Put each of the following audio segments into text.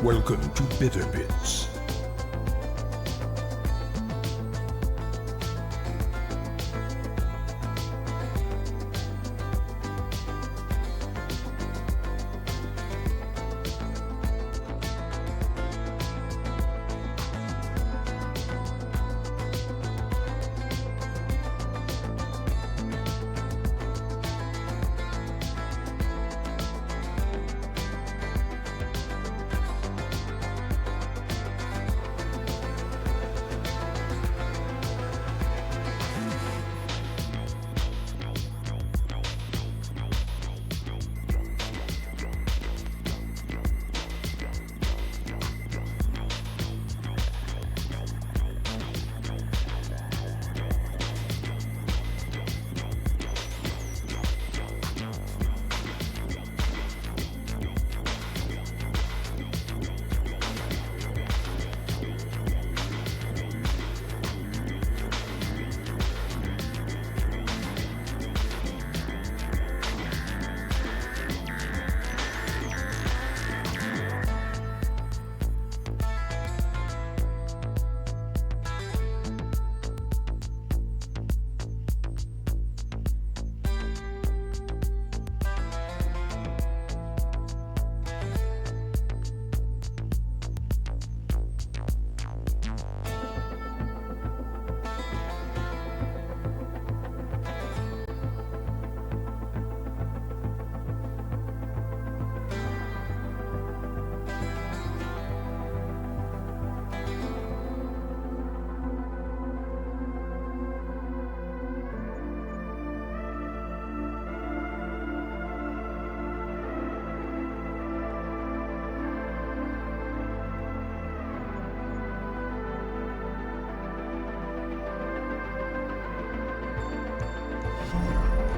Welcome to Bitter Bits.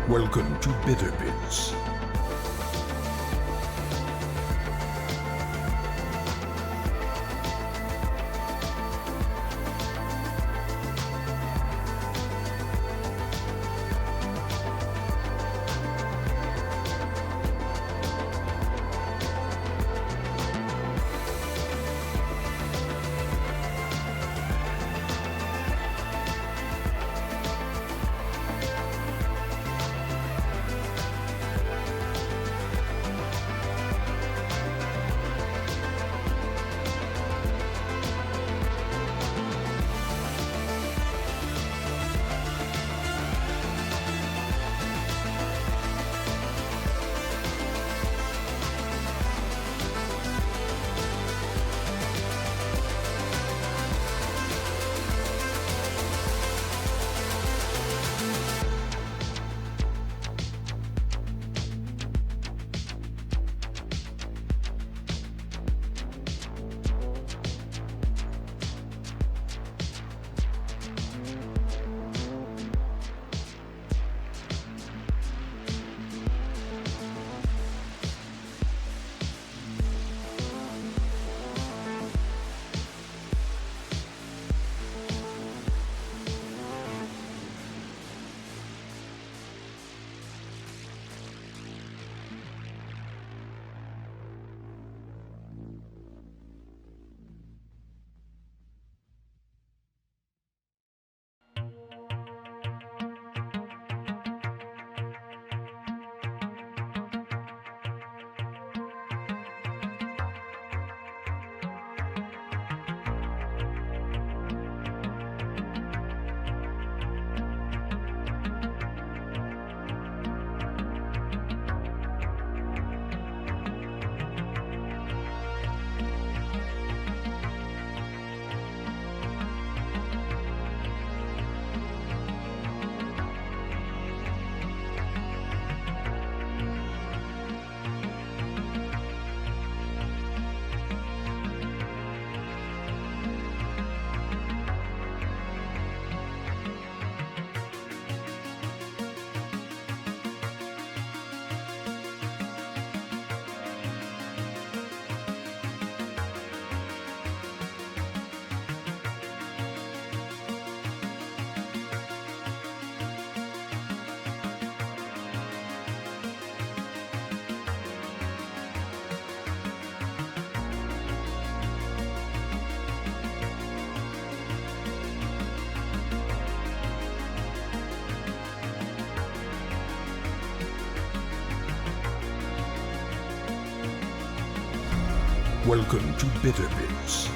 Welcome to Bitter Bits. Welcome to Bitter Bits.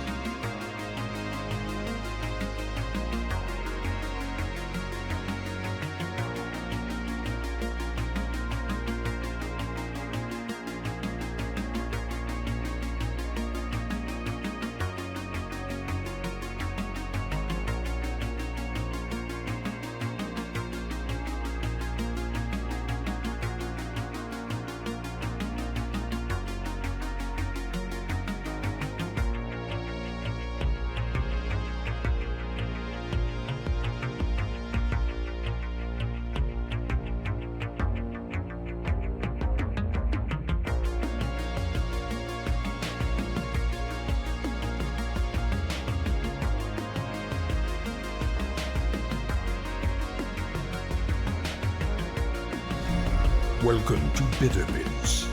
Welcome to Bitter Bits.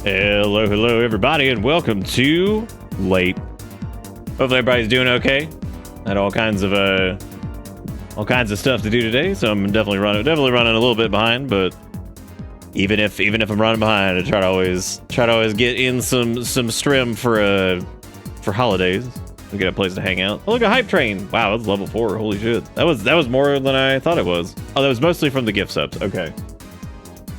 Hello, hello, everybody, and welcome to Late. Hopefully, everybody's doing okay. I had all kinds of stuff to do today, so I'm definitely running a little bit behind. But even if I'm running behind, I try to always get in some strim for holidays. We get a place to hang out. Oh, look, a hype train! Wow, that's level 4. Holy shit, that was more than I thought it was. Oh, that was mostly from the gift subs. Okay,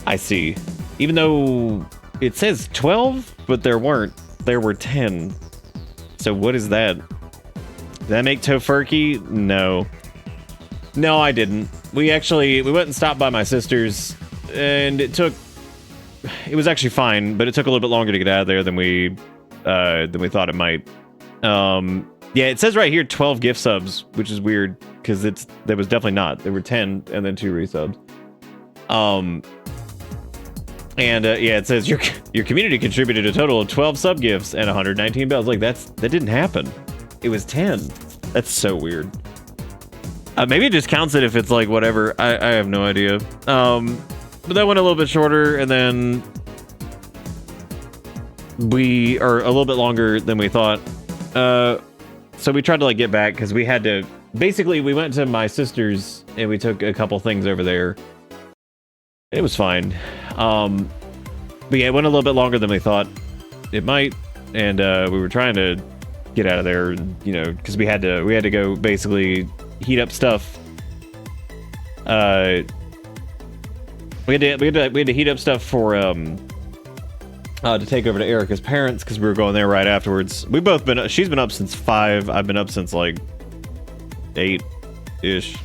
I see. Even though it says 12, but there weren't. There were 10. So what is that? Did that make Tofurkey? No. No, I didn't. We went and stopped by my sister's, and it was actually fine, but it took a little bit longer to get out of there than we thought it might. Yeah, it says right here 12 gift subs, which is weird because there was definitely not. There were 10 and then 2 resubs. And yeah, it says your community contributed a total of 12 sub gifts and 119 bells. Like that didn't happen. It was 10. That's so weird. Maybe it just counts it if it's like whatever. I have no idea. But that went a little bit shorter, and then we are a little bit longer than we thought. So we tried to like get back because we had to. Basically, we went to my sister's and we took a couple things over there. It was fine. But yeah, it went a little bit longer than we thought it might, and we were trying to get out of there, you know, because we had to go basically heat up stuff. We had to heat up stuff for to take over to Erica's parents because we were going there right afterwards. She's been up since 5. I've been up since like 8-ish,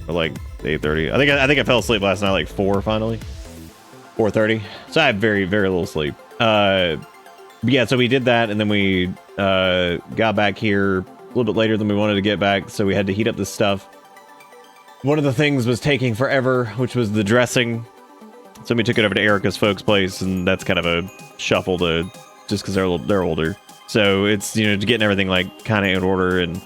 or like 8:30. I think I fell asleep last night like 4 finally. 4:30. So I had very, very little sleep. But yeah, so we did that, and then we got back here a little bit later than we wanted to get back, so we had to heat up this stuff. One of the things was taking forever, which was the dressing. So we took it over to Erica's folks' place, and that's kind of a shuffle to just because they're older. So it's, you know, getting everything like kind of in order and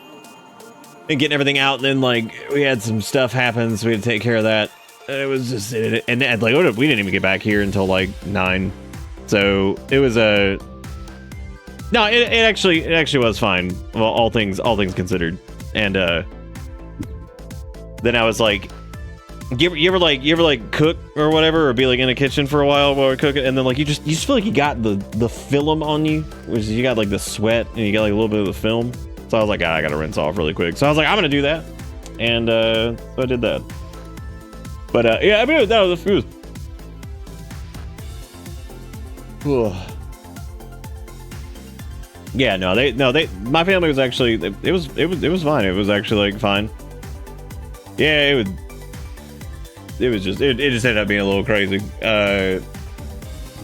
getting everything out. And then like we had some stuff happen, so we had to take care of that. And it was just and like we didn't even get back here until like 9. So it was it actually was fine. Well, all things considered. And then I was like, you ever like cook or whatever, or be like in a kitchen for a while we're cooking, and then like you just feel like you got the film on you, which is you got like the sweat and you got like a little bit of the film. So I was like, I gotta rinse off really quick. So I was like, I'm gonna do that, and so I did that. But yeah, I mean that was a few. Yeah, my family was actually it was fine. It was actually like fine. Yeah, it just ended up being a little crazy.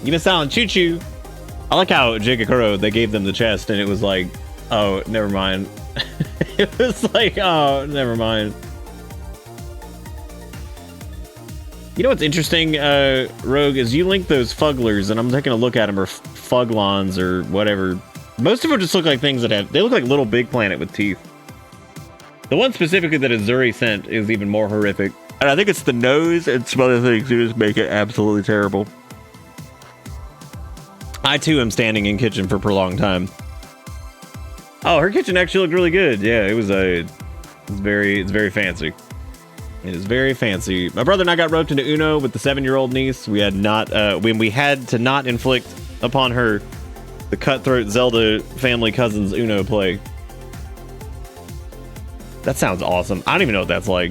You missed out on Choo Choo. I like how Jigakuro, they gave them the chest and it was like, oh, never mind. It was like, oh, never mind. You know what's interesting, Rogue, is you link those Fugglers, and I'm taking a look at them, or Fuglons, or whatever. Most of them just look like things they look like Little Big Planet with teeth. The one specifically that Azuri sent is even more horrific. And I think it's the nose and some other things that just make it absolutely terrible. I too am standing in kitchen for a prolonged time. Oh, her kitchen actually looked really good. Yeah, it's very fancy. It is very fancy. My brother and I got roped into Uno with the 7-year-old niece. We had to not inflict upon her the cutthroat Zelda family cousins Uno play. That sounds awesome. I don't even know what that's like.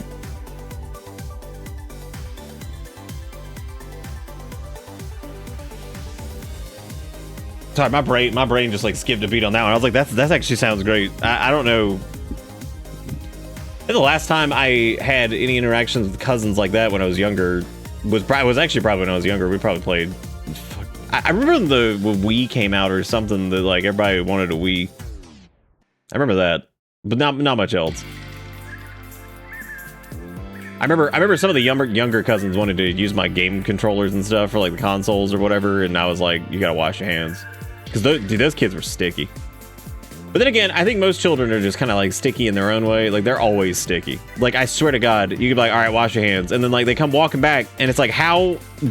Sorry, my brain just like skipped a beat on that one. I was like, that actually sounds great. I don't know. I think the last time I had any interactions with cousins like that when I was younger was actually probably when I was younger. We probably played. I remember when Wii came out or something that like everybody wanted a Wii. I remember that, but not much else. I remember some of the younger cousins wanted to use my game controllers and stuff for like the consoles or whatever, and I was like, you gotta wash your hands, because those kids were sticky. But then again, I think most children are just kind of like sticky in their own way. Like they're always sticky. Like I swear to God, you could be like, all right, wash your hands, and then like they come walking back, and it's like,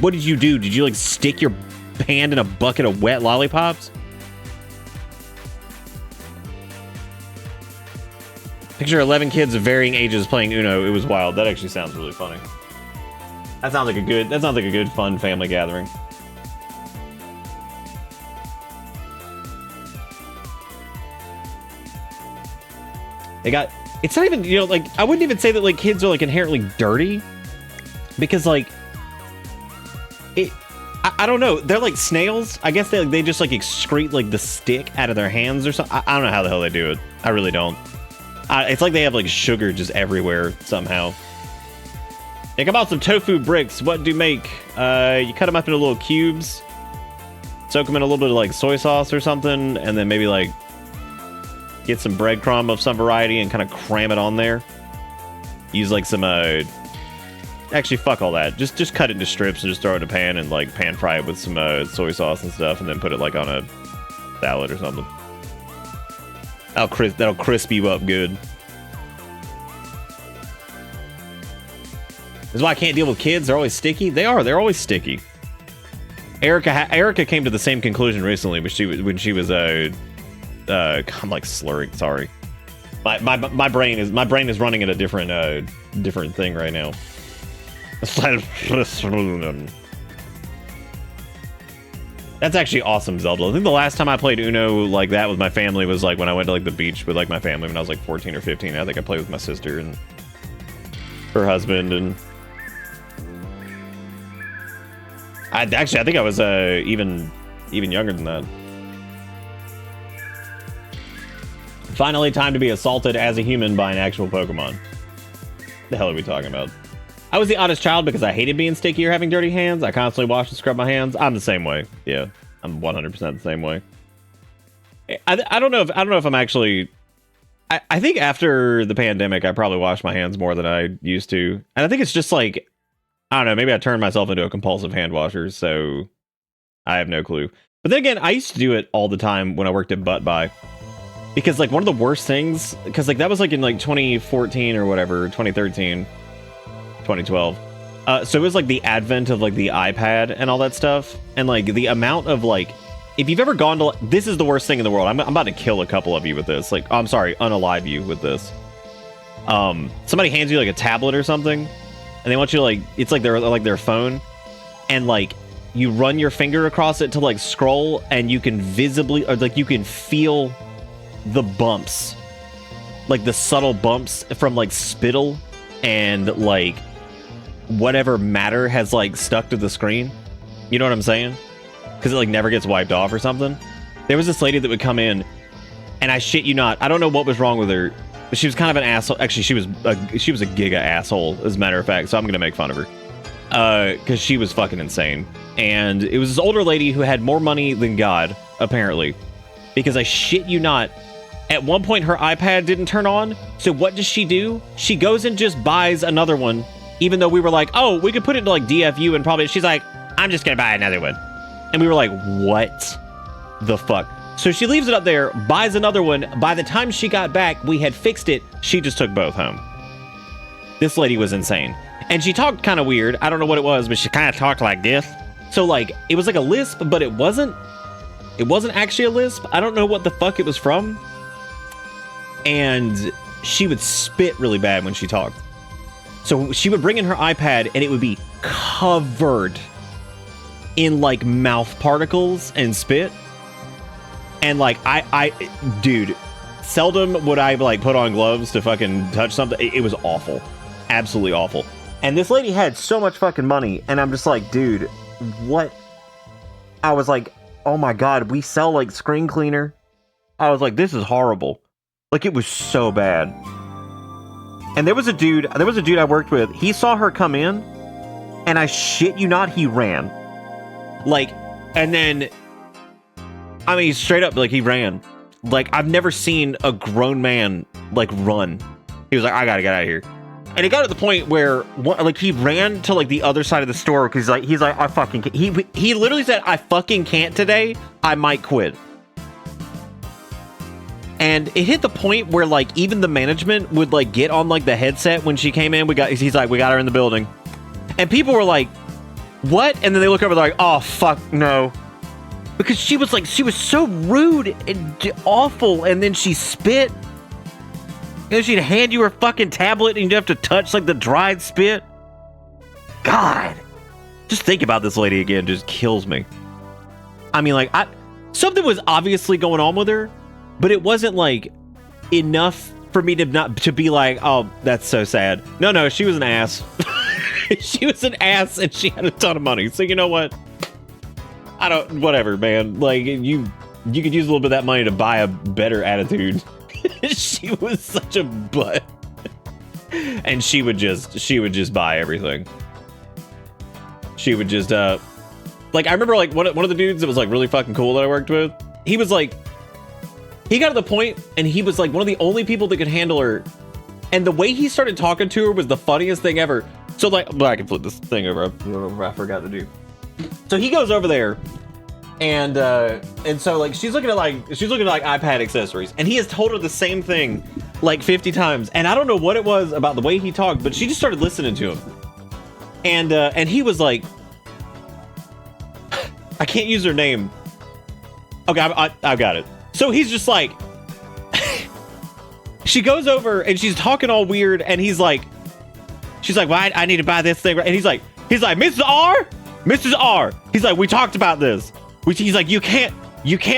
what did you do? Did you like stick your hand in a bucket of wet lollipops. Picture 11 kids of varying ages playing Uno. It was wild. That actually sounds really funny. That sounds like a good fun family gathering. It's not even, you know, like, I wouldn't even say that, like, kids are, like, inherently dirty. Because, like, I don't know. They're like snails. I guess they just, like, excrete, like, the stick out of their hands or something. I don't know how the hell they do it. I really don't. It's like they have, like, sugar just everywhere somehow. Think about some tofu bricks. What do you make? You cut them up into little cubes. Soak them in a little bit of, like, soy sauce or something. And then maybe, like, get some breadcrumb of some variety and kind of cram it on there. Use, like, some, actually, fuck all that. Just cut it into strips and just throw it in a pan and, like, pan fry it with some, soy sauce and stuff. And then put it, like, on a salad or something. That'll crisp you up good. This is why I can't deal with kids. They're always sticky. They're always sticky. Erica came to the same conclusion recently, but when she was I'm like slurring. Sorry, my brain is running at a different thing right now. That's actually awesome, Zelda. I think the last time I played Uno like that with my family was like when I went to like the beach with like my family when I was like 14 or 15. I think I played with my sister and her husband, and I think I was even younger than that. Finally, time to be assaulted as a human by an actual Pokemon. The hell are we talking about? I was the oddest child because I hated being sticky or having dirty hands. I constantly wash and scrub my hands. I'm the same way. Yeah, I'm 100% the same way. I don't know if I'm actually. I think after the pandemic, I probably washed my hands more than I used to, and I think it's just like, I don't know. Maybe I turned myself into a compulsive hand washer, so I have no clue. But then again, I used to do it all the time when I worked at Butt Buy. Because like one of the worst things, because like that was like in like 2014 or whatever, 2013. 2012. So it was like the advent of like the iPad and all that stuff, and like the amount of like, if you've ever gone to, this is the worst thing in the world. I'm about to kill a couple of you with this. Like, I'm sorry, unalive you with this. Somebody hands you like a tablet or something, and they want you to like, it's like their phone, and like you run your finger across it to like scroll, and you can visibly, or like you can feel the bumps, like the subtle bumps from like spittle and like whatever matter has like stuck to the screen. You know what I'm saying? Because it like never gets wiped off or something. There was this lady that would come in, and I shit you not, I don't know what was wrong with her, but she was kind of an asshole. Actually, she was a giga asshole, as a matter of fact, so I'm gonna make fun of her because she was fucking insane. And it was this older lady who had more money than God, apparently, because I shit you not, at one point her iPad didn't turn on. So what does she do? She goes and just buys another one, even though we were like, oh, we could put it into like DFU and probably, she's like, I'm just gonna buy another one. And we were like, what the fuck? So she leaves it up there, buys another one. By the time she got back, we had fixed it. She just took both home. This lady was insane. And she talked kind of weird. I don't know what it was, but she kind of talked like this. So like, it was like a lisp, but it wasn't actually a lisp. I don't know what the fuck it was from. And she would spit really bad when she talked. So she would bring in her iPad and it would be covered in like mouth particles and spit. And like, dude, seldom would I like put on gloves to fucking touch something. It was awful. Absolutely awful. And this lady had so much fucking money. And I'm just like, dude, what? I was like, oh my God, we sell like screen cleaner. I was like, this is horrible. Like, it was so bad. And there was a dude I worked with. He saw her come in, and I shit you not, he ran. Like, and then, I mean, straight up, like, he ran. Like, I've never seen a grown man, like, run. He was like, I gotta get out of here. And it got to the point where, like, he ran to, like, the other side of the store, because, he's like, I fucking can't. He literally said, I fucking can't today. I might quit. And it hit the point where, like, even the management would, like, get on, like, the headset when she came in. He's like, we got her in the building. And people were like, what? And then they look over, they're like, oh, fuck, no. because she was so rude and awful, and then she spit. And she'd hand you her fucking tablet and you'd have to touch like the dried spit. God. Just think about this lady again just kills me. I mean, like, something was obviously going on with her, but it wasn't like enough for me to be like, oh, that's so sad. No, she was an ass. She was an ass and she had a ton of money. So you know what? Whatever, man. Like, you could use a little bit of that money to buy a better attitude. She was such a butt. And she would just buy everything. She would just, like, I remember, like, one of the dudes that was, like, really fucking cool that I worked with, he was, like, he got to the point, and he was, like, one of the only people that could handle her, and the way he started talking to her was the funniest thing ever. So, like, I can flip this thing over. I forgot to do. So he goes over there, and so, like, she's looking at iPad accessories, and he has told her the same thing, like, 50 times, and I don't know what it was about the way he talked, but she just started listening to him. And he was like, I can't use her name. Okay, I've got it. So he's just like, she goes over and she's talking all weird, and she's like, well, I need to buy this thing. And he's like, Mrs. R. He's like, we talked about this. He's like, you can't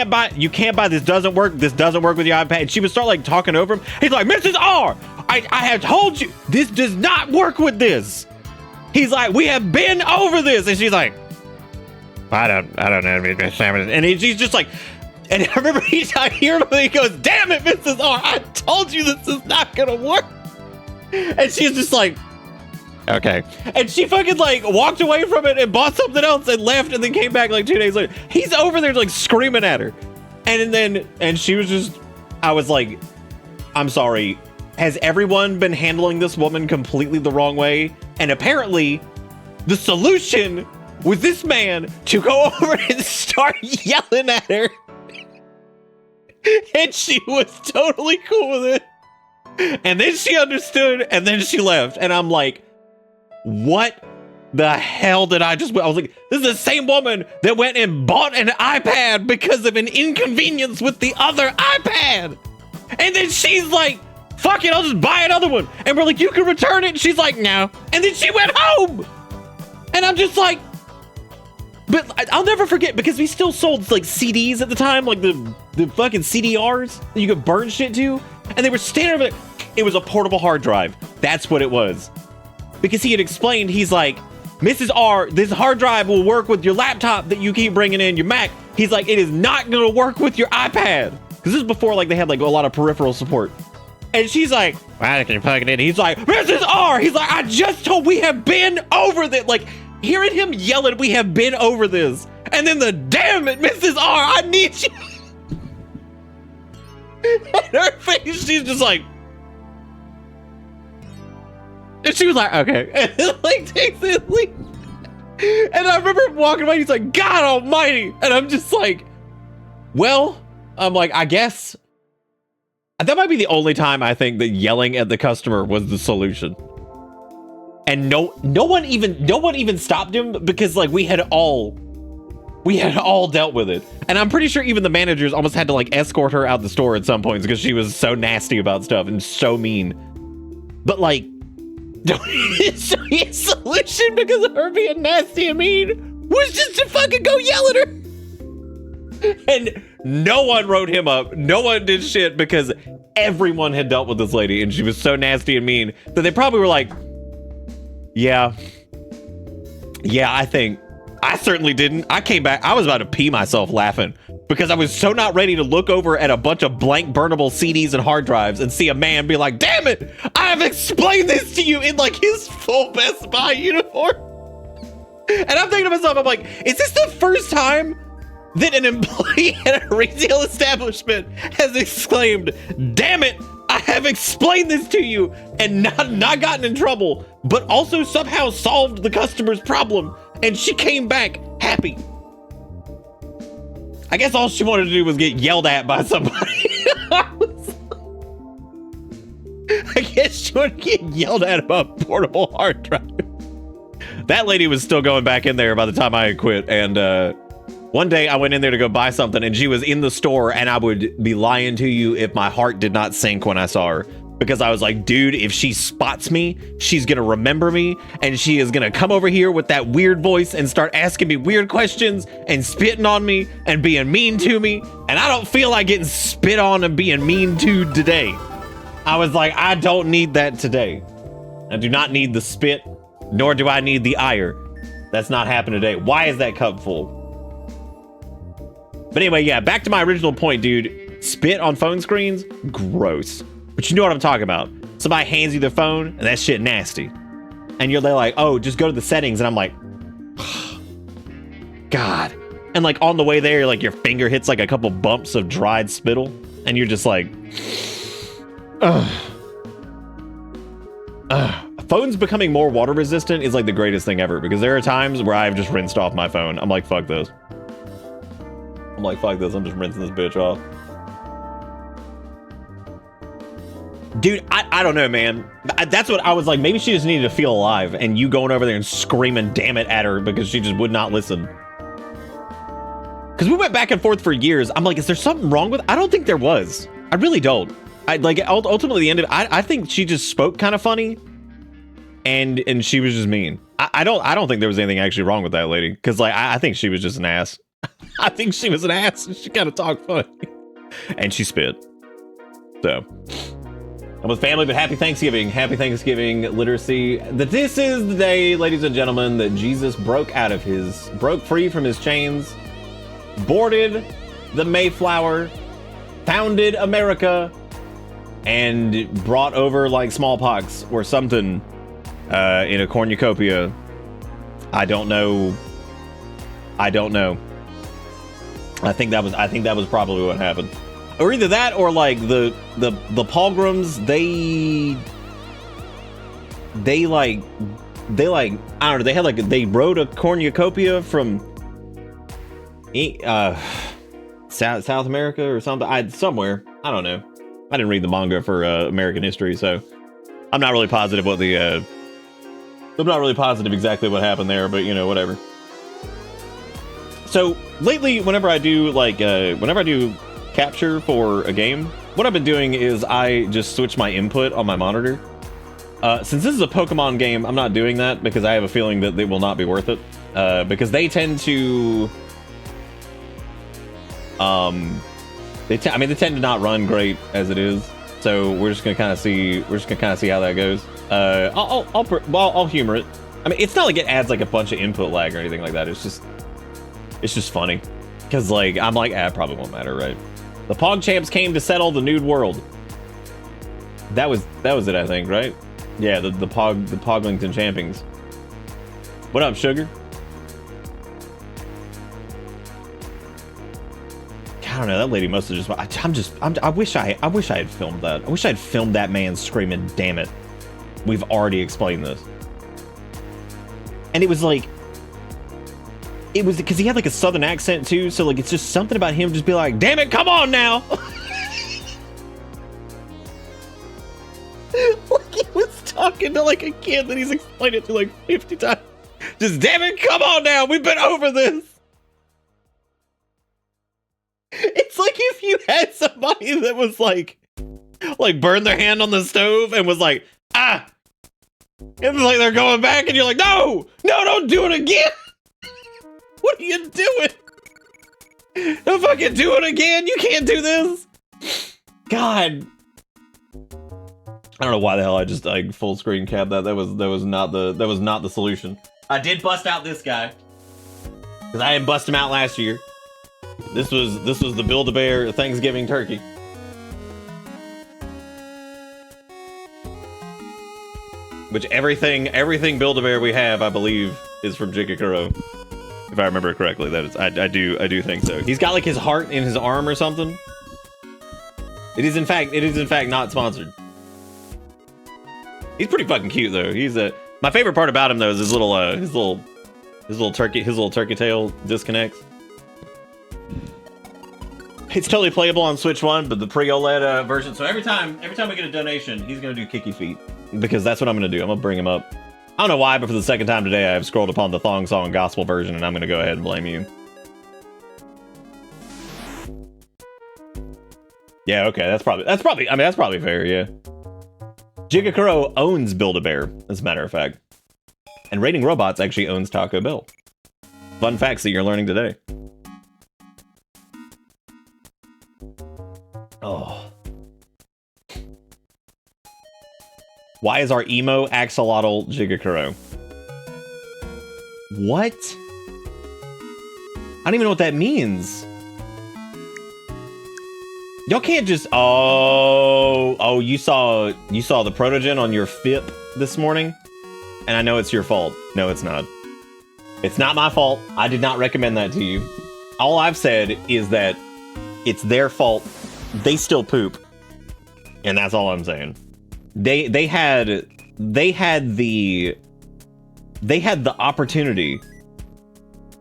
buy this. Doesn't work. This doesn't work with your iPad. And she would start like talking over him. He's like, Mrs. R, I have told you this does not work with this. He's like, we have been over this. And she's like, I don't know. And she's just like, and I remember he goes, damn it, Mrs. R, I told you this is not going to work. And she's just like, okay. And she fucking like walked away from it and bought something else and left, and then came back like 2 days later. He's over there like screaming at her. And she was just, I was like, I'm sorry. Has everyone been handling this woman completely the wrong way? And apparently the solution was this man to go over and start yelling at her. And she was totally cool with it. And then she understood, and then she left. And I'm like, what the hell did I was like, this is the same woman that went and bought an iPad because of an inconvenience with the other iPad. And then she's like, fuck it, I'll just buy another one. And we're like, you can return it. And she's like, no. And then she went home. And I'm just like, but I'll never forget, because we still sold like CDs at the time, like the fucking CDRs that you could burn shit to. And they were standing over there. It was a portable hard drive. That's what it was. Because he had explained, he's like, Mrs. R, this hard drive will work with your laptop that you keep bringing in, your Mac. He's like, it is not going to work with your iPad. Because this is before like they had like a lot of peripheral support. And she's like, well, I can plug it in. He's like, Mrs. R, he's like, I just told, we have been over this. Like, hearing him yelling, we have been over this. And then the damn it, Mrs. R, I need you. And her face, she's just like, and she was like, okay. And it like takes it, leave. And I remember him walking away, he's like, God almighty. And I'm just like, well, I'm like, I guess that might be the only time I think that yelling at the customer was the solution. And no one even stopped him, because like we had all dealt with it. And I'm pretty sure even the managers almost had to like escort her out the store at some points because she was so nasty about stuff and so mean. But like, his solution, because of her being nasty and mean, was just to fucking go yell at her. And no one wrote him up. No one did shit, because everyone had dealt with this lady and she was so nasty and mean that they probably were like, yeah, I certainly didn't. I came back, I was about to pee myself laughing, because I was so not ready to look over at a bunch of blank burnable CDs and hard drives and see a man be like, damn it, I have explained this to you, in like his full Best Buy uniform. And I'm thinking to myself, I'm like, is this the first time that an employee at a retail establishment has exclaimed, damn it, I have explained this to you, and not gotten in trouble, but also somehow solved the customer's problem, and she came back happy? I guess all she wanted to do was get yelled at by somebody. I guess she wanted to get yelled at about portable hard drive. That lady was still going back in there by the time I had quit, and One day I went in there to go buy something and she was in the store, and I would be lying to you if my heart did not sink when I saw her. Because I was like, dude, if she spots me, she's gonna remember me, and she is gonna come over here with that weird voice and start asking me weird questions and spitting on me and being mean to me. And I don't feel like getting spit on and being mean to today. I was like, I don't need that today. I do not need the spit, nor do I need the ire. That's not happening today. Why is that cup full? But anyway, yeah, back to my original point, dude. Spit on phone screens? Gross. But you know what I'm talking about. Somebody hands you their phone, and that shit nasty. And they're like, oh, just go to the settings. And I'm like, God. And like on the way there, like your finger hits like a couple bumps of dried spittle. And you're just like, ugh. Phones becoming more water resistant is like the greatest thing ever. Because there are times where I've just rinsed off my phone. I'm like, fuck this. I'm just rinsing this bitch off. Dude, I don't know, man. That's what I was like. Maybe she just needed to feel alive, and you going over there and screaming damn it at her because she just would not listen. Because we went back and forth for years. I'm like, is there something wrong with it? I don't think there was. I really don't. I like ultimately the end of it, I think she just spoke kind of funny, and she was just mean. I don't think there was anything actually wrong with that lady, because like I think she was just an ass. I think she was an ass, and she kind of talked funny, and she spit. So. I'm with family, but happy Thanksgiving. Happy Thanksgiving literacy. That this is the day, ladies and gentlemen, that Jesus broke free from his chains, boarded the Mayflower, founded America, and brought over like smallpox or something in a cornucopia. I don't know. I think that was probably what happened. Or either that, or like the Pilgrims, they like I don't know. They had they rode a cornucopia from South America or something. Somewhere. I don't know. I didn't read the manga for American history, so I'm not really positive what I'm not really positive exactly what happened there, but you know, whatever. So lately, whenever I do capture for a game, what I've been doing is I just switch my input on my monitor. Since this is a Pokemon game, I'm not doing that because I have a feeling that they will not be worth it. Because they tend to they tend to not run great as it is. So we're just gonna kind of see how that goes. I'll humor it. I mean, it's not like it adds like a bunch of input lag or anything like that. It's just funny because like I'm like, it probably won't matter, right? The PogChamps came to settle the nude world. That was it, I think, right? Yeah, the Poglington Champions. What up, Sugar? I don't know. That lady must have just. I wish I had filmed that. I wish I had filmed that man screaming, "Damn it!" We've already explained this, and it was like. It was because he had like a southern accent too, so like it's just something about him just be like, damn it, come on now. Like he was talking to like a kid that he's explained it to like 50 times. Just damn it, come on now, we've been over this. It's like if you had somebody that was like burned their hand on the stove and was like, ah, and like they're going back and you're like, no, don't do it again. What are you doing? Don't fucking do it again. You can't do this. God. I don't know why the hell I just like full screen capped that. That was not the solution. I did bust out this guy. Because I didn't bust him out last year. This was the Build-A-Bear Thanksgiving turkey. Which everything Build-A-Bear we have, I believe, is from Jigakuro. If I remember correctly, that is, I do think so. He's got like his heart in his arm or something. It is in fact not sponsored. He's pretty fucking cute though. He's my favorite part about him though is his little turkey tail disconnects. It's totally playable on Switch 1, but the pre-OLED version. So every time we get a donation, he's gonna do kicky feet because that's what I'm gonna do. I'm gonna bring him up. I don't know why, but for the second time today, I've scrolled upon the Thong Song Gospel version, and I'm going to go ahead and blame you. Yeah, okay, that's probably, I mean, that's probably fair, yeah. Gigakuro owns Build-A-Bear, as a matter of fact. And Raiding Robots actually owns Taco Bell. Fun facts that you're learning today. Oh. Why is our emo axolotl Gigakuro? What? I don't even know what that means. Y'all can't just... Oh, you saw the Protogen on your FIP this morning? And I know it's your fault. No, it's not. It's not my fault. I did not recommend that to you. All I've said is that it's their fault. They still poop. And that's all I'm saying. They had the opportunity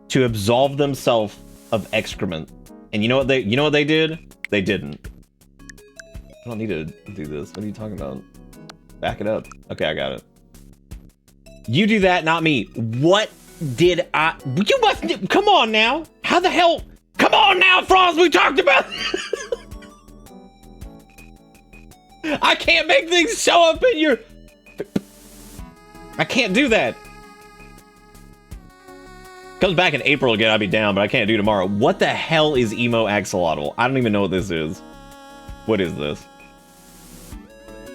to absolve themselves of excrement. And you know what they did? They didn't. I don't need to do this. What are you talking about? Back it up. Okay, I got it. You do that, not me. What did I... You must... Come on now. How the hell... Come on now, Franz, we talked about... I can't make things show up in your... I can't do that. Comes back in April again, I'll be down, but I can't do tomorrow. What the hell is Emo Axolotl? I don't even know what this is. What is this?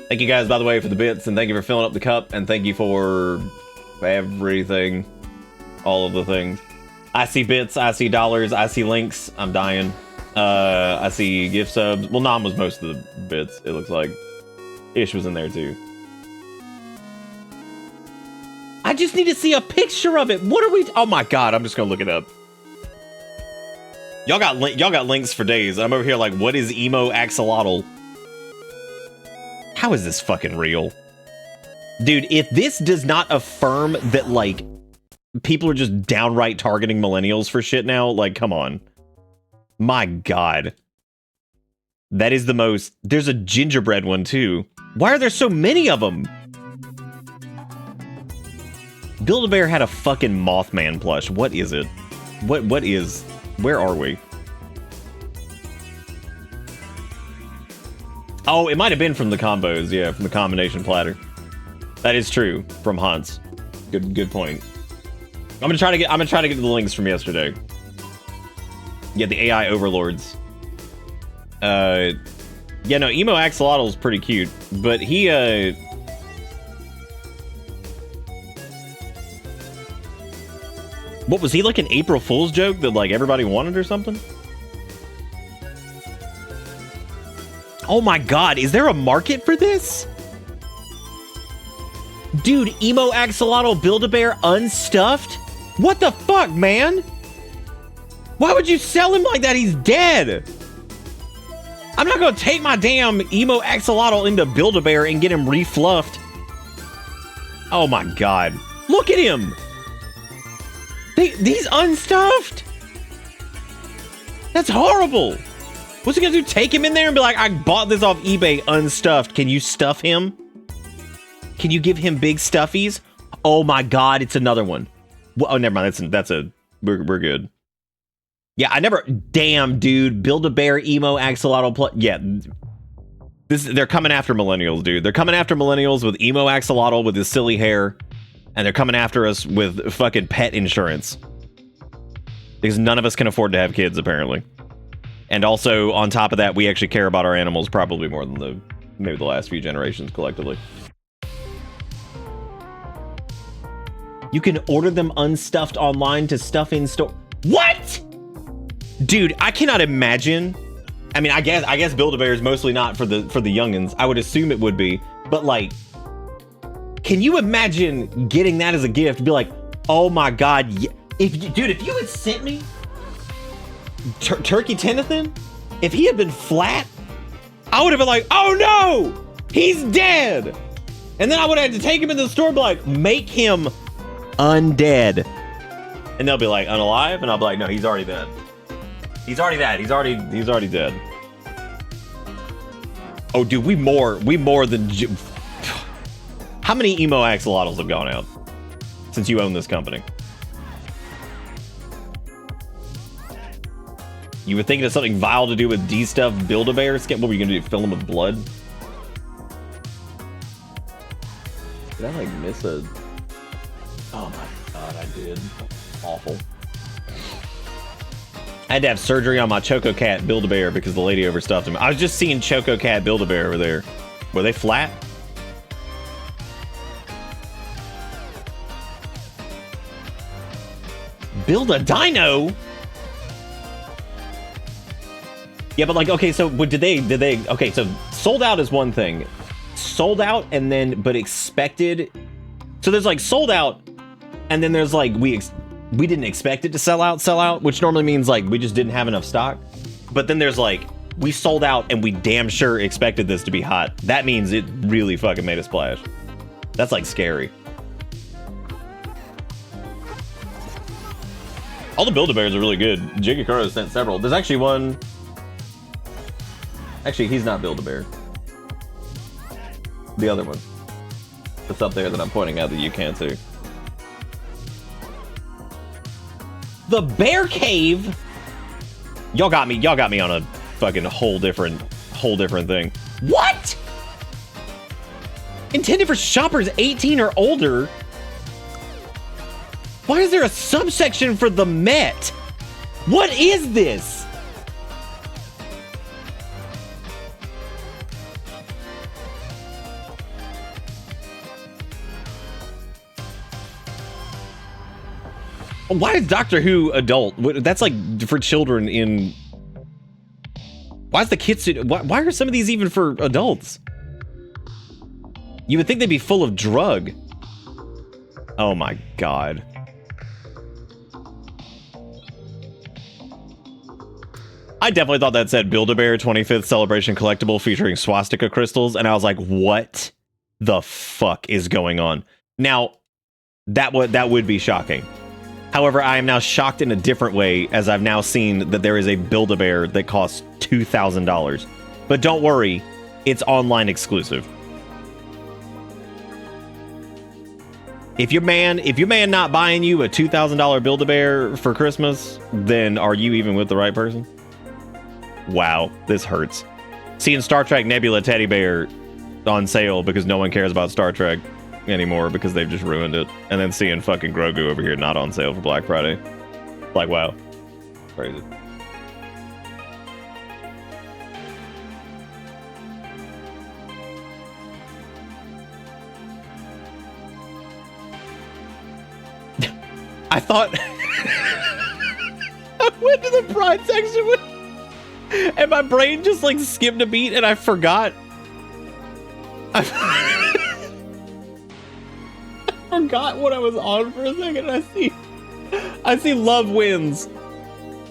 Thank you guys, by the way, for the bits, and thank you for filling up the cup, and thank you for everything. All of the things. I see bits, I see dollars, I see links. I'm dying. I see gift subs. Well, Nam was most of the bits, it looks like. Ish was in there, too. I just need to see a picture of it. What are we... Oh my god, I'm just gonna look it up. Y'all got links for days. I'm over here like, what is Emo Axolotl? How is this fucking real? Dude, if this does not affirm that, like, people are just downright targeting millennials for shit now, like, come on. My god. That is the most... There's a gingerbread one, too. Why are there so many of them? Build-A-Bear had a fucking Mothman plush. What is it? What is... Where are we? Oh, it might have been from the combos, yeah, from the combination platter. That is true, from Hans. Good point. I'm gonna try to get the links from yesterday. Yeah, the AI overlords. Yeah, no, Emo Axolotl is pretty cute, but he, what, was he like an April Fool's joke that, like, everybody wanted or something? Oh my god, is there a market for this? Dude, Emo Axolotl Build-A-Bear unstuffed? What the fuck, man? Why would you sell him like that? He's dead. I'm not gonna take my damn Emo Axolotl into Build-A-Bear and get him refluffed. Oh my god. Look at him. He's unstuffed. That's horrible. What's he gonna do? Take him in there and be like, I bought this off eBay unstuffed. Can you stuff him? Can you give him big stuffies? Oh my god, it's another one. Well, oh, never mind. We're good. Yeah, I never... Damn, dude. Build-A-Bear, Emo, Axolotl... Yeah. They're coming after millennials, dude. They're coming after millennials with Emo Axolotl with his silly hair. And they're coming after us with fucking pet insurance. Because none of us can afford to have kids, apparently. And also, on top of that, we actually care about our animals probably more than maybe the last few generations collectively. You can order them unstuffed online to stuff in store. What? Dude, I cannot imagine. I mean, I guess Build-A-Bear is mostly not for the youngins. I would assume it would be, but like, can you imagine getting that as a gift? Be like, oh my god, if you had sent me Turkey Tennyson, if he had been flat, I would have been like, oh no, he's dead. And then I would have had to take him into the store and be like, make him undead. And they'll be like, unalive? And I'll be like, no, he's already dead. He's already dead. He's already dead. Oh, dude, we more than... How many Emo Axolotls have gone out since you own this company? You would think it has something vile to do with de-stuffed Build-A-Bear skin. What were you gonna do? Fill them with blood? Did I like miss a... Oh my god, I did. Awful. I had to have surgery on my Choco Cat Build-A-Bear because the lady overstuffed him. I was just seeing Choco Cat Build-A-Bear over there. Were they flat? Build a dino? Yeah, but like, okay, so did they, okay, so sold out is one thing. Sold out and then, but expected. So there's like sold out and then there's like, we didn't expect it to sell out, which normally means like we just didn't have enough stock. But then there's like, we sold out and we damn sure expected this to be hot. That means it really fucking made a splash. That's like scary. All the Build-A-Bears are really good. Jigakuro sent several. There's actually one. Actually, he's not Build-A-Bear. The other one. It's up there that I'm pointing out that you can't see. The Bear Cave. Y'all got me on a fucking whole different thing. What? Intended for shoppers 18 or older. Why is there a subsection for the Met? What is this? Why is Doctor Who adult? That's like for children in... Why is the kids... Why are some of these even for adults? You would think they'd be full of drug. Oh my god. I definitely thought that said Build-A-Bear 25th Celebration Collectible featuring swastika crystals, and I was like, what the fuck is going on? Now, that would be shocking. However, I am now shocked in a different way, as I've now seen that there is a Build-A-Bear that costs $2,000. But don't worry, it's online exclusive. If your man not buying you a $2,000 Build-A-Bear for Christmas, then are you even with the right person? Wow, this hurts. Seeing Star Trek Nebula teddy bear on sale because no one cares about Star Trek anymore because they've just ruined it. And then seeing fucking Grogu over here not on sale for Black Friday. Like, wow. Crazy. I thought... I went to the Pride section with... And my brain just like skipped a beat and I forgot. I forgot what I was on for a second. I see Love Wins,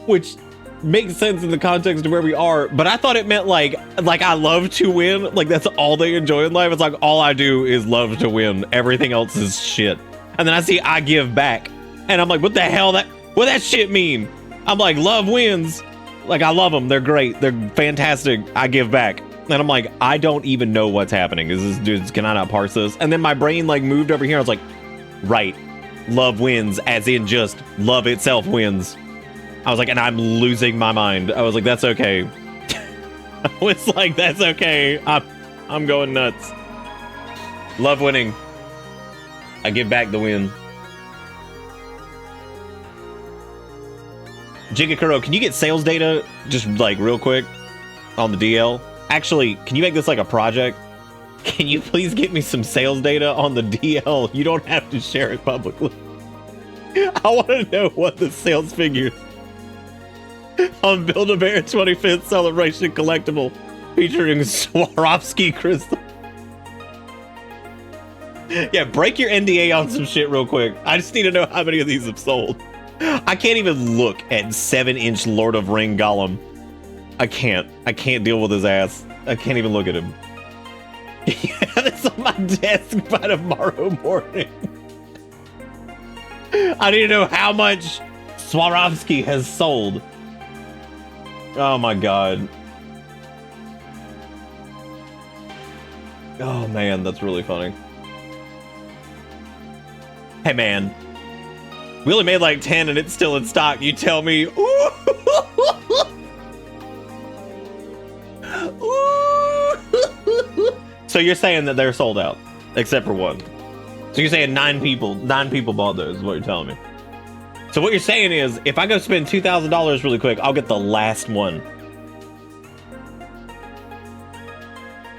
which makes sense in the context of where we are, but I thought it meant like I love to win. Like that's all they enjoy in life. It's like all I do is love to win. Everything else is shit. And then I see I give back. And I'm like, what the hell what that shit mean? I'm like, love wins. Like, I love them. They're great. They're fantastic. I give back. And I'm like, I don't even know what's happening. Is this, dude, can I not parse this? And then my brain, like, moved over here. I was like, right. Love wins, as in just love itself wins. I was like, and I'm losing my mind. I was like, that's okay. I was like, that's okay. I'm going nuts. Love winning. I give back the win. Jigakuro, can you get sales data just like real quick on the DL? Actually, can you make this like a project? Can you please get me some sales data on the DL? You don't have to share it publicly. I want to know what the sales figures on Build-A-Bear 25th Celebration Collectible featuring Swarovski crystal. Yeah, break your NDA on some shit real quick. I just need to know how many of these have sold. I can't even look at 7-inch Lord of Ring Gollum. I can't deal with his ass. I can't even look at him. Yeah, that's on my desk by tomorrow morning. I need to know how much Swarovski has sold. Oh my god. Oh man, that's really funny. Hey man. We only made like 10 and it's still in stock. You tell me. Ooh. So you're saying that they're sold out, except for one. So you're saying 9 people bought those, is what you're telling me. So what you're saying is, if I go spend $2,000 really quick, I'll get the last one.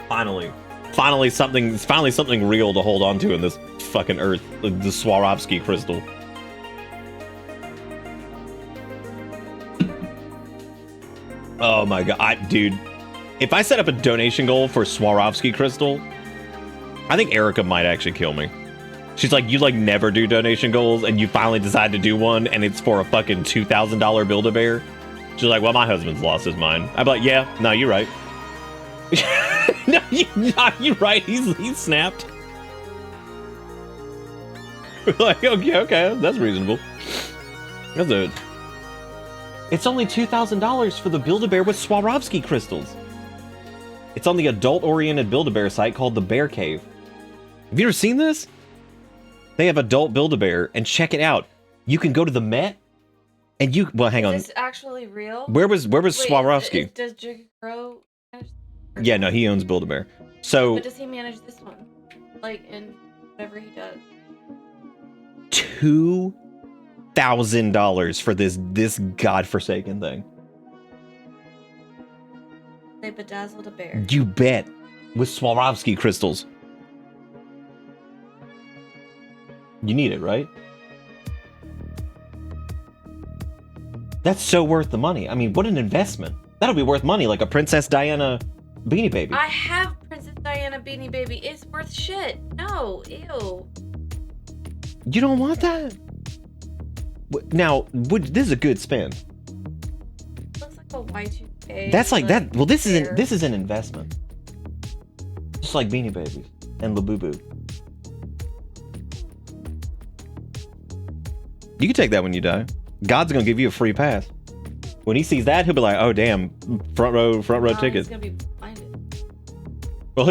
Finally something real to hold on to in this fucking earth, the Swarovski crystal. Oh my god, dude. If I set up a donation goal for Swarovski crystal, I think Erica might actually kill me. She's like, you like never do donation goals, and you finally decide to do one, and it's for a fucking $2,000 Build-A-Bear. She's like, well, my husband's lost his mind. I'm like, yeah, no, you're right. No, you're right. He's snapped. Like, okay, that's reasonable. That's it. It's only $2,000 for the Build-A-Bear with Swarovski crystals. It's on the adult-oriented Build-A-Bear site called the Bear Cave. Have you ever seen this? They have adult Build-A-Bear, and check it out. You can go to the Met, and you... Well, hang on. Is this actually real? Where was Swarovski? Does Jiggy Crow manage? Yeah, no, he owns Build-A-Bear. So... But does he manage this one? Like, in whatever he does? $2,000 for this godforsaken thing. They bedazzled a bear. You bet. With Swarovski crystals. You need it, right? That's so worth the money. I mean, what an investment. That'll be worth money, like a Princess Diana Beanie Baby. I have Princess Diana Beanie Baby. It's worth shit. No, ew. You don't want that? Now, this is a good spin. Looks like a Y2K. That's like that. Well, this is an investment. Just like Beanie Babies and Labubu. You can take that when you die. God's gonna give you a free pass. When he sees that, he'll be like, "Oh damn, front row ticket." He's gonna be blinded. Well,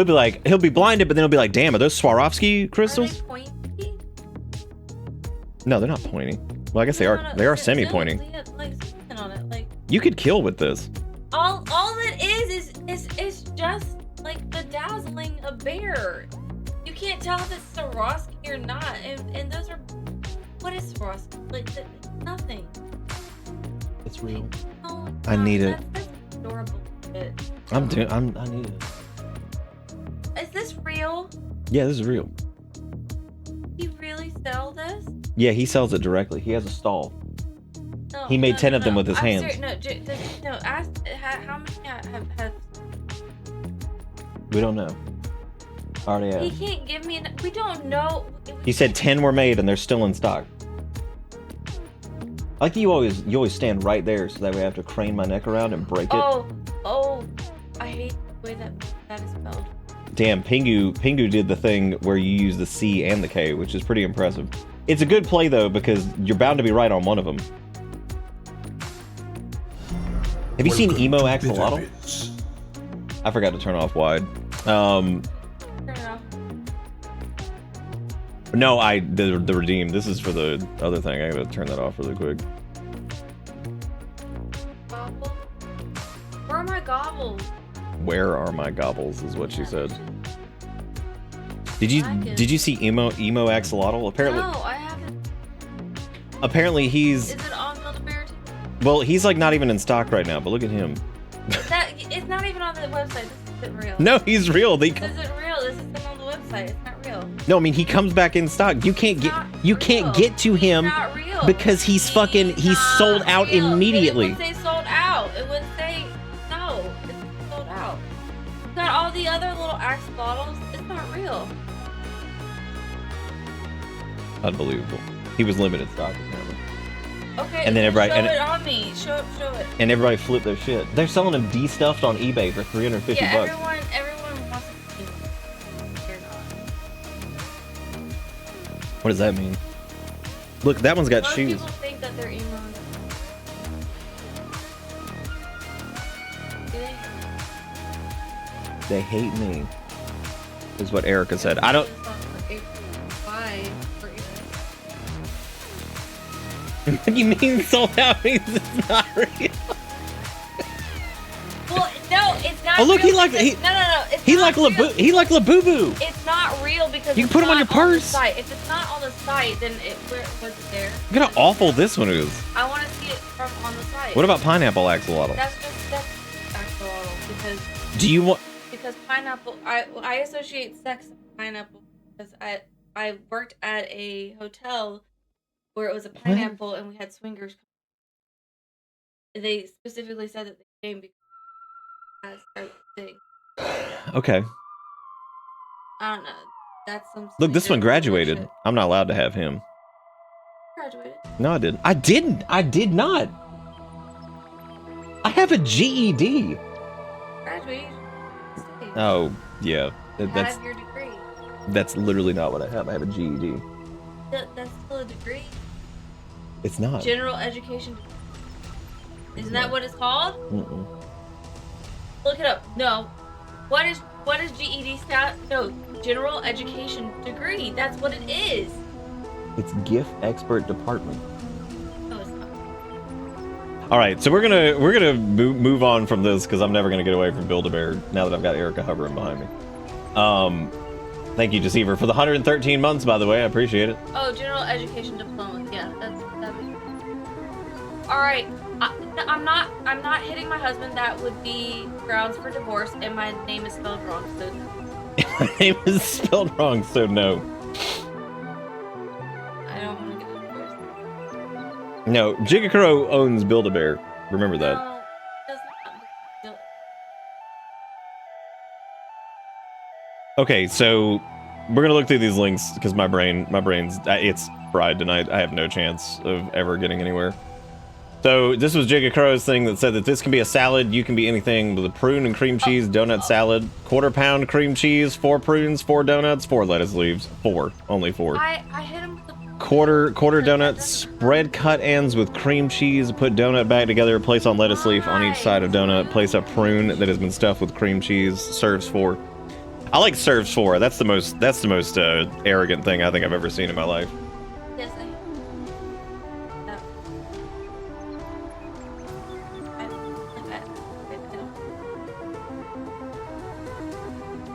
he'll be blinded, but then he'll be like, "Damn, are those Swarovski crystals?" Are they pointy? No, they're not pointy. Well, I guess they are. No, They are semi-pointy. Like something on it, like You could kill with this. all it is just like bedazzling a bear. You can't tell if it's Swarovski or not, and those are what is Swarovski? Like nothing. It's real. No, I need it. That's adorable. Shit. I need it. Is this real? Yeah, this is real. You really sell this? Yeah, he sells it directly. He has a stall. No, He made 10 of them with his I'm hands. No, ask how many have. We don't know. Already He asked. can't give me. We don't know. He said 10 were made and they're still in stock. I like you always stand right there so that way I have to crane my neck around and break it. Oh, I hate the way that is spelled. Damn, Pingu did the thing where you use the C and the K, which is pretty impressive. It's a good play though because you're bound to be right on one of them. Have you seen Welcome Emo to Axolotl? Bitterbiz. I forgot to turn off wide. Turn it off. No, the redeem. This is for the other thing. I gotta turn that off really quick. Gobble. Where are my gobbles? Where are my gobbles? Is what she said. Did you see Emo Axolotl? Apparently, No, I haven't. apparently he's Is it on Build-A-Bear too? well, he's like not even in stock right now. But look at him. It's not even on the website. This isn't real. No, he's real. This isn't real. This isn't on the website. It's not real. No, I mean he comes back in stock. You can't get Real. get to him He's not real. because he's not sold out real. immediately. It would say sold out. It would say no. It's sold out. It's got all the other little axe bottles. It's not real. Unbelievable. He was limited stock apparently. Okay. And then everybody- show and it on me. Show it. And everybody flipped their shit. They're selling him destuffed on eBay for $350 Yeah, bucks. everyone wants to see them. They're not. What does that mean? Look, that one's got Most shoes. people think that they're emo. Do they? They hate me. Is what Erica said. I don't. Why? What do you mean sold out means it's not real? Well, no, it's not Oh, look, he real like- because- he- no. It's He not like real. He like Labubu. It's not real because You can it's put 'em on not your purse. the site. If it's not on the site, then where was it there? Look how awful this one is. I want to see it from on the site. What about pineapple axolotl? That's axolotl Do you want? because pineapple. I associate sex with pineapple because I worked at a hotel where it was a pineapple and we had swingers. They specifically said that they came because that's their thing. Okay. I don't know. That's some. Look, this one sweeter graduated. bullshit. I'm not allowed to have him. Graduated. No, I didn't. I didn't. I did not. I have a GED. Graduated. Oh, yeah. That's Have your degree. that's literally not what I have. I have a GED. That's still a degree. It's not. General education. Isn't that what it's called? Mm-mm. Look it up. No. What is GED stat? No, general education degree. That's what it is. It's GIF expert department. No, it's not. All right, so we're gonna move on from this because I'm never gonna get away from Build-A-Bear now that I've got Erica hovering behind me. Thank you, Deceiver, for the 113 months. By the way, I appreciate it. Oh, general education diploma. Yeah, that. All right. I'm not hitting my husband. That would be grounds for divorce, and my name is spelled wrong. So My name is spelled wrong, so no. I don't want to get divorced. No, Jigakuro owns Build-A-Bear. Remember that. No, that's not. Okay, so we're gonna look through these links because my brain's it's fried tonight. I have no chance of ever getting anywhere. So this was Jigakuro's thing that said that this can be a salad. You can be anything with a prune and cream cheese donut salad, quarter-pound cream cheese, 4 prunes, 4 donuts, 4 lettuce leaves, 4, only 4. I hit him with the Quarter donuts, spread cut ends with cream cheese, put donut back together, place on lettuce leaf on each side of donut, place a prune that has been stuffed with cream cheese, serves 4. I like serves 4. That's the most arrogant thing I think I've ever seen in my life. Yes, I don't.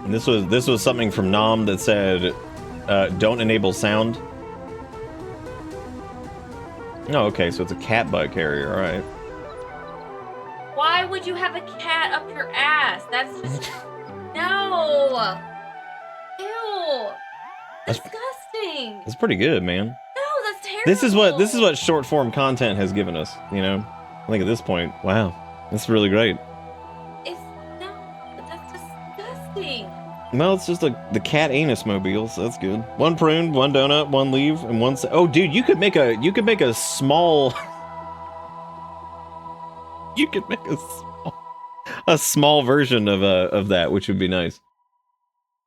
And this was something from Nom that said, don't enable sound. No, okay, so it's a cat bug carrier, all right. Why would you have a cat up your ass? That's just no. Ew. Disgusting. It's pretty good, man. No, that's terrible. This is what short form content has given us, you know? I think at this point, wow, that's really great. It's no, that's disgusting. Well, it's just the cat anus mobile, so that's good. 1 prune, 1 donut, 1 leaf, and 1. Oh, dude, you could make a small. You could make a small version of that, which would be nice.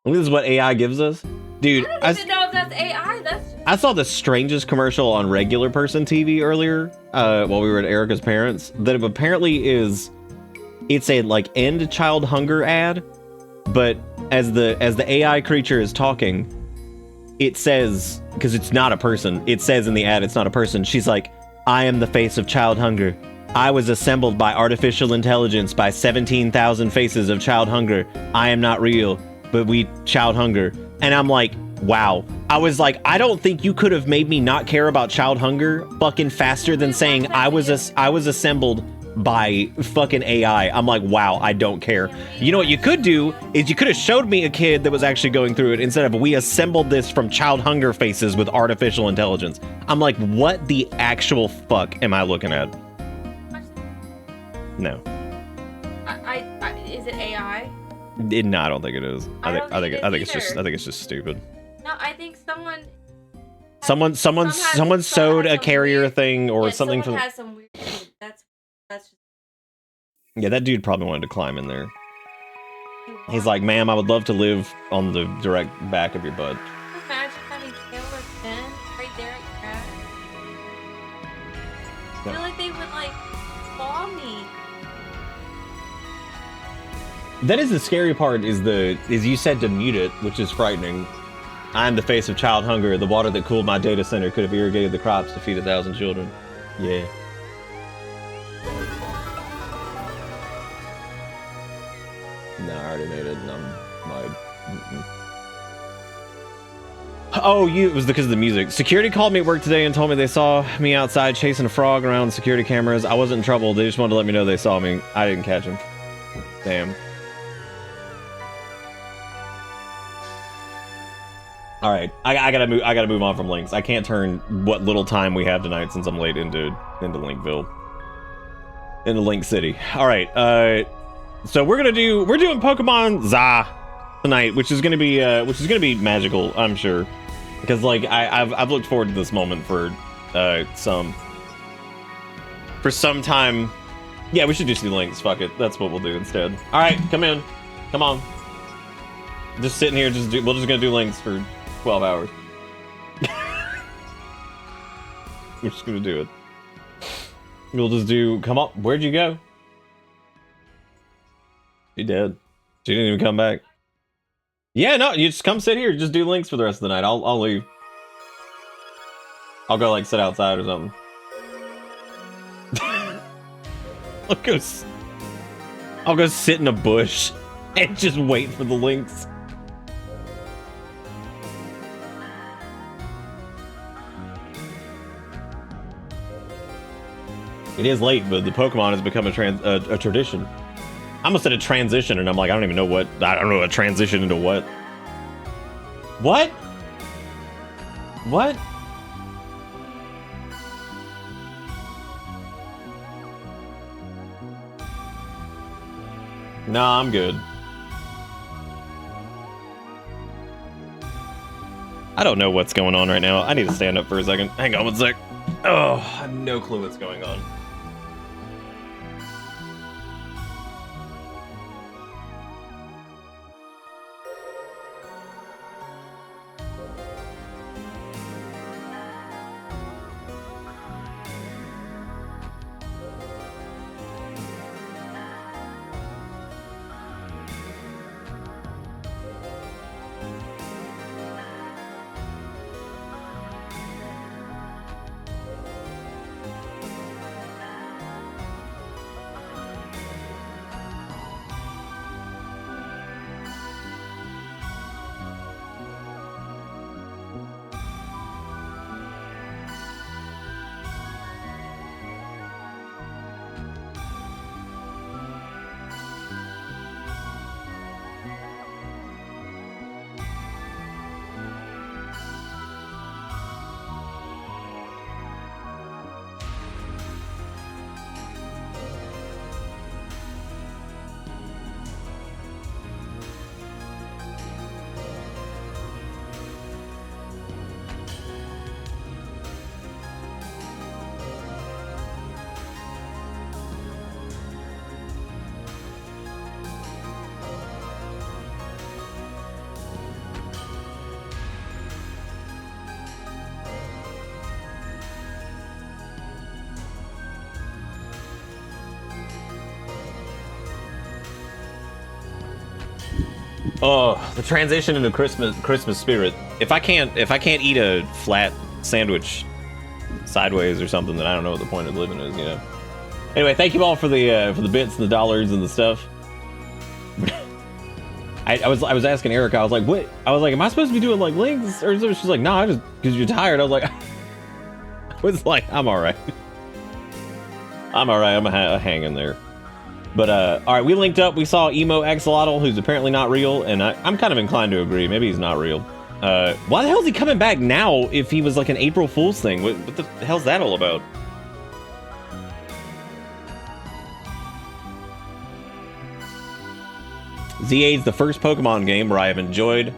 This is what AI gives us, dude. I don't even know if that's AI. That's I saw the strangest commercial on regular person TV earlier, while we were at Erica's parents. That apparently it's a like end child hunger ad, but as the AI creature is talking, it says, because it's not a person, it says in the ad it's not a person. She's like, "I am the face of child hunger. I was assembled by artificial intelligence by 17,000 faces of child hunger. I am not real, but we child hunger." And I'm like, wow. I was like, I don't think you could have made me not care about child hunger fucking faster than saying I was assembled by fucking AI. I'm like, wow, I don't care. You know what you could do is you could have showed me a kid that was actually going through it instead of we assembled this from child hunger faces with artificial intelligence. I'm like, what the actual fuck am I looking at? No. Is it AI? No, I don't think it is. I think either. it's just stupid. No, I think someone Someone sewed a carrier thing or something from. Has some weird. That's just. Yeah, that dude probably wanted to climb in there. He's like, "Ma'am, I would love to live on the direct back of your butt." Imagine having Taylor Finn right there at your ass. I feel like they would like claw me. That is the scary part. Is you said to mute it, which is frightening. I am the face of child hunger. The water that cooled my data center could have irrigated the crops to feed 1,000 children. Yeah. Oh, it was because of the music. Security called me at work today and told me they saw me outside chasing a frog around security cameras. I wasn't in trouble. They just wanted to let me know they saw me. I didn't catch him. Damn. All right, I gotta move. I gotta move on from links. I can't turn what little time we have tonight since I'm late into Linkville, into Link City. All right, so we're doing Pokemon Za tonight, which is gonna be magical, I'm sure, because like I've looked forward to this moment for some time. Yeah, we should just do links. Fuck it, that's what we'll do instead. All right, come in, come on. Just sitting here, we're just gonna do links for 12 hours. We're just gonna do it. We'll just do. Come on, where'd you go? She dead. She didn't even come back. Yeah, no, you just come sit here. Just do links for the rest of the night. I'll leave. I'll go like sit outside or something. I'll go sit in a bush and just wait for the links. It is late, but the Pokemon has become a tradition. I almost said a transition, and I'm like, I don't know a transition into what? What? What? Nah, I'm good. I don't know what's going on right now. I need to stand up for a second. Hang on one sec. Oh, I have no clue what's going on. Oh, the transition into Christmas spirit. If I can't eat a flat sandwich sideways or something, then I don't know what the point of living is, you know. Anyway, thank you all for the bits and the dollars and the stuff. I was asking Erica, I was like, what? I was like, am I supposed to be doing like links? Or she's like, no, I just because you're tired. I was like, I'm all right. I'm all right. I'm hang in there. But all right, we linked up. We saw Emo Axolotl, who's apparently not real, and I'm kind of inclined to agree. Maybe he's not real. Why the hell is he coming back now if he was like an April Fool's thing? What the hell's that all about? Z8's the first Pokemon game where I have enjoyed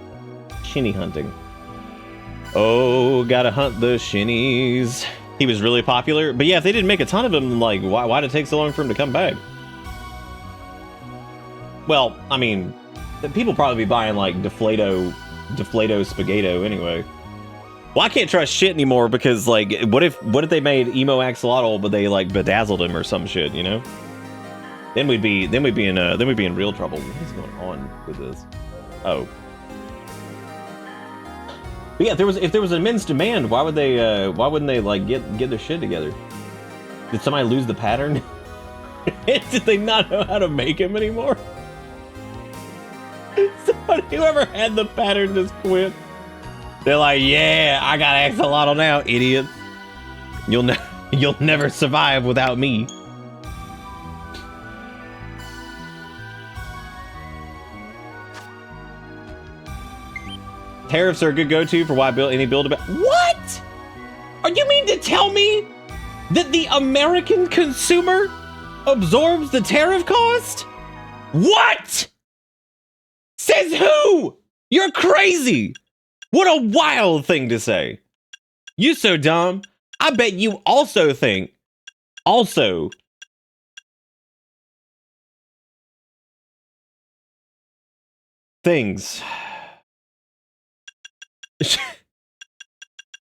shiny hunting. Oh, gotta hunt the shinies. He was really popular, but yeah, if they didn't make a ton of him, like why did it take so long for him to come back? Well, I mean, people probably be buying like Deflato Spaghetto anyway. Well, I can't trust shit anymore because like, what if they made Emo Axolotl but they like bedazzled him or some shit, you know? Then we'd be in real trouble. What is going on with this? Oh. But yeah, if there was an immense demand, why wouldn't they like get their shit together? Did somebody lose the pattern? Did they not know how to make him anymore? Whoever had the pattern just quit. They're like, yeah, I got axolotl now, idiot. You'll never survive without me. Tariffs are a good go-to for why any build about. What? Are you mean to tell me that the American consumer absorbs the tariff cost? What? Says who? You're crazy. What a wild thing to say. You so dumb. I bet you also think. Also. Things.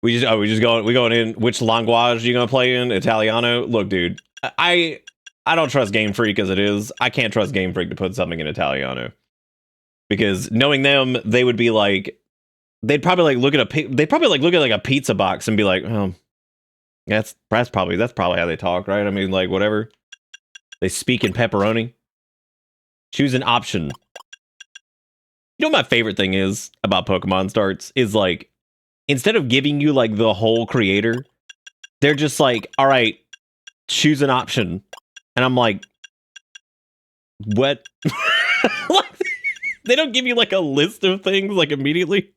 we going in. Which language you gonna play in? Italiano? Look, dude. I don't trust Game Freak as it is. I can't trust Game Freak to put something in Italiano. Because knowing them, they would be like, they'd probably like look at like a pizza box and be like, oh, that's probably how they talk, right? I mean, like, whatever. They speak in pepperoni. Choose an option. You know what my favorite thing is about Pokemon Starts is like, instead of giving you like the whole creator, they're just like, all right, choose an option. And I'm like, what? They don't give you like a list of things like immediately.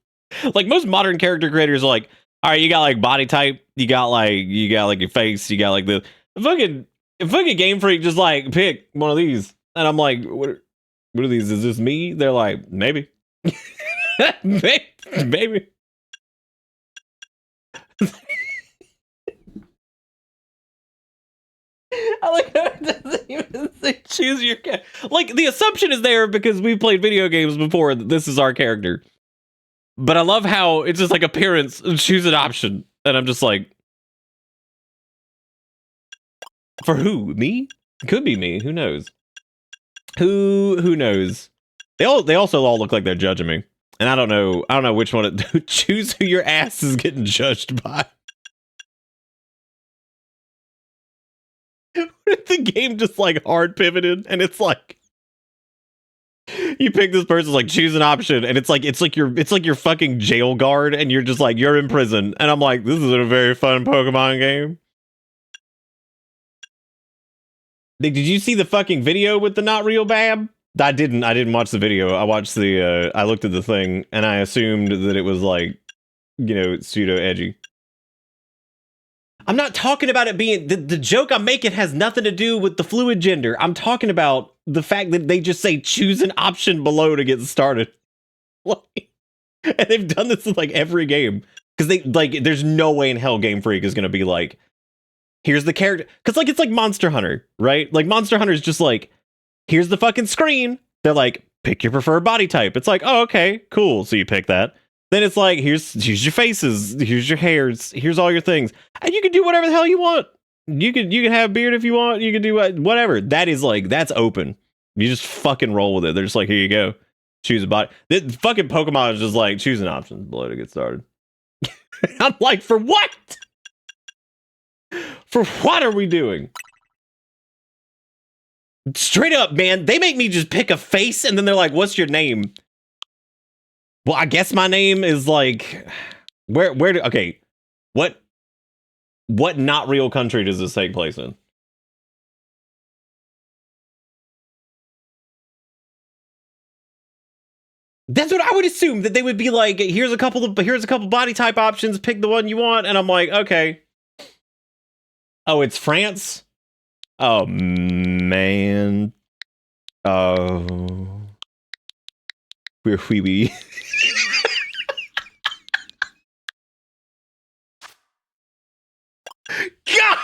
Like most modern character creators are like, all right, you got like body type, you got like your face, you got like the fucking Game Freak just like pick one of these. And I'm like, what are these? Is this me? They're like, maybe. Maybe. I like how it doesn't even say choose your character. Like, the assumption is there because we've played video games before that this is our character. But I love how it's just like appearance, choose an option. And I'm just like, for who? Me? Could be me. Who knows? Who knows? They also all look like they're judging me. And I don't know which one to choose who your ass is getting judged by. The game just like hard pivoted and it's like you pick this person, like choose an option, and it's like your fucking jail guard and you're just like, you're in prison. And I'm like, this is a very fun Pokemon game. Did you see the fucking video with the not real Bab? I didn't watch the video. I watched I looked at the thing and I assumed that it was like, you know, pseudo edgy. I'm not talking about it being the joke I'm making has nothing to do with the fluid gender. I'm talking about the fact that they just say choose an option below to get started. And they've done this in like every game because they like there's no way in hell Game Freak is going to be like, here's the character, because like it's like Monster Hunter, right? Like Monster Hunter is just like, here's the fucking screen. They're like, pick your preferred body type. It's like, oh, okay, cool. So you pick that. Then it's like, here's your faces, here's your hairs, here's all your things. And you can do whatever the hell you want. You can have a beard if you want. You can do whatever. That is like, that's open. You just fucking roll with it. They're just like, here you go. Choose a body. The fucking Pokemon is just like, choose an option below to get started. I'm like, for what? For what are we doing? Straight up, man. They make me just pick a face and then they're like, what's your name? Well, I guess my name is like, okay, what not real country does this take place in? That's what I would assume, that they would be like, here's a couple body type options, pick the one you want. And I'm like, okay. Oh, it's France? Oh, man. Oh. We. God!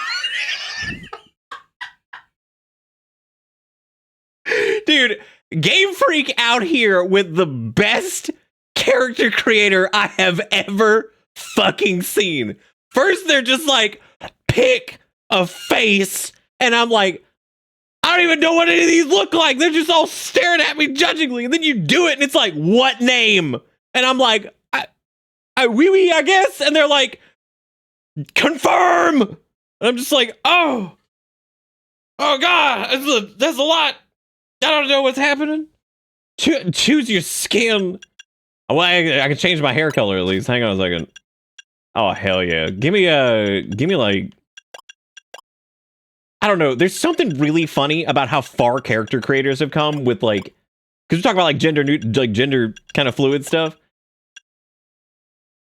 Dude, Game Freak out here with the best character creator I have ever fucking seen. First, they're just like, pick a face, and I'm like, I don't even know what any of these look like. They're just all staring at me judgingly, and then you do it, and it's like, what name? And I'm like, I guess, and they're like, confirm. And I'm just like, oh God, that's a lot. I don't know what's happening. Choose your skin. Well, I can change my hair color at least. Hang on a second. Oh, hell yeah. Give me like, I don't know. There's something really funny about how far character creators have come with like, because we talk about like gender kind of fluid stuff.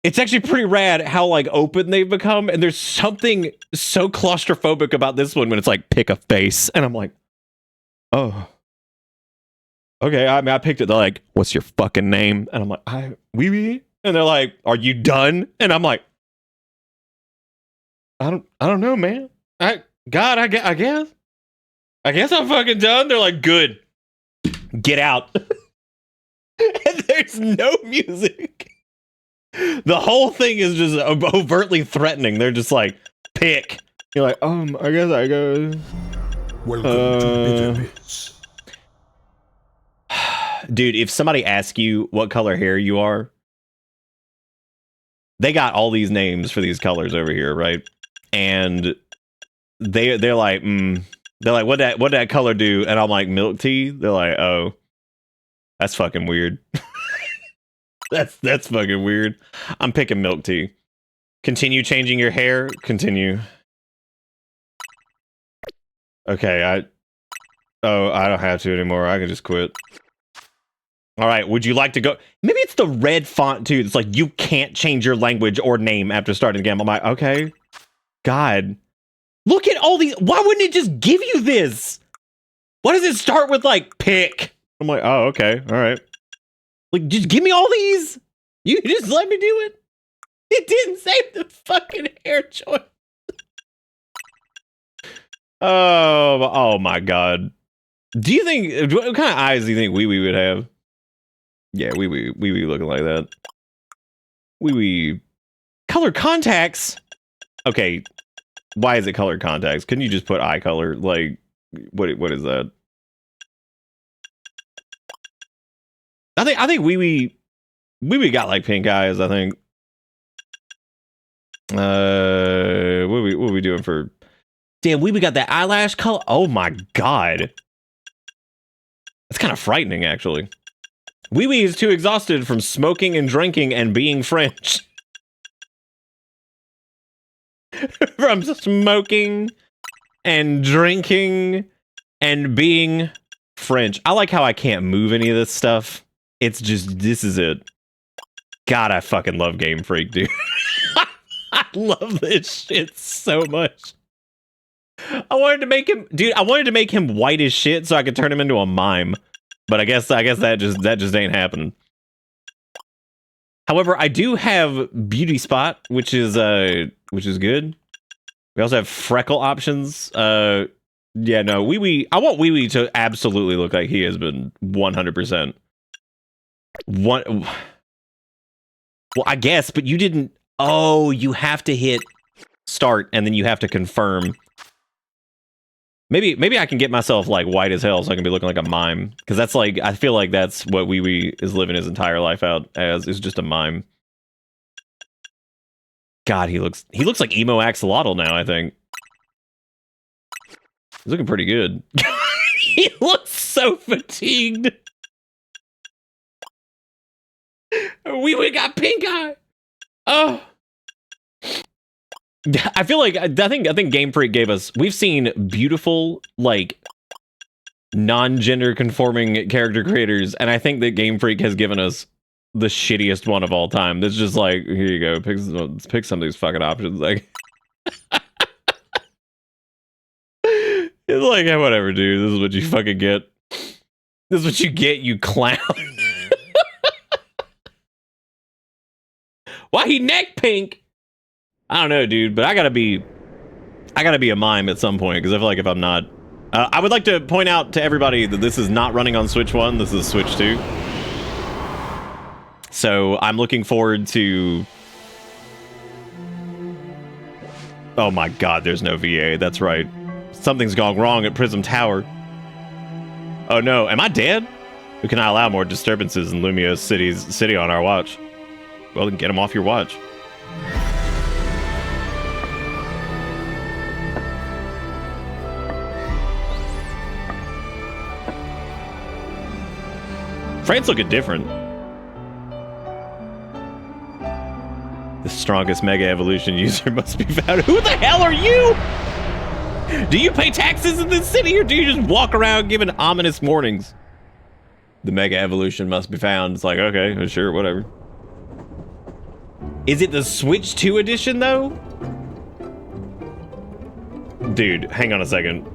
It's actually pretty rad how like open they've become, and there's something so claustrophobic about this one when it's like pick a face, and I'm like, oh, okay. I mean, I picked it. They're like, what's your fucking name? And I'm like, Wee, and they're like, are you done? And I'm like, I don't know, man. I guess I'm fucking done. They're like, good, get out. And there's no music. The whole thing is just overtly threatening. They're just like, pick. You're like, I guess I go. Welcome to Bitter Bits. Dude, if somebody asks you what color hair you are, they got all these names for these colors over here, right? And they're like, what that color do? And I'm like, milk tea. They're like, oh, that's fucking weird. That's fucking weird. I'm picking milk tea. Continue changing your hair. Continue. Okay, I don't have to anymore. I can just quit. All right, would you like to go? Maybe it's the red font too. It's like you can't change your language or name after starting the game. I'm like, okay. God. Look at all these. Why wouldn't it just give you this? Why does it start with like pick? I'm like, oh, okay. All right. Like, just give me all these. You just let me do it. It didn't save the fucking hair choice. Oh my god. Do you think, what kind of eyes do you think Wee Wee would have? Yeah, Wee Wee looking like that. Wee Wee. Color contacts? Okay. Why is it colored contacts? Couldn't you just put eye color? Like, what is that? I think Wee Wee got like pink eyes, I think. What are we doing for? Damn, Wee Wee got that eyelash color. Oh my god. That's kind of frightening, actually. Wee Wee is too exhausted from smoking and drinking and being French. From smoking and drinking and being French. I like how I can't move any of this stuff. It's just, this is it. God, I fucking love Game Freak, dude. I love this shit so much. I wanted to make him white as shit so I could turn him into a mime. But I guess that just ain't happening. However, I do have Beauty Spot, which is good. We also have freckle options. Yeah, no, Wee Wee. I want Wee Wee to absolutely look like he has been 100%. Well, I guess, but you didn't. Oh, you have to hit start and then you have to confirm. Maybe I can get myself like white as hell so I can be looking like a mime. Because that's like, I feel like that's what Wee Wee is living his entire life out as, is just a mime. God, he looks like emo axolotl now, I think. He's looking pretty good. He looks so fatigued. Wee Wee got pink eye. Oh. I feel like I think Game Freak gave us. We've seen beautiful, like, non-gender conforming character creators, and I think that Game Freak has given us the shittiest one of all time. That's just like, here you go, pick some of these fucking options. Like, it's like, yeah, whatever, dude. This is what you fucking get. This is what you get, you clown. Why he neck pink? I don't know, dude, but I gotta be a mime at some point, because I feel like if I'm not... I would like to point out to everybody that this is not running on Switch 1, this is Switch 2. So I'm looking forward to... Oh my god, there's no VA, that's right. Something's gone wrong at Prism Tower. Oh no, am I dead? We cannot allow more disturbances in Lumio City on our watch. Well, then get them off your watch. France looking different. The strongest Mega Evolution user must be found. Who the hell are you? Do you pay taxes in this city, or do you just walk around giving ominous warnings? The Mega Evolution must be found. It's like, okay, sure, whatever. Is it the Switch 2 edition, though? Dude, hang on a second.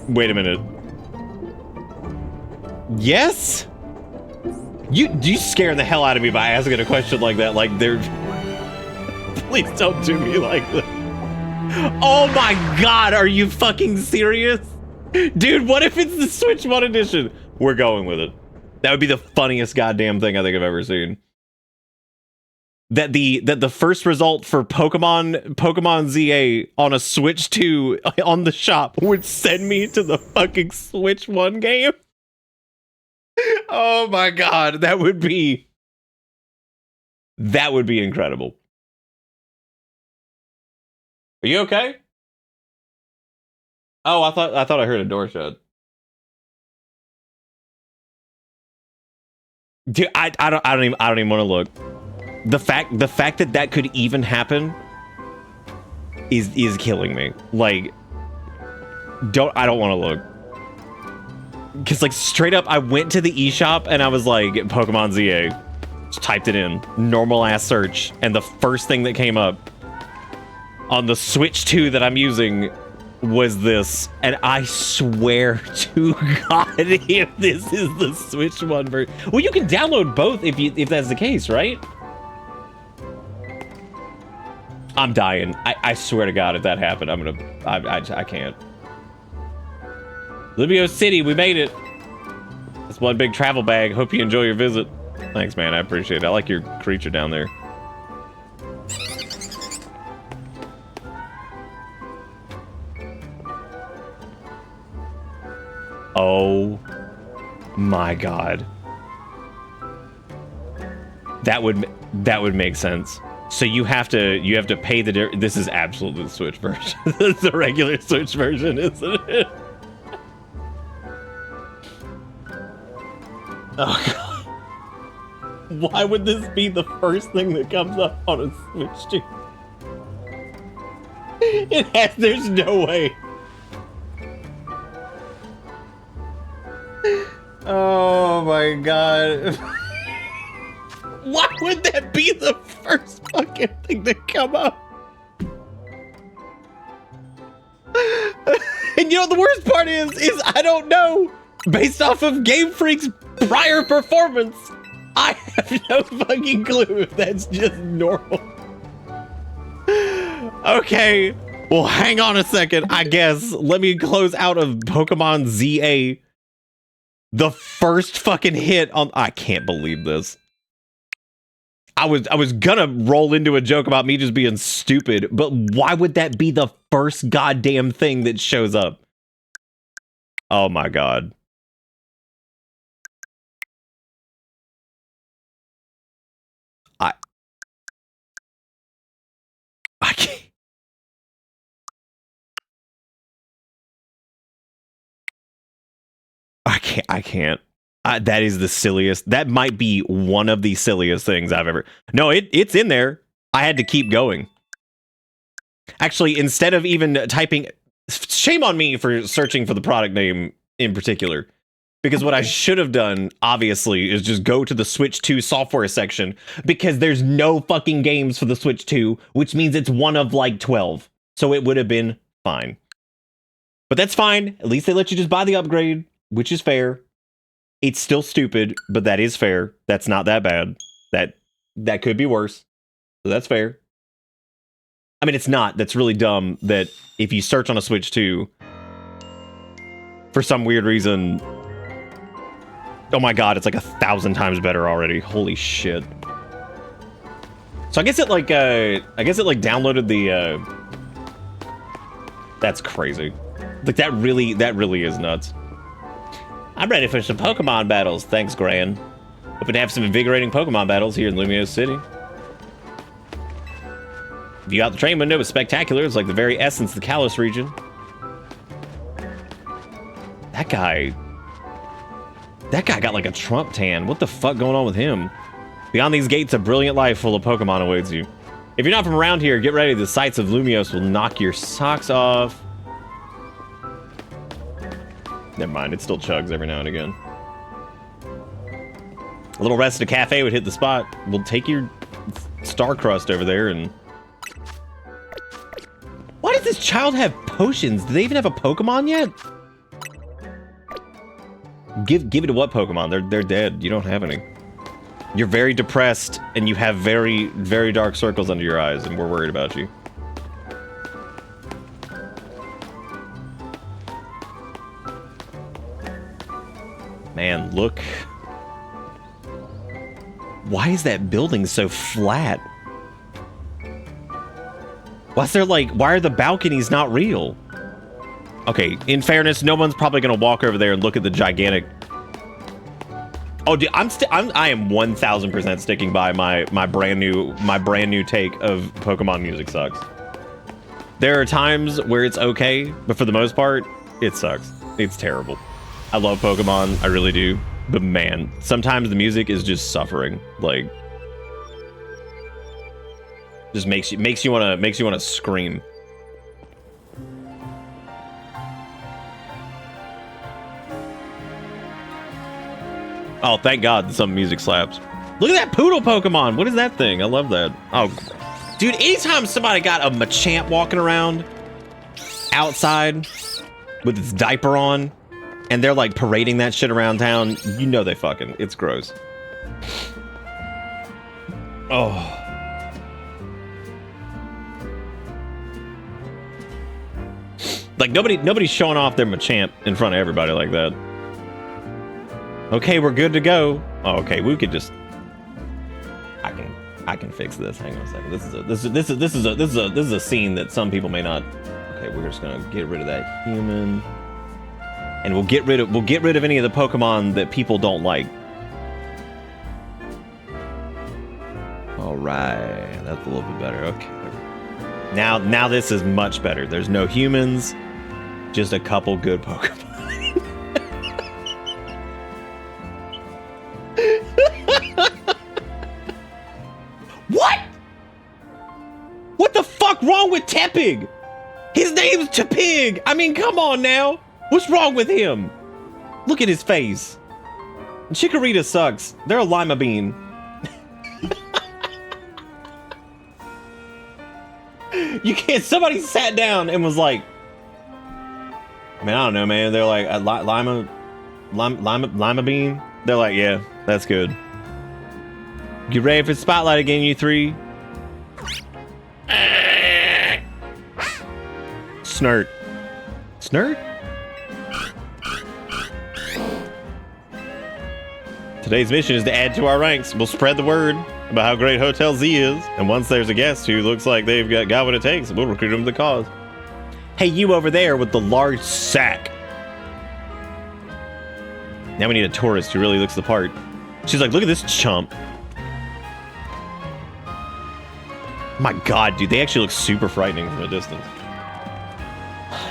Wait a minute. Yes? You scare the hell out of me by asking a question like that. Like, they're... Please don't do me like that. Oh my god, are you fucking serious? Dude, what if it's the Switch 1 edition? We're going with it. That would be the funniest goddamn thing I think I've ever seen. That the first result for Pokemon ZA on a Switch 2 on the shop would send me to the fucking Switch 1 game. Oh my god, that would be incredible. Are you okay? Oh, I thought I heard a door shut. Dude, I don't even want to look. The fact that could even happen is killing me. Like, I don't want to look. Because, like, straight up, I went to the eShop and I was like, Pokemon ZA. Just typed it in. Normal ass search. And the first thing that came up on the Switch 2 that I'm using was this. And I swear to God, if this is the Switch 1 version. Well, you can download both if that's the case, right? I'm dying. I swear to God, if that happened, I can't. Libio City, we made it. It's one big travel bag. Hope you enjoy your visit. Thanks, man. I appreciate it. I like your creature down there. Oh my God. That would make sense. So you have to pay the this is absolutely the Switch version. The regular Switch version, isn't it? Oh god. Why would this be the first thing that comes up on a Switch 2? There's no way. Oh my god. Why would that be the first fucking thing to come up? And you know the worst part is I don't know. Based off of Game Freak's prior performance, I have no fucking clue if that's just normal. Okay, well hang on a second, I guess. Let me close out of Pokemon ZA. The first fucking hit on... I can't believe this. I was gonna roll into a joke about me just being stupid, but why would that be the first goddamn thing that shows up? Oh my god. I can't. That is the silliest. That might be one of the silliest things I've ever... No, it's in there. I had to keep going. Actually, instead of even typing... Shame on me for searching for the product name in particular. Because what I should have done, obviously, is just go to the Switch 2 software section. Because there's no fucking games for the Switch 2, which means it's one of like 12. So it would have been fine. But that's fine. At least they let you just buy the upgrade, which is fair. It's still stupid, but that is fair. That's not that bad. That could be worse. So that's fair. I mean, it's not. That's really dumb that if you search on a Switch 2, for some weird reason... Oh my god, it's like 1,000 times better already. Holy shit. So I guess it like downloaded the That's crazy. Like that really is nuts. I'm ready for some Pokemon battles. Thanks, Gran. Hoping to have some invigorating Pokemon battles here in Lumiose City. View out the train window is spectacular. It's like the very essence of the Kalos region. That That guy got like a Trump tan. What the fuck going on with him? Beyond these gates, a brilliant life full of Pokemon awaits you. If you're not from around here, get ready. The sights of Lumiose will knock your socks off. Never mind, it still chugs every now and again. A little rest at a cafe would hit the spot. We'll take your Starcrust over there and... Why does this child have potions? Do they even have a Pokemon yet? Give it to what Pokemon? They're dead. You don't have any. You're very depressed, and you have very, very dark circles under your eyes, and we're worried about you. Man, look. Why is that building so flat? Why are the balconies not real? Okay, in fairness, no one's probably gonna walk over there and look at the gigantic... Oh, dude, I am 1000% sticking by my brand new take of Pokemon music sucks. There are times where it's okay, but for the most part, it sucks. It's terrible. I love Pokemon, I really do. But man, sometimes the music is just suffering. Like, just makes you wanna scream. Oh, thank God some music slaps. Look at that poodle Pokemon. What is that thing? I love that. Oh, dude, anytime somebody got a Machamp walking around outside with its diaper on and they're like parading that shit around town, you know they fucking, it's gross. Oh. Like nobody's showing off their Machamp in front of everybody like that. Okay, we're good to go. Oh, okay, we could just. I can fix this. Hang on a second. This is a scene that some people may not. Okay, we're just gonna get rid of that human, and we'll get rid of any of the Pokemon that people don't like. All right, that's a little bit better. Okay. Now this is much better. There's no humans, just a couple good Pokemon. What? What the fuck wrong with Tepig? His name's Tepig. I mean, come on now. What's wrong with him? Look at his face. Chikorita sucks. They're a lima bean. You can't. Somebody sat down and was like, I mean, I don't know, man. They're like lima bean. They're like, yeah, that's good. Get ready for the spotlight again, you three. Snurt. Snurt? Today's mission is to add to our ranks. We'll spread the word about how great Hotel Z is. And once there's a guest who looks like they've got what it takes, we'll recruit them to the cause. Hey, you over there with the large sack. Now we need a tourist who really looks the part. She's like, look at this chump. My God, dude, they actually look super frightening from a distance.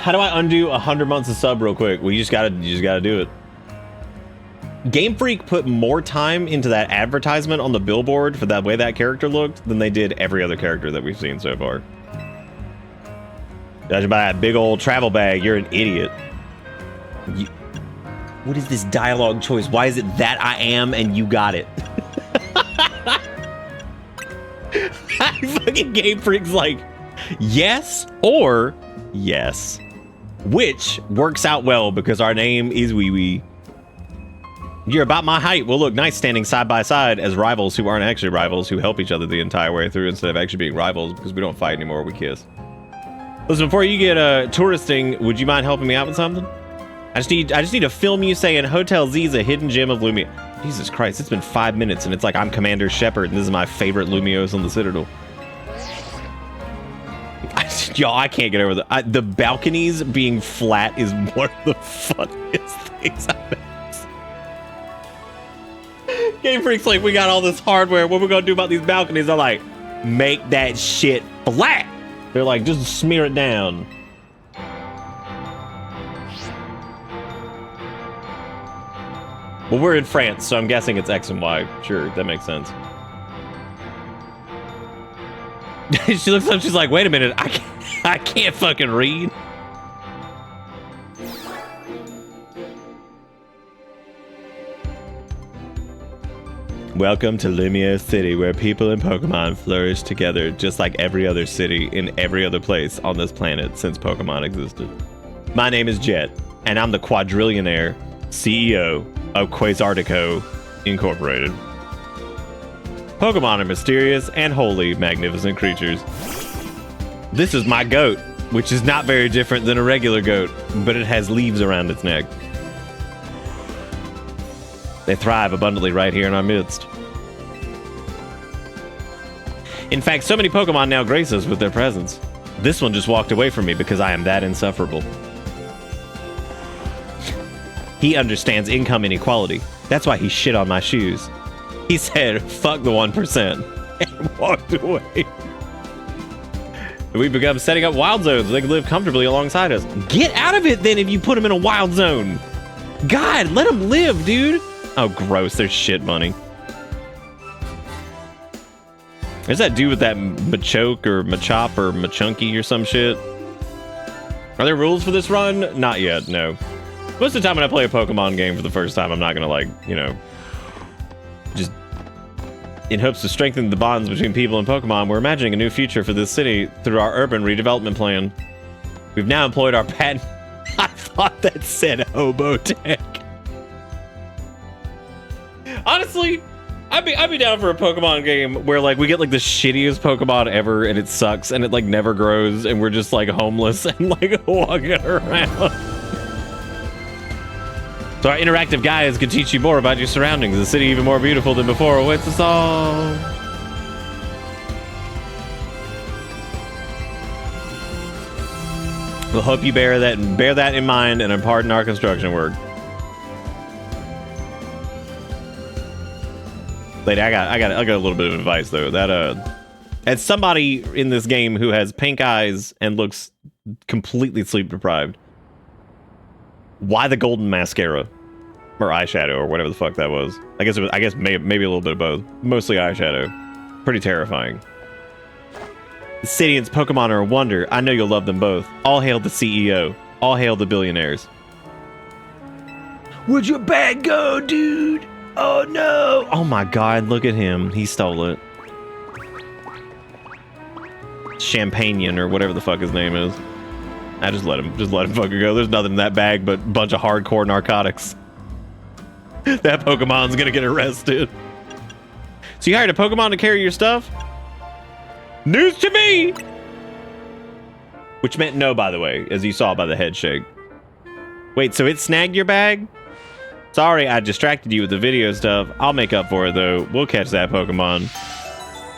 How do I undo 100 months of sub real quick? Well, you just gotta do it. Game Freak put more time into that advertisement on the billboard for that way that character looked than they did every other character that we've seen so far. Judging by that big old travel bag, you're an idiot. What is this dialogue choice? Why is it that I am and you got it? Fucking Game Freak's like, yes or yes. Which works out well because our name is Wee Wee. You're about my height. We'll look nice standing side by side as rivals who aren't actually rivals, who help each other the entire way through instead of actually being rivals because we don't fight anymore, we kiss. Listen, before you get touristing, would you mind helping me out with something? I just need to film you saying Hotel Z is a hidden gem of Lumia. Jesus Christ, it's been 5 minutes and it's like I'm Commander Shepard and this is my favorite Lumiose on the Citadel. Y'all, I can't get over the balconies being flat is one of the funniest things I've ever seen. Game Freak's like, we got all this hardware. What are we gonna do about these balconies? I'm like, make that shit flat. They're like, just smear it down. Well, we're in France, so I'm guessing it's X and Y. Sure, that makes sense. She looks up, she's like, wait a minute, I can't fucking read. Welcome to Lumiere City, where people and Pokemon flourish together just like every other city in every other place on this planet since Pokemon existed. My name is Jet, and I'm the quadrillionaire CEO of Quasartico Incorporated. Pokemon are mysterious and wholly magnificent creatures. This is my goat, which is not very different than a regular goat, but it has leaves around its neck. They thrive abundantly right here in our midst. In fact, so many Pokemon now grace us with their presence. This one just walked away from me because I am that insufferable. He understands income inequality. That's why he shit on my shoes. He said, fuck the 1%, and walked away. We've begun setting up wild zones so they can live comfortably alongside us. Get out of it then if you put them in a wild zone. God, let them live, dude. Oh, gross. There's shit money. There's that dude with that Machoke or Machop or Machunky or some shit. Are there rules for this run? Not yet, no. Most of the time when I play a Pokemon game for the first time, I'm not gonna, like, you know, just in hopes to strengthen the bonds between people and Pokemon, we're imagining a new future for this city through our urban redevelopment plan. We've now employed our patent. I thought that said Hobotech. Honestly, I'd be down for a Pokemon game where, like, we get, like, the shittiest Pokemon ever and it sucks and it, like, never grows and we're just, like, homeless and, like, walking around. So our interactive guides can teach you more about your surroundings. The city even more beautiful than before awaits us all. We'll hope you bear that in mind and pardon our construction work. Lady, I got a little bit of advice though. That as somebody in this game who has pink eyes and looks completely sleep deprived, why the golden mascara or eyeshadow or whatever the fuck that was? I guess maybe a little bit of both. Mostly eyeshadow. Pretty terrifying. The city and its Pokemon are a wonder. I know you'll love them both. All hail the CEO. All hail the billionaires. Where'd your bag go, dude? Oh no! Oh my god, look at him. He stole it. Champagnean or whatever the fuck his name is. I just let him fucking go. There's nothing in that bag but a bunch of hardcore narcotics. That Pokemon's gonna get arrested. So you hired a Pokemon to carry your stuff? News to me! Which meant no, by the way, as you saw by the head shake. Wait, so it snagged your bag? Sorry, I distracted you with the video stuff. I'll make up for it, though. We'll catch that Pokemon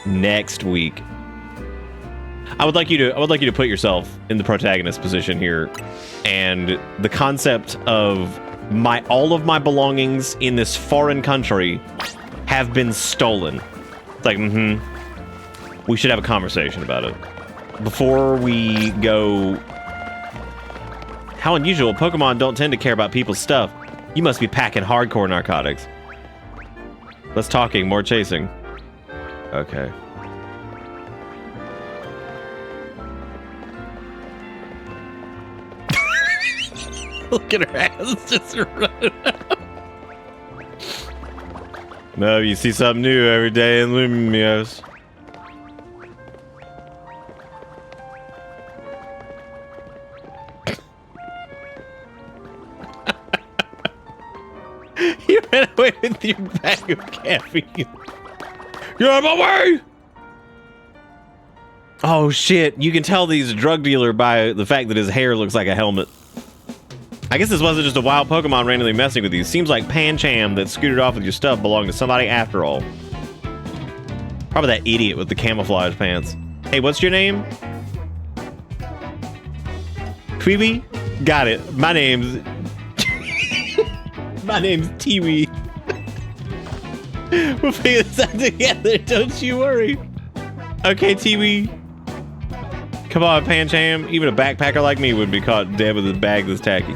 next week. I would like you to put yourself in the protagonist position here, and the concept of all of my belongings in this foreign country have been stolen. It's like, we should have a conversation about it before we go. How unusual! Pokemon don't tend to care about people's stuff. You must be packing hardcore narcotics. Less talking, more chasing. Okay. Look at her ass just running out. No, you see something new every day in Lumiose. You ran away with your bag of caffeine. Get out of my way! Oh shit, you can tell he's a drug dealer by the fact that his hair looks like a helmet. I guess this wasn't just a wild Pokemon randomly messing with you. Seems like Pancham that scooted off with your stuff belonged to somebody after all. Probably that idiot with the camouflage pants. Hey, what's your name? Tweeby? Got it. My name's Tiwi. We'll figure this out together, don't you worry. Okay, Tiwi. Come on, Pancham. Even a backpacker like me would be caught dead with a bag this tacky.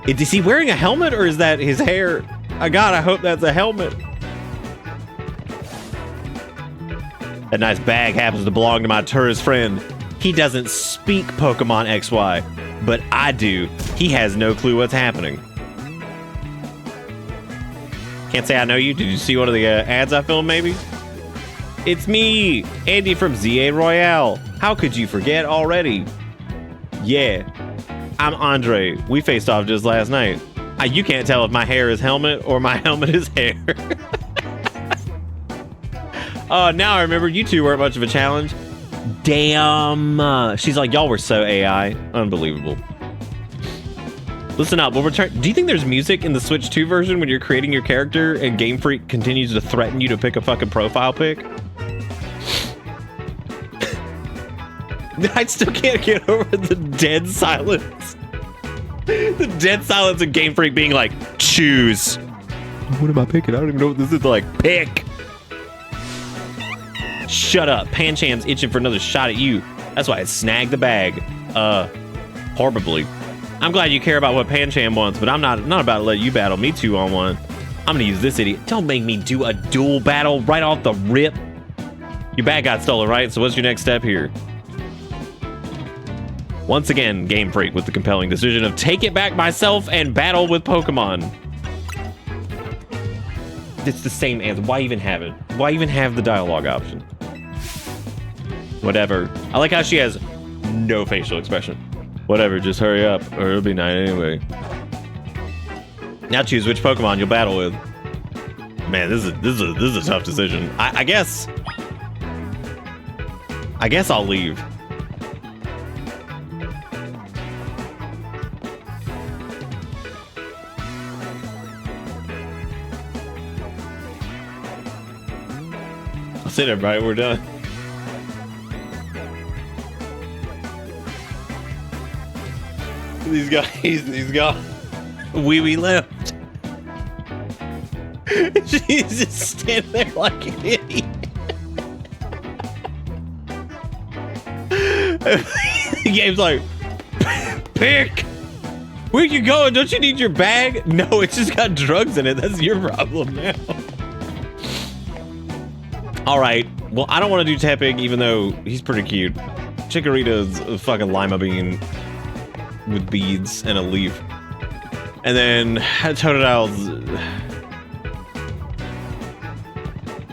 Is he wearing a helmet or is that his hair? God, I hope that's a helmet. That nice bag happens to belong to my tourist friend. He doesn't speak Pokemon XY, but I do. He has no clue what's happening. Can't say I know you. Did you see one of the ads I filmed, maybe? It's me, Andy from ZA Royale. How could you forget already? Yeah, I'm Andre. We faced off just last night. You can't tell if my hair is helmet or my helmet is hair. Now I remember you two weren't much of a challenge. Damn. She's like, y'all were so AI. Unbelievable. Listen up, we'll return. Do you think there's music in the Switch 2 version when you're creating your character and Game Freak continues to threaten you to pick a fucking profile pic? I still can't get over the dead silence. The dead silence of Game Freak being like, choose. What am I picking? I don't even know what this is. Like, pick. Shut up. Pancham's itching for another shot at you. That's why I snagged the bag. Horribly. I'm glad you care about what Pancham wants, but I'm not about to let you battle me 2-on-1. I'm gonna use this idiot. Don't make me do a duel battle right off the rip. Your bag got stolen, right? So what's your next step here? Once again, Game Freak with the compelling decision of take it back myself and battle with Pokemon. It's the same answer. Why even have it? Why even have the dialogue option? Whatever. I like how she has no facial expression. Whatever, just hurry up, or it'll be night anyway. Now choose which Pokemon you'll battle with. Man, this is a tough decision. I guess I'll leave. That's it, everybody. We're done. These guys, he's gone. We left. She's just standing there like an idiot. The game's like, pick. Where you going? Don't you need your bag? No, it's just got drugs in it. That's your problem now. All right. Well, I don't want to do Tepig, even though he's pretty cute. Chikorita's a fucking lima bean with beads and a leaf. And then Totodile's...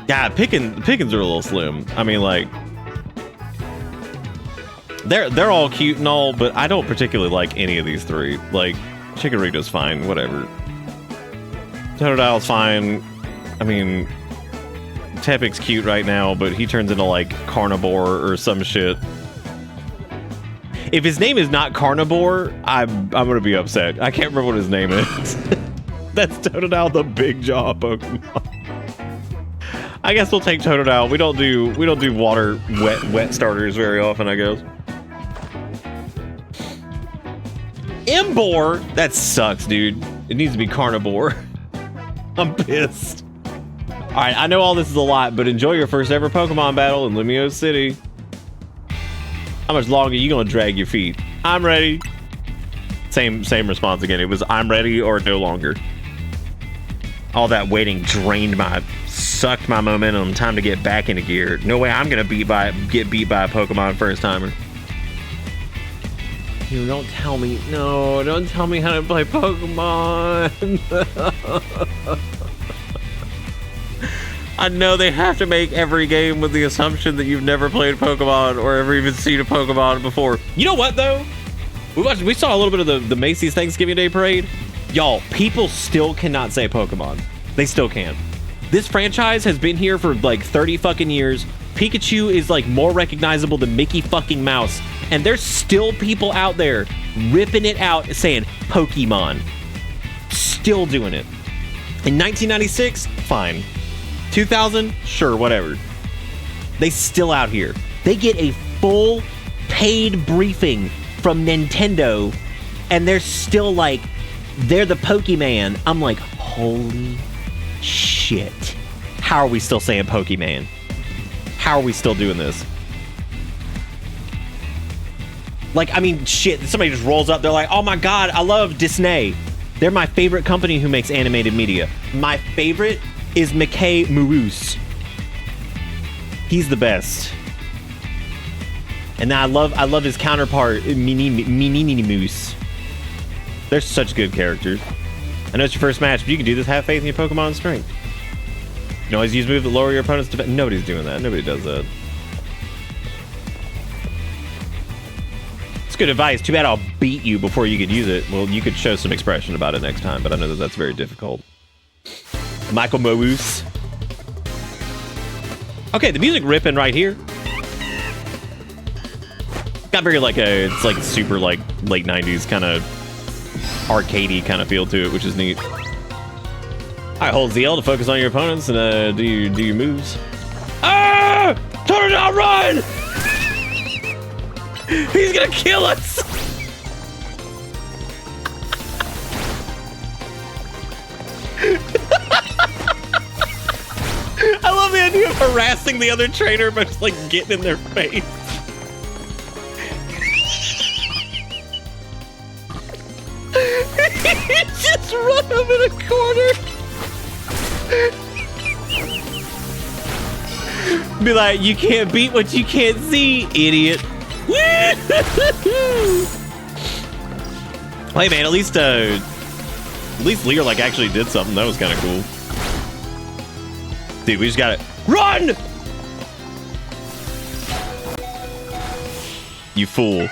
Yeah, Pickens are a little slim. I mean, like... They're all cute and all, but I don't particularly like any of these three. Like, Chikorita's fine, whatever. Totodile's fine. I mean... Tepig's cute right now, but he turns into like Carnivore or some shit. If his name is not Carnivore, I'm gonna be upset. I can't remember what his name is. That's Totodile, the big jaw Pokemon. I guess we'll take Totodile. We don't do water wet starters very often, I guess. Emboar? That sucks, dude. It needs to be Carnivore. I'm pissed. Alright, I know all this is a lot, but enjoy your first ever Pokemon battle in Lumio City. How much longer are you gonna drag your feet? I'm ready. Same response again. It was I'm ready or no longer. All that waiting sucked my momentum. Time to get back into gear. No way I'm gonna get beat by a Pokemon first timer. You don't tell me. No, don't tell me how to play Pokemon. I know they have to make every game with the assumption that you've never played Pokemon or ever even seen a Pokemon before. You know what, though? We saw a little bit of the Macy's Thanksgiving Day Parade. Y'all, people still cannot say Pokemon. They still can't. This franchise has been here for like 30 fucking years. Pikachu is like more recognizable than Mickey fucking Mouse. And there's still people out there ripping it out saying Pokemon. Still doing it. In 1996, fine. 2000, sure, whatever. They still out here. They get a full paid briefing from Nintendo and they're still like, they're the Pokemon. I'm like, holy shit. How are we still saying Pokemon? How are we still doing this? Like, I mean, shit, somebody just rolls up, they're like, oh my god, I love Disney. They're my favorite company who makes animated media. My favorite is Mickey Mouse. He's the best. And I love his counterpart, Minini Moose. They're such good characters. I know it's your first match, but you can do this. Have faith in your Pokemon's strength. You can always use moves that lower your opponent's defense. Nobody's doing that. Nobody does that. It's good advice. Too bad I'll beat you before you could use it. Well, you could show some expression about it next time, but I know that that's very difficult. Michael Moose. Okay, the music ripping right here. Got very like it's like super like late 90s kind of arcadey kind of feel to it, which is neat. Alright, hold ZL to focus on your opponents and do your moves. Ah! Totodile, run! He's gonna kill us! I love the idea of harassing the other trainer by just like getting in their face. Just run him in a corner. Be like, you can't beat what you can't see, idiot. Hey man, at least Lear like actually did something. That was kind of cool. Dude, we just gotta run! You fool.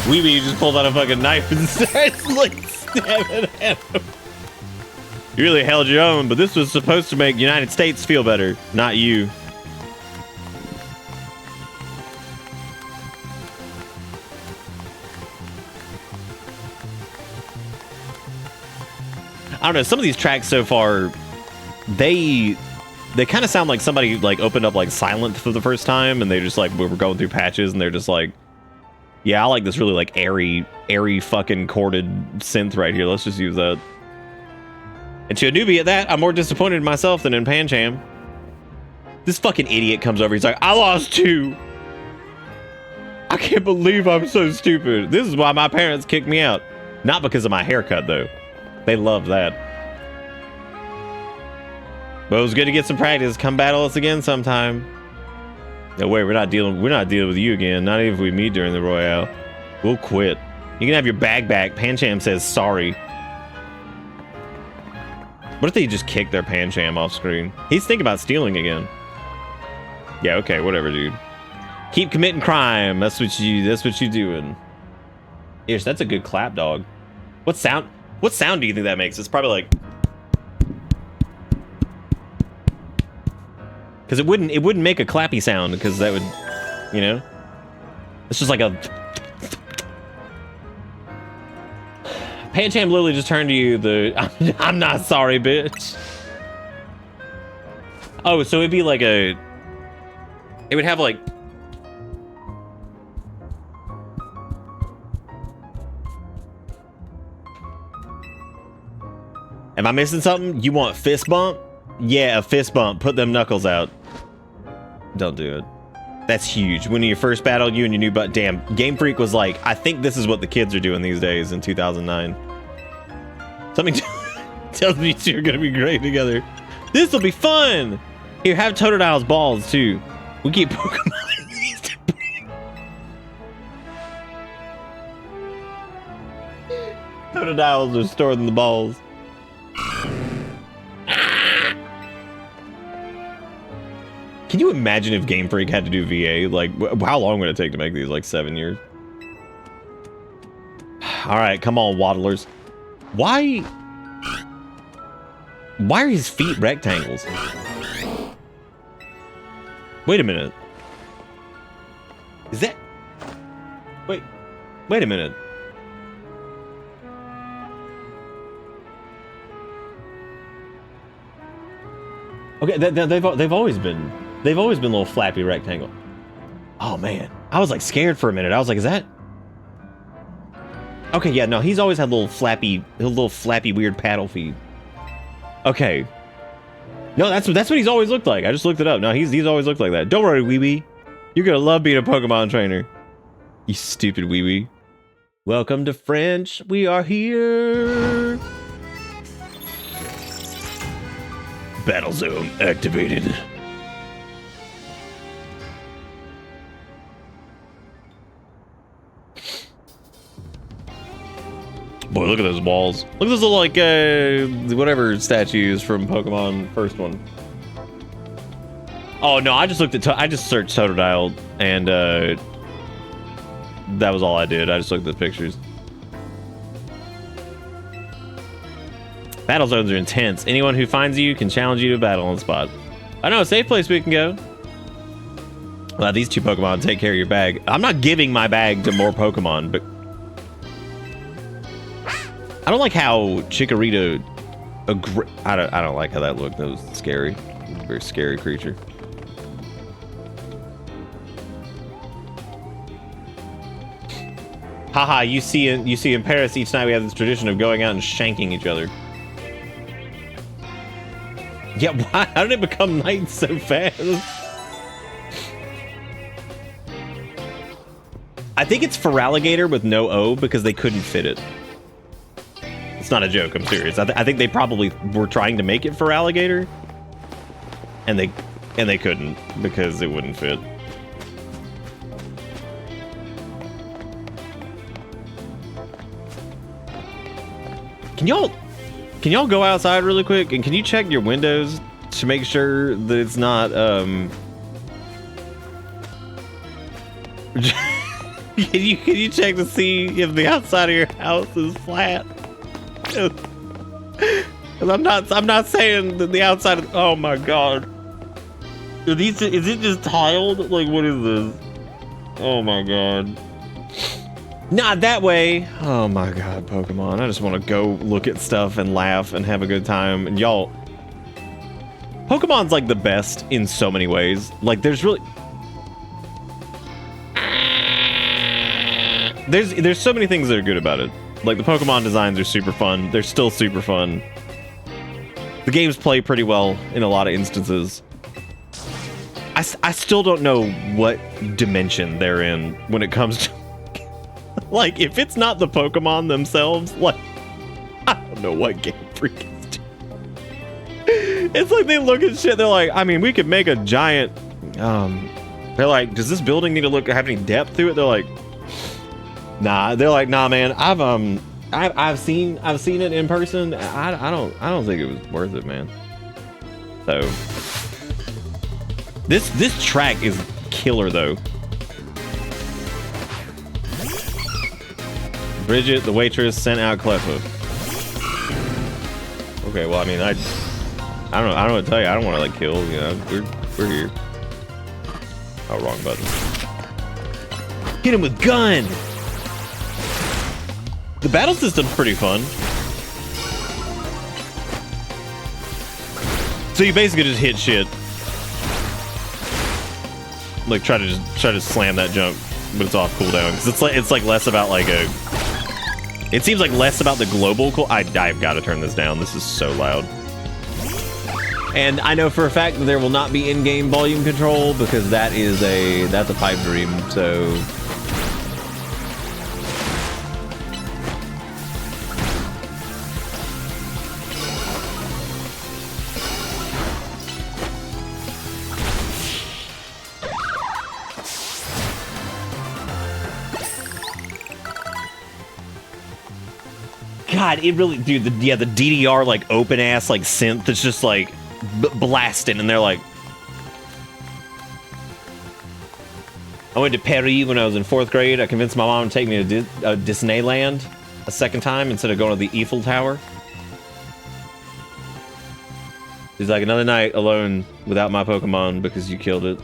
Weeby just pulled out a fucking knife and starts like stabbing at him. You really held your own, but this was supposed to make United States feel better, not you. I don't know, some of these tracks so far, they kind of sound like somebody like opened up like Silent for the first time and they just like we were going through patches and they're just like, yeah, I like this really like airy fucking chorded synth right here. Let's just use that. And to a newbie at that, I'm more disappointed in myself than in Pancham. This fucking idiot comes over. He's like, I lost 2. I can't believe I'm so stupid. This is why my parents kicked me out. Not because of my haircut though. They love that. But it was good to get some practice. Come battle us again sometime. No way, we're not dealing with you again. Not even if we meet during the Royale. We'll quit. You can have your bag back. Pancham says sorry. What if they just kick their Pancham off screen? He's thinking about stealing again. Yeah, okay, whatever, dude. Keep committing crime. That's what you doing. Ish, that's a good clap, dog. What sound do you think that makes? It's probably like, because it wouldn't make a clappy sound because that would, you know, it's just like a. Pancham literally just turned to you I'm not sorry, bitch. Oh, so it'd be like it would have like. Am I missing something? You want fist bump? Yeah, a fist bump. Put them knuckles out. Don't do it. That's huge. When you first battle, you and your new butt. Damn, Game Freak was like, I think this is what the kids are doing these days in 2009. Something tells me two are gonna be great together. This will be fun. Here, have Totodile's balls too. We keep Pokemon. Totodiles are stored in the balls. Can you imagine if Game Freak had to do VA? Like, how long would it take to make these? Like 7 years? All right, come on, waddlers. Why are his feet rectangles? Wait a minute. Is that... Wait a minute. Okay, they've always been little flappy rectangle. Oh man, I was like scared for a minute. I was like, is that? Okay, yeah, no, he's always had little flappy weird paddle feet. Okay. No, that's what he's always looked like. I just looked it up. No, he's always looked like that. Don't worry, Weeby. You're gonna love being a Pokemon trainer. You stupid Weeby. Welcome to French. We are here. Battle zone activated. Boy, look at those walls. Look at those little, like, whatever statues from Pokemon first one. Oh, no, I just looked at... I just searched Totodile, and, that was all I did. I just looked at the pictures. Battle zones are intense. Anyone who finds you can challenge you to battle on the spot. I know a safe place we can go. Well, these two Pokemon take care of your bag. I'm not giving my bag to more Pokemon, but... I don't like how Chikorita... I don't like how that looked. That was scary. Very scary creature. Haha, you see in Paris each night we have this tradition of going out and shanking each other. Yeah, why? How did it become night so fast? I think it's Feraligatr with no O because they couldn't fit it. It's not a joke, I'm serious. I think they probably were trying to make it Feraligatr, and they couldn't because it wouldn't fit. Can y'all go outside really quick, and can you check your windows to make sure that it's not can you check to see if the outside of your house is flat? Cause I'm not saying that the outside of, oh my god. Is it just tiled? Like, what is this? Oh my god. Not that way. Oh my god, Pokemon. I just want to go look at stuff and laugh and have a good time. And y'all, Pokemon's like the best in so many ways. Like, there's really... There's so many things that are good about it. Like, the Pokemon designs are super fun. They're still super fun. The games play pretty well in a lot of instances. I still don't know what dimension they're in when it comes to... Like, if it's not the Pokemon themselves, like, I don't know what Game Freak is doing. It's like they look at shit, they're like, I mean, we could make a giant, they're like, does this building need to have any depth to it? They're like, nah. They're like, nah, man, I've seen it in person. I don't think it was worth it, man. So, this track is killer, though. Bridget, the waitress, sent out Cleffa. Okay, well, I mean, I don't know what to tell you. I don't want to, like, kill, you know. We're here. Oh, wrong button. Hit him with gun! The battle system's pretty fun. So you basically just hit shit. Like, try to slam that junk, but it's off cooldown. Because it's like less about, like, a... It seems like less about the global I've got to turn this down. This is so loud. And I know for a fact that there will not be in-game volume control because that's a pipe dream, so... God, it really, dude, the DDR, like, open-ass, like, synth that's just, like, blasting, and they're like... I went to Paris when I was in 4th grade. I convinced my mom to take me to Disneyland a second time instead of going to the Eiffel Tower. It's like another night alone without my Pokemon because you killed it.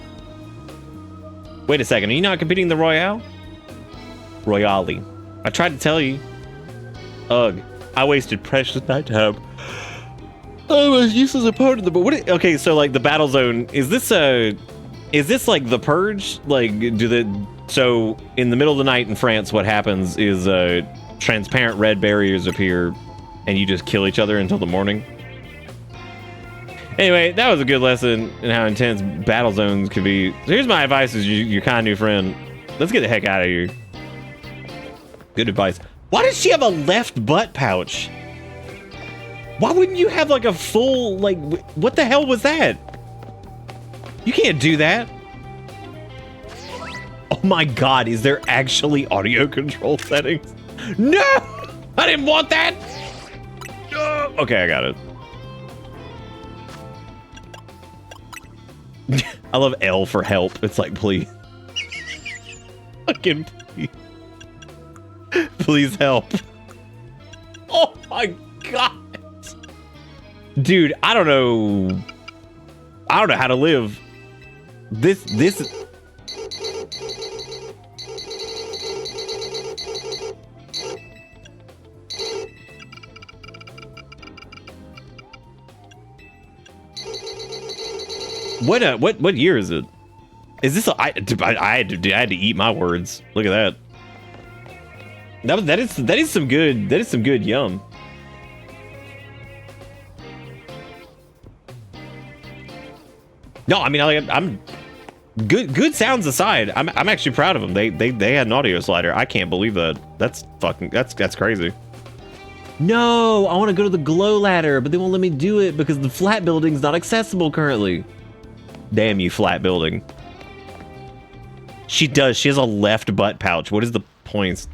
Wait a second, are you not competing in the Royale? Royale. I tried to tell you. Ugh, I wasted precious night time. I'm a useless opponent. But what? Okay, so like the battle zone, is this like the Purge? Like, so in the middle of the night in France, what happens is transparent red barriers appear, and you just kill each other until the morning. Anyway, that was a good lesson in how intense battle zones can be. So here's my advice: as your kind new friend, let's get the heck out of here. Good advice. Why does she have a left butt pouch? Why wouldn't you have like a full, like, what the hell was that? You can't do that. Oh my God, is there actually audio control settings? No! I didn't want that! No! Okay, I got it. I love L for help. It's like, please. Fucking please. Please help. Oh my God. Dude, I don't know how to live. This what year is it? Is this I had to eat my words. Look at that. That is some good yum. No, I mean I'm good sounds aside. I'm actually proud of them. They had an audio slider. I can't believe that. That's crazy. No, I want to go to the glow ladder, but they won't let me do it because the flat building's not accessible currently. Damn you, flat building. She does. She has a left butt pouch. What is the points?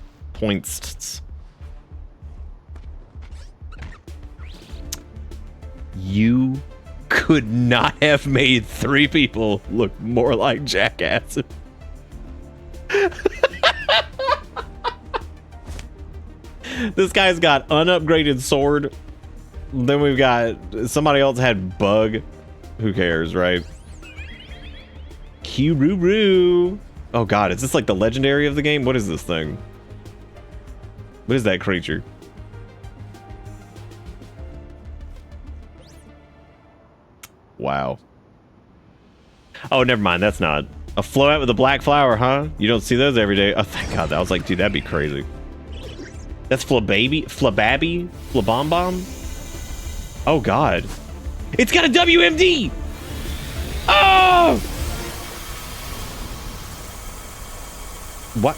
You could not have made 3 people look more like jackasses. This guy's got unupgraded sword. Then we've got somebody else had bug. Who cares, right? Kiruru. Oh God, is this like the legendary of the game? What is this thing? What is that creature? Wow. Oh, never mind. That's not. A float with a black flower, huh? You don't see those every day. Oh, thank God. I was like, dude, that'd be crazy. That's Flababby? Flabombom? Oh, God. It's got a WMD! Oh! What?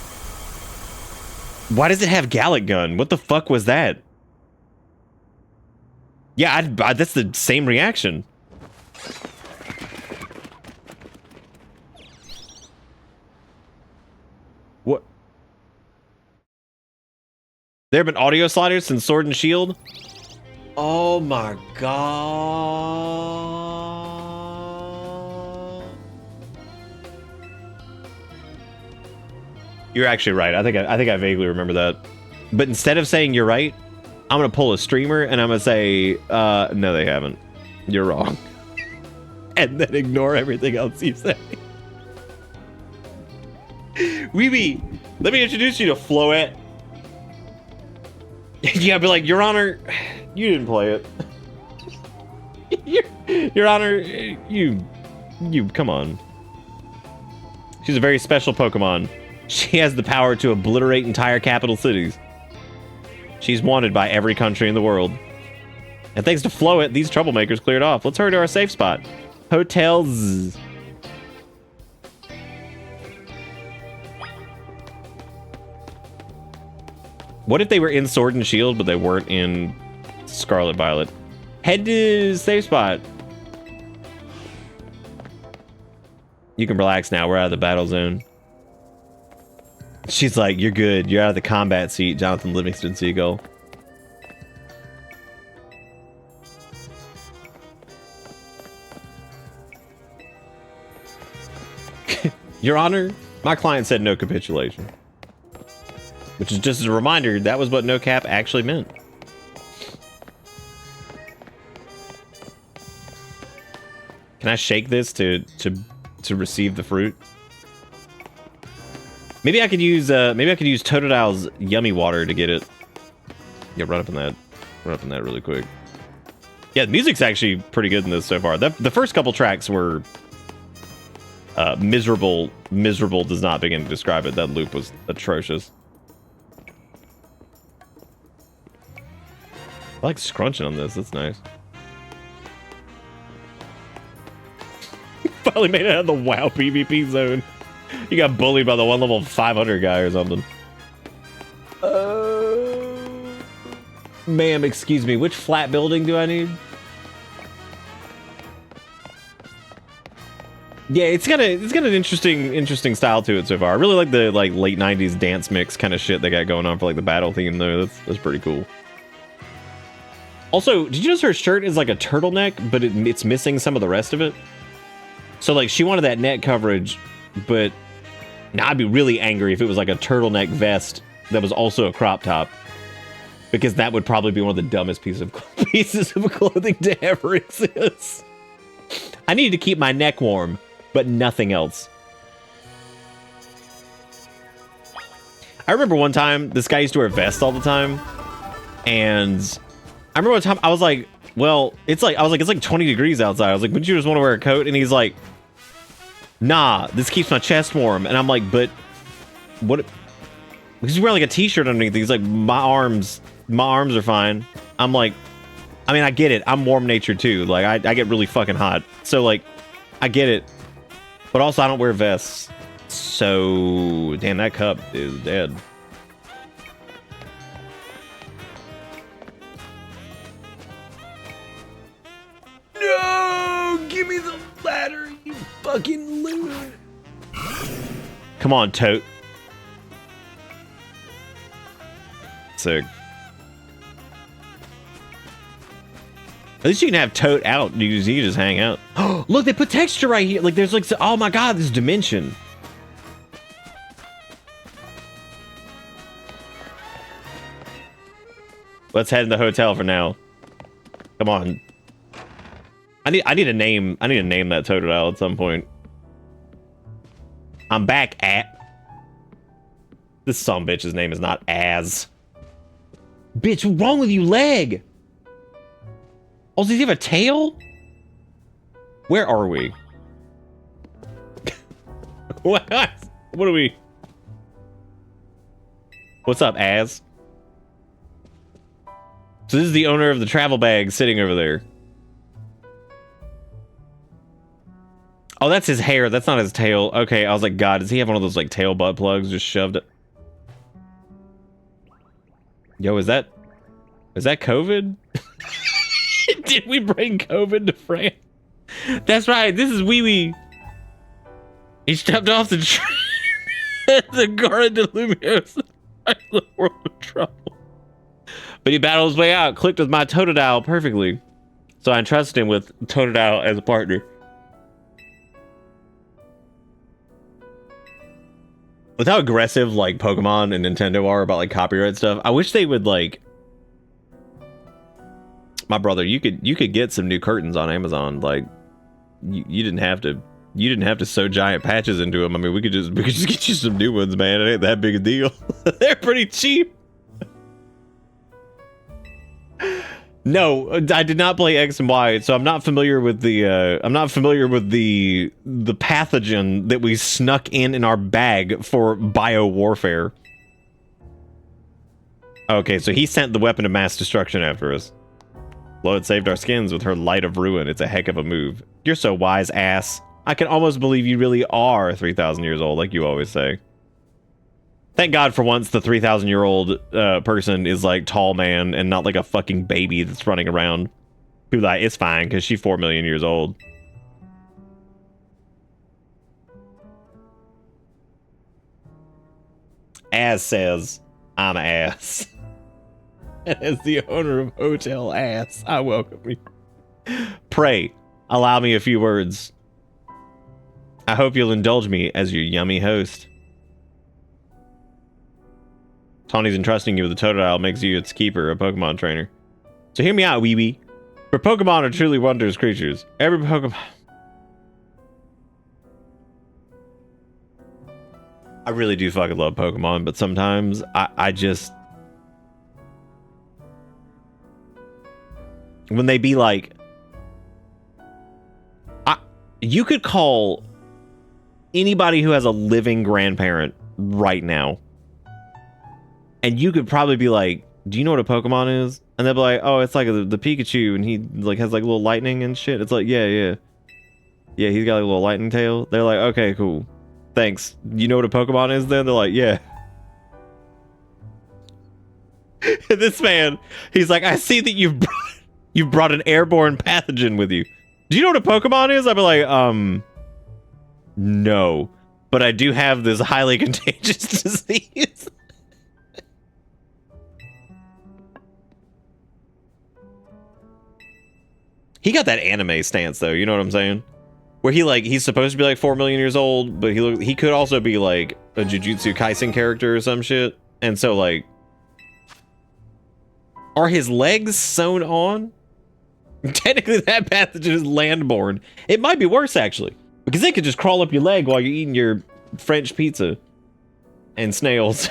Why does it have Gallic Gun? What the fuck was that? Yeah, that's the same reaction. What? There have been audio sliders since Sword and Shield? Oh my God. You're actually right. I think I vaguely remember that. But instead of saying you're right, I'm gonna pull a streamer and I'm gonna say, no, they haven't. You're wrong. And then ignore everything else you say. Weeby, let me introduce you to Floette. Yeah, but like, Your Honor, you didn't play it. Your Honor, you, come on. She's a very special Pokemon. She has the power to obliterate entire capital cities. She's wanted by every country in the world. And thanks to Floette, these troublemakers cleared off. Let's hurry to our safe spot. Hotels. What if they were in Sword and Shield, but they weren't in Scarlet Violet? Head to safe spot. You can relax now. We're out of the battle zone. She's like, you're good. You're out of the combat seat, Jonathan Livingston Seagull. Your Honor, my client said no capitulation. Which is just as a reminder, that was what no cap actually meant. Can I shake this to receive the fruit? Maybe I could use Totodile's yummy water to get it. Yeah, run up in that really quick. Yeah, the music's actually pretty good in this so far. The first couple tracks were miserable. Miserable does not begin to describe it. That loop was atrocious. I like scrunching on this. That's nice. Finally made it out of the WoW PvP zone. You got bullied by the 1 level 500 guy or something. Ma'am, excuse me, which flat building do I need? Yeah, it's got an interesting style to it so far. I really like the late 90s dance mix kind of shit they got going on for like the battle theme though. That's pretty cool. Also, did you notice her shirt is like a turtleneck, but it's missing some of the rest of it? So like she wanted that neck coverage, but now I'd be really angry if it was like a turtleneck vest that was also a crop top, because that would probably be one of the dumbest pieces of clothing to ever exist. I needed to keep my neck warm, but nothing else. I remember one time this guy used to wear vests all the time, and I remember one time I was like, well, it's like 20 degrees outside. I was like, wouldn't you just want to wear a coat? And he's like, nah, this keeps my chest warm. And I'm like, but what? Because he's wearing like a t-shirt underneath. He's like, my arms are fine. I'm like, I mean, I get it. I'm warm natured too. Like I get really fucking hot. So like, I get it. But also I don't wear vests. So damn, that cup is dead. No! Give me the ladder, you fucking loser. Come on, Tote. Sick. At least you can have Tote out. You can just hang out. Oh, look, they put texture right here. Like, there's like, oh my god, this dimension. Let's head in the hotel for now. Come on. I need a name. I need to name that Totodile at some point. I'm back at. This sumbitch's name is not Az. Bitch, what's wrong with you, leg? Oh, does he have a tail? Where are we? What are we? What's up, Az? So this is the owner of the travel bag sitting over there. Oh, that's his hair. That's not his tail. Okay, I was like, God, does he have one of those like tail butt plugs just shoved it? Yo, is that COVID? Did we bring COVID to France? That's right. This is Wee Wee. He stepped off the train. The Garde de Lumiere the world of trouble. But he battled his way out. Clicked with my Totodile perfectly. So I entrusted him with Totodile as a partner. With how aggressive like Pokemon and Nintendo are about like copyright stuff, I wish they would like. My brother, you could get some new curtains on Amazon. Like, you didn't have to sew giant patches into them. I mean, we could just get you some new ones, man. It ain't that big a deal. They're pretty cheap. No, I did not play X and Y, so I'm not familiar with the the pathogen that we snuck in our bag for bio warfare. Okay, so he sent the weapon of mass destruction after us. Lloyd saved our skins with her light of ruin. It's a heck of a move. You're so wise, ass. I can almost believe you really are 3,000 years old, like you always say. Thank God for once the 3,000-year-old person is like tall man and not like a fucking baby that's running around. People like, it's fine because she's 4 million years old. As says, I'm an ass. As the owner of Hotel Ass, I welcome you. Pray, allow me a few words. I hope you'll indulge me as your yummy host. Tawny's entrusting you with the Totodile makes you its keeper, a Pokemon trainer. So hear me out, wee wee. For Pokemon are truly wondrous creatures. Every Pokemon... I really do fucking love Pokemon, but sometimes I just... When they be like... You could call anybody who has a living grandparent right now. And you could probably be like, do you know what a Pokemon is? And they'll be like, oh, it's like the Pikachu, and he like has like little lightning and shit. It's like, yeah, he's got like a little lightning tail. They're like, okay, cool. Thanks. You know what a Pokemon is then? They're like, yeah. This man, he's like, I see that you've brought an airborne pathogen with you. Do you know what a Pokemon is? I'd be like, no. But I do have this highly contagious disease. He got that anime stance though, you know what I'm saying? Where he's supposed to be like 4 million years old, but he could also be like a Jujutsu Kaisen character or some shit. And so like, are his legs sewn on? Technically that pathogen is landborne. It might be worse actually, because it could just crawl up your leg while you're eating your French pizza and snails.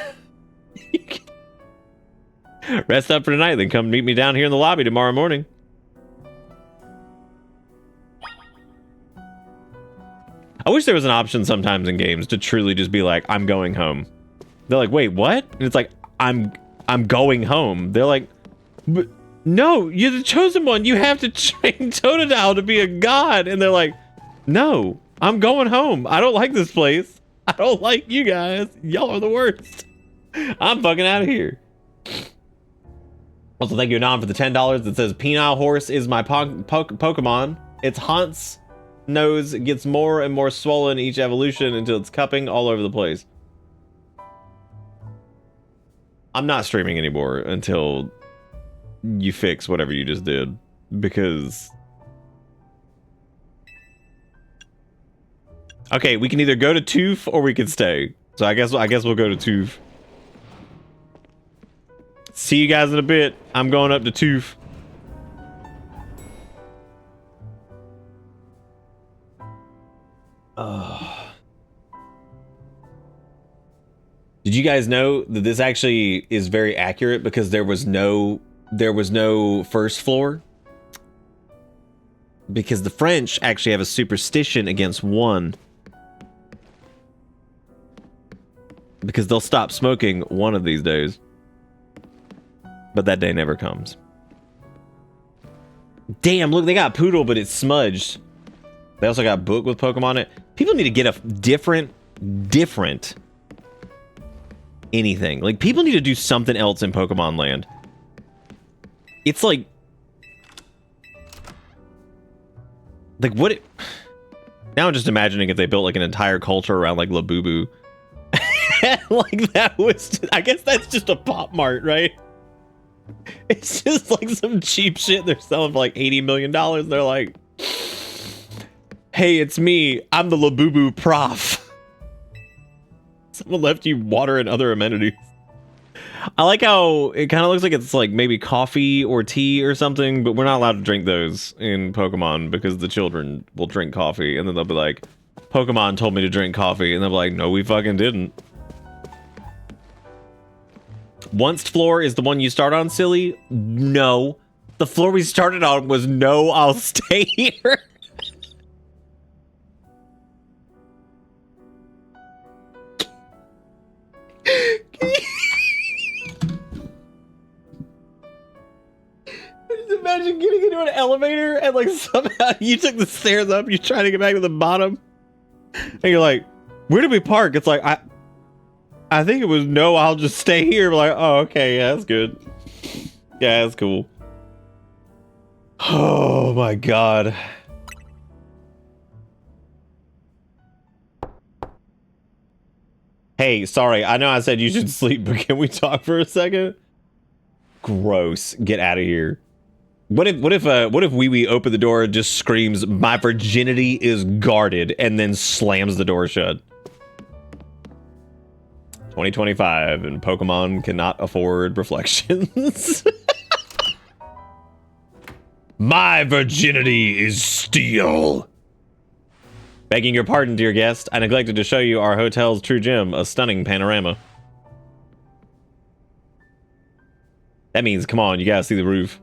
Rest up for tonight, then come meet me down here in the lobby tomorrow morning. I wish there was an option sometimes in games to truly just be like, I'm going home. They're like, wait, what? And it's like, I'm going home. They're like, but no, you're the chosen one. You have to train Totodile to be a god. And they're like, no, I'm going home. I don't like this place. I don't like you guys. Y'all are the worst. I'm fucking out of here. Also, thank you, Anon, for the $10 that says Penile Horse is my Pokemon. Its Haunts nose gets more and more swollen each evolution until it's cupping all over the place. I'm not streaming anymore until you fix whatever you just did, because okay, we can either go to Tooth or we can stay. So I guess we'll go to Tooth. See you guys in a bit. I'm going up to Tooth. Did you guys know that this actually is very accurate, because there was no first floor? Because the French actually have a superstition against one. Because they'll stop smoking one of these days. But that day never comes. Damn, look, they got Poodle, but it's smudged. They also got Book with Pokemon in it. People need to get a different anything. Like, people need to do something else in Pokemon Land. It's like what now I'm just imagining if they built like an entire culture around like Labubu. Like that was I guess that's just a Pop Mart, right? It's just like some cheap shit they're selling for like $80 million. They're like, hey, it's me. I'm the Labubu prof. Someone left you water and other amenities. I like how it kind of looks like it's like maybe coffee or tea or something, but we're not allowed to drink those in Pokemon because the children will drink coffee and then they'll be like, Pokemon told me to drink coffee, and they'll be like, no, we fucking didn't. Once floor is the one you start on, silly? No. The floor we started on was no, I'll stay here. Just imagine getting into an elevator and like somehow you took the stairs up, you're trying to get back to the bottom, and you're like, where did we park? It's like, I think it was no, I'll just stay here. We're like, oh, okay, yeah, that's good. Yeah, that's cool. Oh my god. Hey, sorry, I know I said you should sleep, but can we talk for a second? Gross. Get out of here. What if Wee Wee opened the door and just screams, my virginity is guarded, and then slams the door shut? 2025, and Pokemon cannot afford reflections. My virginity is steel. Begging your pardon, dear guest, I neglected to show you our hotel's true gem, a stunning panorama. That means, come on, you gotta see the roof.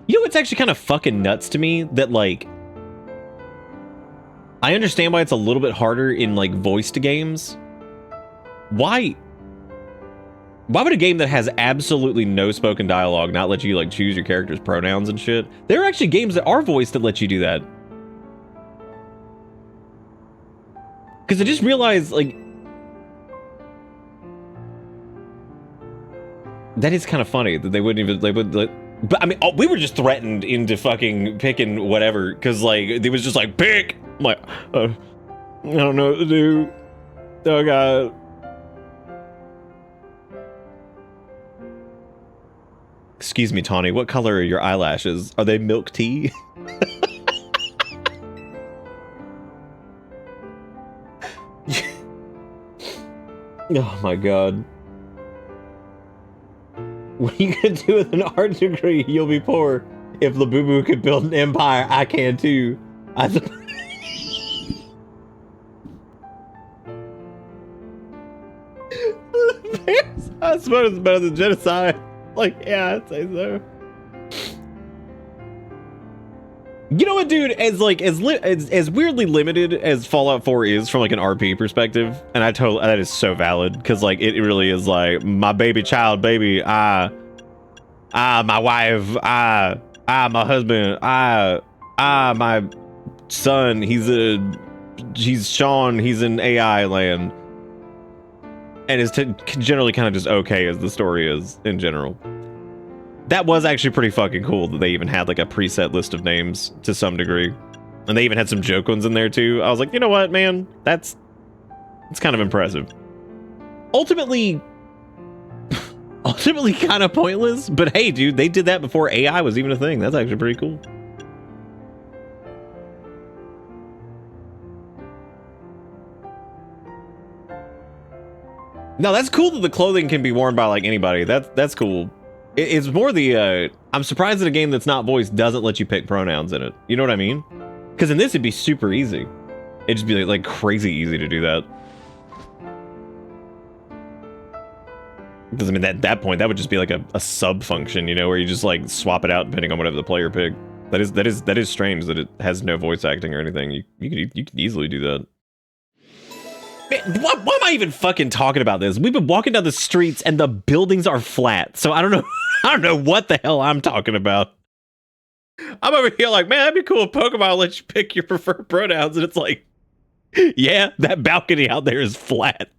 You know what's actually kind of fucking nuts to me? That, like, I understand why it's a little bit harder in, like, voiced games. Why would a game that has absolutely no spoken dialogue not let you, like, choose your character's pronouns and shit? There are actually games that are voiced that let you do that. Because I just realized, like, that is kind of funny that they wouldn't even, but I mean, we were just threatened into fucking picking whatever, because, like, it was just like, pick! I'm like, I don't know what to do. Oh, God. Excuse me, Tawny, what color are your eyelashes? Are they milk tea? Oh my god. What are you gonna do with an art degree? You'll be poor. If Labubu could build an empire, I can too. I suppose it's better than genocide. Like, yeah, I'd say so. You know what, dude? As weirdly limited as Fallout 4 is from like an RP perspective, and that is so valid, because like it really is like my baby child, baby, my wife, my husband, my son. He's Sean. He's in AI land, and is generally kind of just okay as the story is in general. That was actually pretty fucking cool that they even had like a preset list of names to some degree. And they even had some joke ones in there too. I was like, you know what, man? It's kind of impressive. Ultimately kind of pointless, but hey, dude, they did that before AI was even a thing. That's actually pretty cool. No, that's cool that the clothing can be worn by like anybody. That's cool. It's more the, I'm surprised that a game that's not voiced doesn't let you pick pronouns in it. You know what I mean? Because in this, it'd be super easy. It'd just be like crazy easy to do that. Because I mean, at that point, that would just be like a sub function, you know, where you just like swap it out depending on whatever the player picked. That is strange that it has no voice acting or anything. You could easily do that. Man, why am I even fucking talking about this? We've been walking down the streets and the buildings are flat. So I don't know what the hell I'm talking about. I'm over here like, man, that'd be cool if Pokemon let you pick your preferred pronouns. And it's like, yeah, that balcony out there is flat.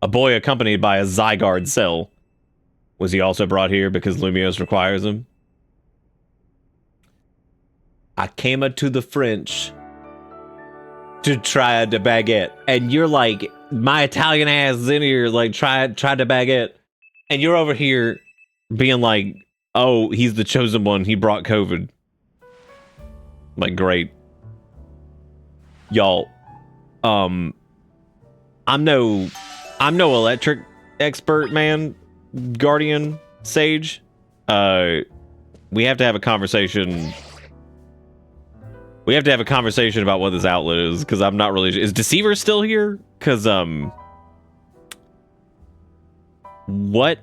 A boy accompanied by a Zygarde cell. Was he also brought here because Lumiose requires him? I came to the French to try the baguette, and you're like, my Italian ass is in here, like, try the baguette, and you're over here being like, oh, he's the chosen one, he brought COVID. Like, great. Y'all, I'm no electric expert, man, Guardian, Sage. We have to have a conversation. We have to have a conversation about what this outlet is, because I'm not really... Is Deceiver still here? Because, what?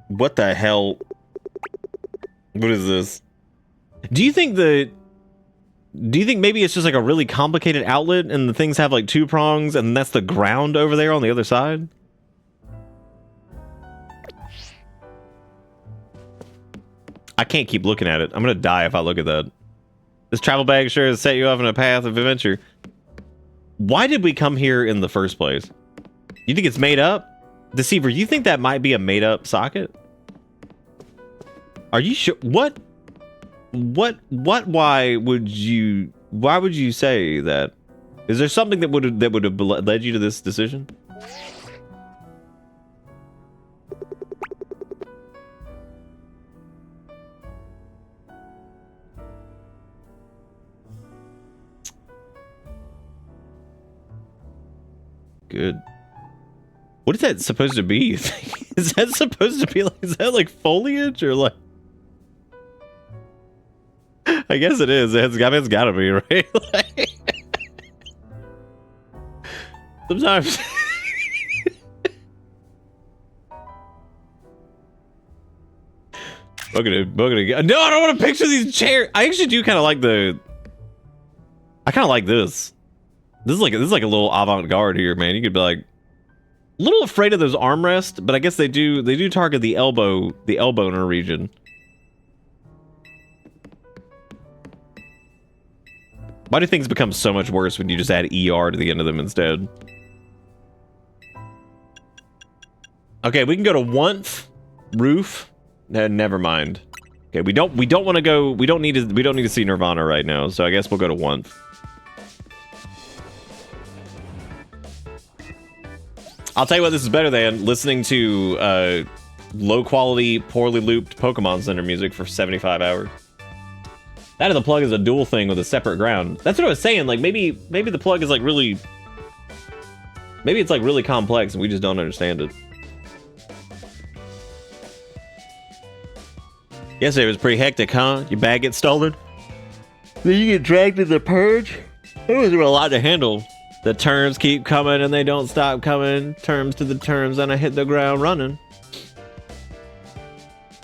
What the hell? What is this? Do you think maybe it's just like a really complicated outlet and the things have like 2 prongs and that's the ground over there on the other side? I can't keep looking at it. I'm gonna die if I look at that. This travel bag sure has set you off on a path of adventure. Why did we come here in the first place? You think it's made up? Deceiver, you think that might be a made up socket? Are you sure? What, why would you say that? Is there something that would have led you to this decision? Good. What is that supposed to be? Is that supposed to be like, is that like foliage or like? I guess it is. It's gotta be, right? Like, sometimes. No, I don't want to picture these chairs. I actually do kind of like I kind of like this. This is like a little avant-garde here, man. You could be like a little afraid of those armrests, but I guess they do target the elbow region. Why do things become so much worse when you just add ER to the end of them instead? Okay, we can go to Wunf, Roof. Never mind. Okay, we don't want to go. We don't need to see Nirvana right now. So I guess we'll go to Wunf. I'll tell you what, this is better than listening to low quality, poorly looped Pokemon Center music for 75 hours. That of the plug is a dual thing with a separate ground. That's what I was saying. Like maybe the plug is like really, maybe it's like really complex and we just don't understand it. Yesterday was pretty hectic, huh? Your bag gets stolen? Then you get dragged to the purge? It was a lot to handle. The terms keep coming and they don't stop coming. Terms to the terms and I hit the ground running.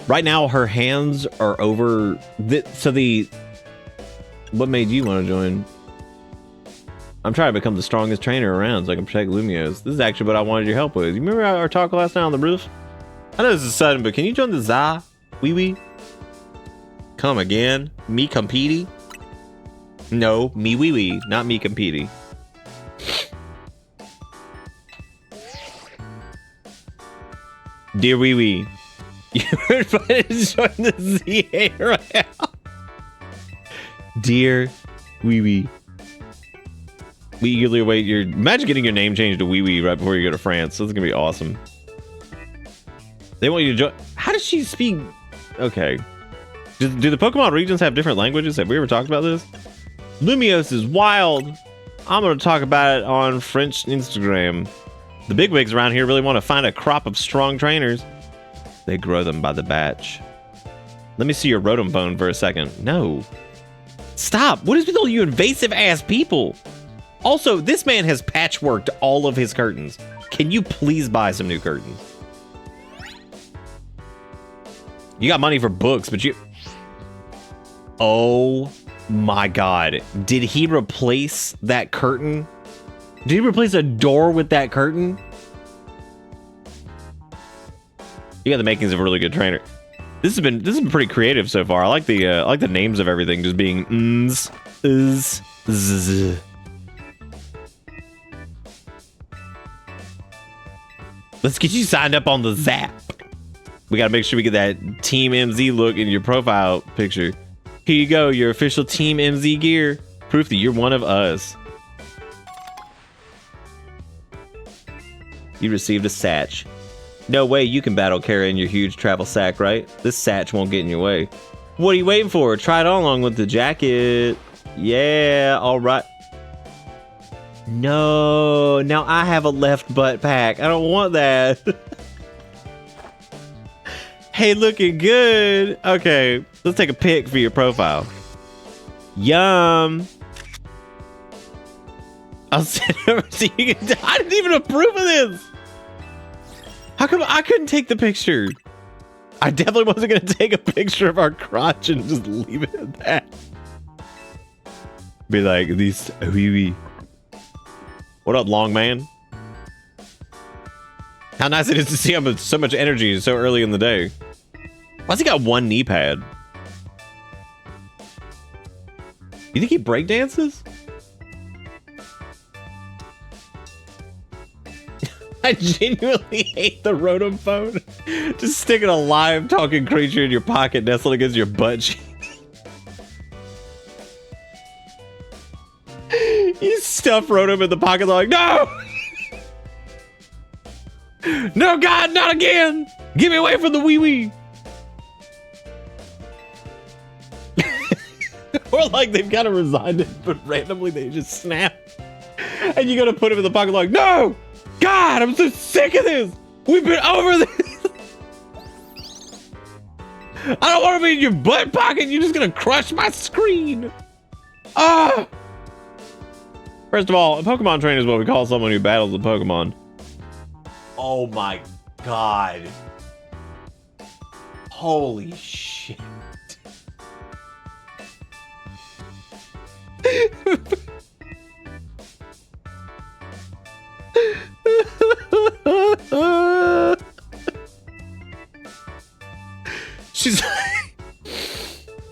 Right now her hands are over what made you want to join? I'm trying to become the strongest trainer around so I can protect Lumiose. This is actually what I wanted your help with. You remember our talk last night on the roof? I know this is sudden, but can you join the Za? Wee? Come again? Me compete? No, me wee, not me compete. Dear wee, you're invited to join the ZA right now. Dear wee. We eagerly await your... Imagine getting your name changed to wee right before you go to France. This is gonna be awesome. They want you to join... How does she speak... Okay. Do the Pokemon regions have different languages? Have we ever talked about this? Lumiose is wild. I'm going to talk about it on French Instagram. The bigwigs around here really want to find a crop of strong trainers. They grow them by the batch. Let me see your Rotom phone for a second. No. Stop. What is with all you invasive ass people? Also, this man has patchworked all of his curtains. Can you please buy some new curtains? You got money for books, but you... Oh my god. Did he replace that curtain? Did he replace a door with that curtain? You got the makings of a really good trainer. This has been pretty creative so far. I like the names of everything just being n's, is, z. Let's get you signed up on the Zap. We gotta make sure we get that Team MZ look in your profile picture. Here you go, your official Team MZ gear. Proof that you're one of us. You received a satch. No way you can battle carrying your huge travel sack, right? This satch won't get in your way. What are you waiting for? Try it on along with the jacket. Yeah, all right. No, now I have a left butt pack. I don't want that. Hey, looking good. Okay, let's take a pic for your profile. Yum. I'll send it over so you can... I didn't even approve of this. How come I couldn't take the picture? I definitely wasn't going to take a picture of our crotch and just leave it at that. Be like, these... wee. What up, long man? How nice it is to see him with so much energy so early in the day. Why's he got one knee pad? You think he breakdances? I genuinely hate the Rotom phone. Just sticking a live talking creature in your pocket nestled against your butt cheek. You stuff Rotom in the pocket like, no! No, God, not again! Get me away from the wee. Or like they've got to resign it, but randomly they just snap. And you gotta put him in the pocket like, no! God, I'm so sick of this! We've been over this! I don't want to be in your butt pocket, you're just gonna crush my screen! Ah! First of all, a Pokemon trainer is what we call someone who battles a Pokemon. Oh my god. Holy shit. She's like,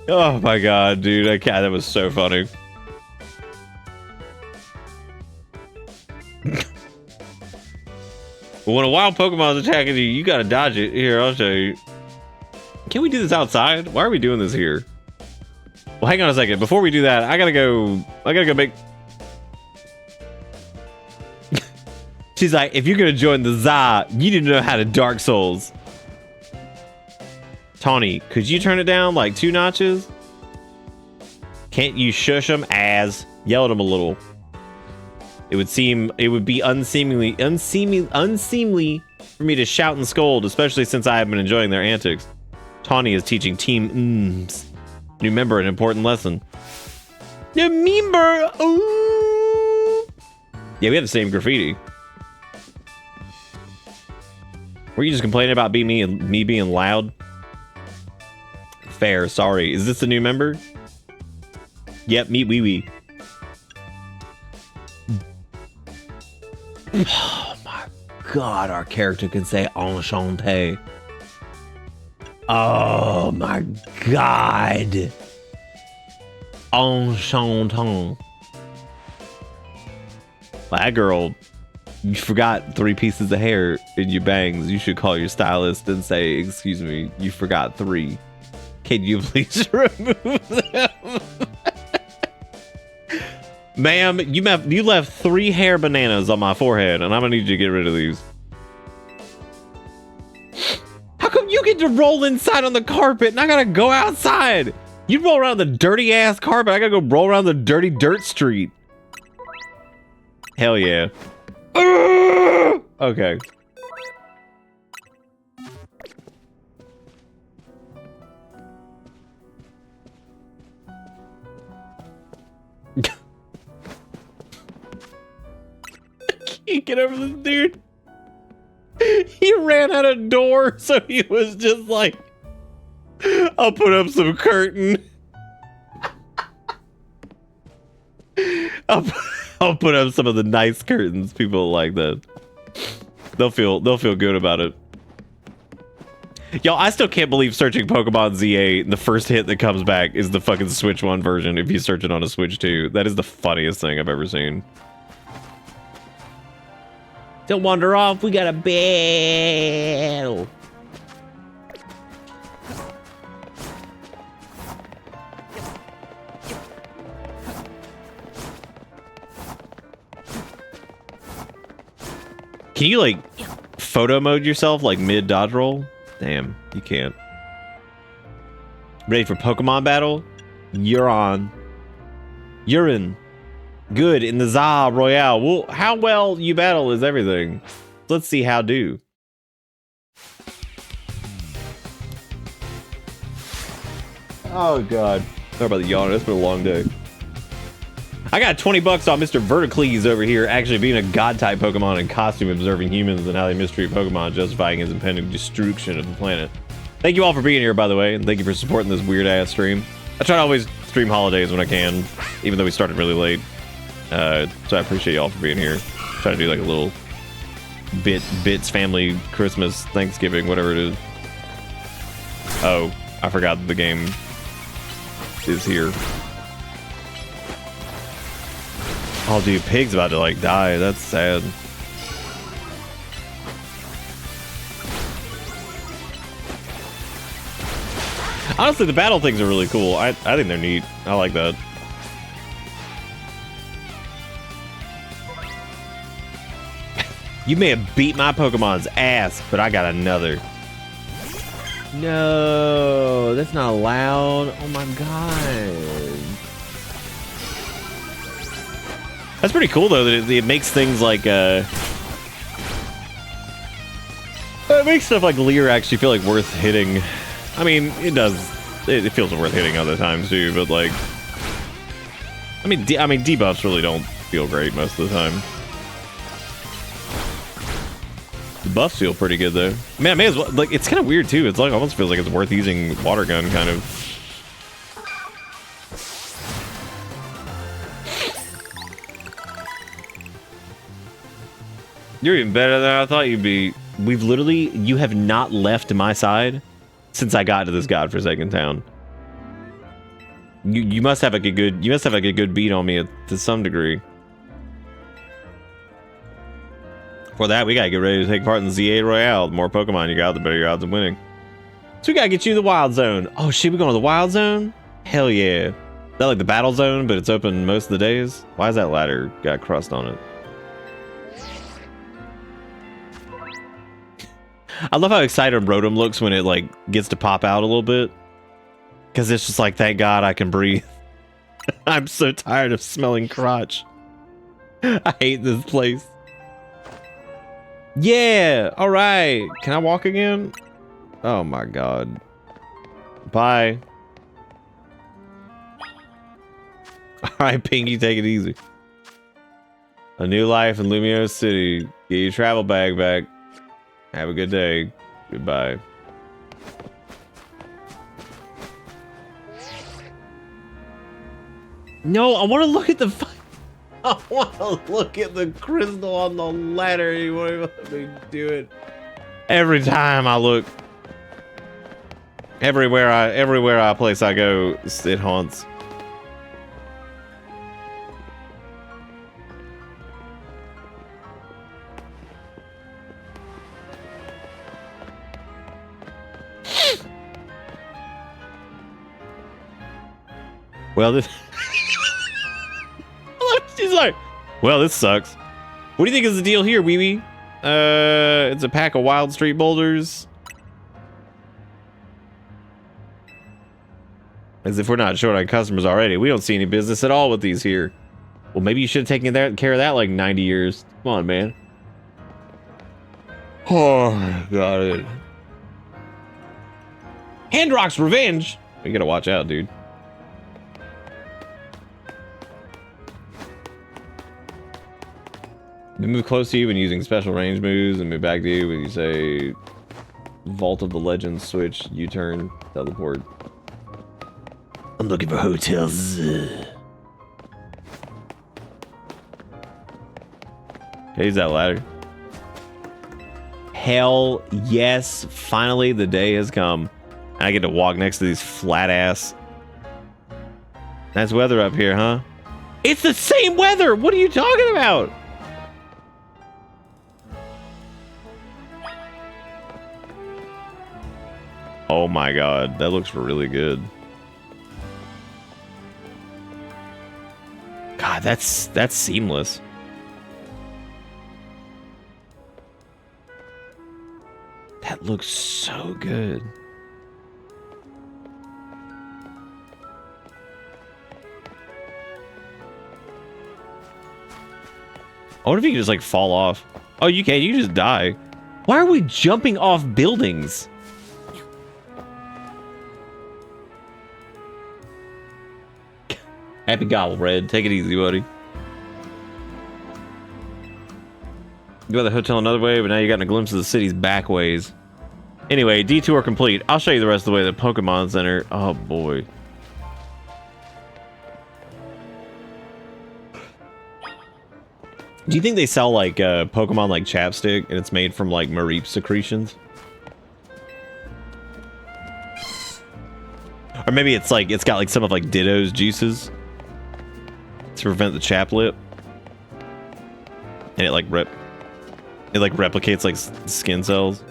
oh my god, dude, that was so funny. But when a wild Pokemon is attacking you, you gotta dodge it. Here, I'll show you. Can we do this outside? Why are we doing this here? Well, hang on a second. Before we do that, I gotta go make... She's like, if you're gonna join the ZA, you need to know how to Dark Souls. Tawny, could you turn it down like 2 notches? Can't you shush them? Yell at them a little. It would be unseemly for me to shout and scold, especially since I have been enjoying their antics. Tawny is teaching Team Mms. New member, an important lesson. New member! Ooh! Yeah, we have the same graffiti. Were you just complaining about me being loud? Fair, sorry. Is this the new member? Yep, meet Wee Wee. Oh my god, our character can say enchanté. Oh my god. Enchantant. That girl, you forgot 3 pieces of hair in your bangs. You should call your stylist and say, excuse me, you forgot 3. Can you please remove them? Ma'am, you left 3 hair bananas on my forehead, and I'm gonna need you to get rid of these. How come you get to roll inside on the carpet and I gotta go outside? You roll around the dirty ass carpet, I gotta go roll around the dirty dirt street. Hell yeah. Okay. Can't get over this dude. He ran out of door, so he was just like, I'll put up some curtain. I'll put up some of the nice curtains. People like that. They'll feel good about it. Y'all, I still can't believe searching Pokemon ZA, the first hit that comes back is the fucking Switch 1 version if you search it on a Switch 2. That is the funniest thing I've ever seen. Don't wander off, we got a battle. Can you like photo mode yourself like mid dodge roll? Damn, you can't. Ready for Pokemon battle? You're on. You're in. Good in the ZA Royale. Well, how well you battle is everything. Let's see how do. Oh god. Sorry about the yawn. It's been a long day. I got 20 bucks on Mr. Verticles over here actually being a god-type Pokemon in costume observing humans and how they mistreat Pokemon, justifying his impending destruction of the planet. Thank you all for being here, by the way, and thank you for supporting this weird-ass stream. I try to always stream holidays when I can, even though we started really late. So I appreciate y'all for being here. Try to do like a little bits family Christmas Thanksgiving whatever it is. Oh, I forgot that the game is here. Oh dude, Pig's about to like die. That's sad. Honestly, the battle things are really cool. I think they're neat. I like that. You may have beat my Pokemon's ass, but I got another. No, that's not allowed. Oh my god. That's pretty cool though, that it makes things like it makes stuff like Leer actually feel like worth hitting. I mean, it does. It feels worth hitting other times too, but like, I mean, debuffs really don't feel great most of the time. The buffs feel pretty good though. Man, I may as well, like, it's kind of weird too. It's like almost feels like it's worth using water gun kind of. You're even better than I thought you'd be. You have not left my side since I got to this godforsaken town. You must have like a good beat on me to some degree. For that, we gotta get ready to take part in ZA Royale. The more Pokemon you got, the better your odds of winning. So we gotta get you the Wild Zone. Oh shit, we going to the Wild Zone? Hell yeah. Is that like the Battle Zone, but it's open most of the days? Why is that ladder got crust on it? I love how excited Rotom looks when it like gets to pop out a little bit. Cause it's just like, thank God I can breathe. I'm so tired of smelling crotch. I hate this place. Yeah, all right. Can I walk again? Oh my God. Bye. All right, Pinky, take it easy. A new life in Lumio City. Get your travel bag back. Have a good day. Goodbye. No, I want to look at the. I want to look at the crystal on the ladder. You won't even let me do it. Every time I look, everywhere I place I go, it haunts. Well, this. She's like, well, this sucks. What do you think is the deal here, Wee Wee? It's a pack of Wild Street boulders. As if we're not short on customers already. We don't see any business at all with these here. Well, maybe you should have taken care of that like 90 years. Come on, man. Oh, got it. Handrock's Revenge. We gotta watch out, dude. They move close to you when using special range moves and move back to you when you say Vault of the Legends switch, U-turn, teleport. I'm looking for hotels. Okay, use that ladder. Hell yes, finally the day has come. I get to walk next to these flat ass. Nice weather up here, huh? It's the same weather! What are you talking about? Oh my God, that looks really good. God, that's seamless. That looks so good. I wonder if you can just like fall off. Oh, you can. You can just die. Why are we jumping off buildings? Happy Gobble Red. Take it easy, buddy. You got the hotel another way, but now you got a glimpse of the city's back ways. Anyway, detour complete. I'll show you the rest of the way to the Pokemon Center. Oh boy. Do you think they sell like Pokemon like chapstick and it's made from like Mareep secretions? Or maybe it's like it's got like some of like Ditto's juices to prevent the chap lip. And it like replicates like skin cells.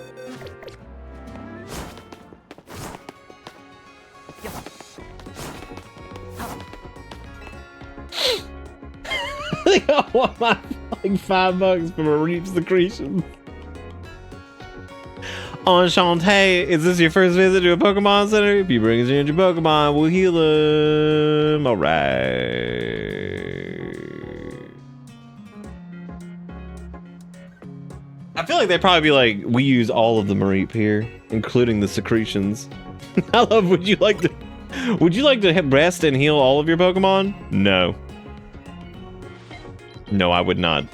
I want my like $5 for Mareep secretion. Enchanté, is this your first visit to a Pokemon Center? If you bring us in your Pokemon, we'll heal them. Alright. I feel like they'd probably be like, we use all of the Mareep here, including the secretions. I love, would you like to rest and heal all of your Pokemon? No. No, I would not.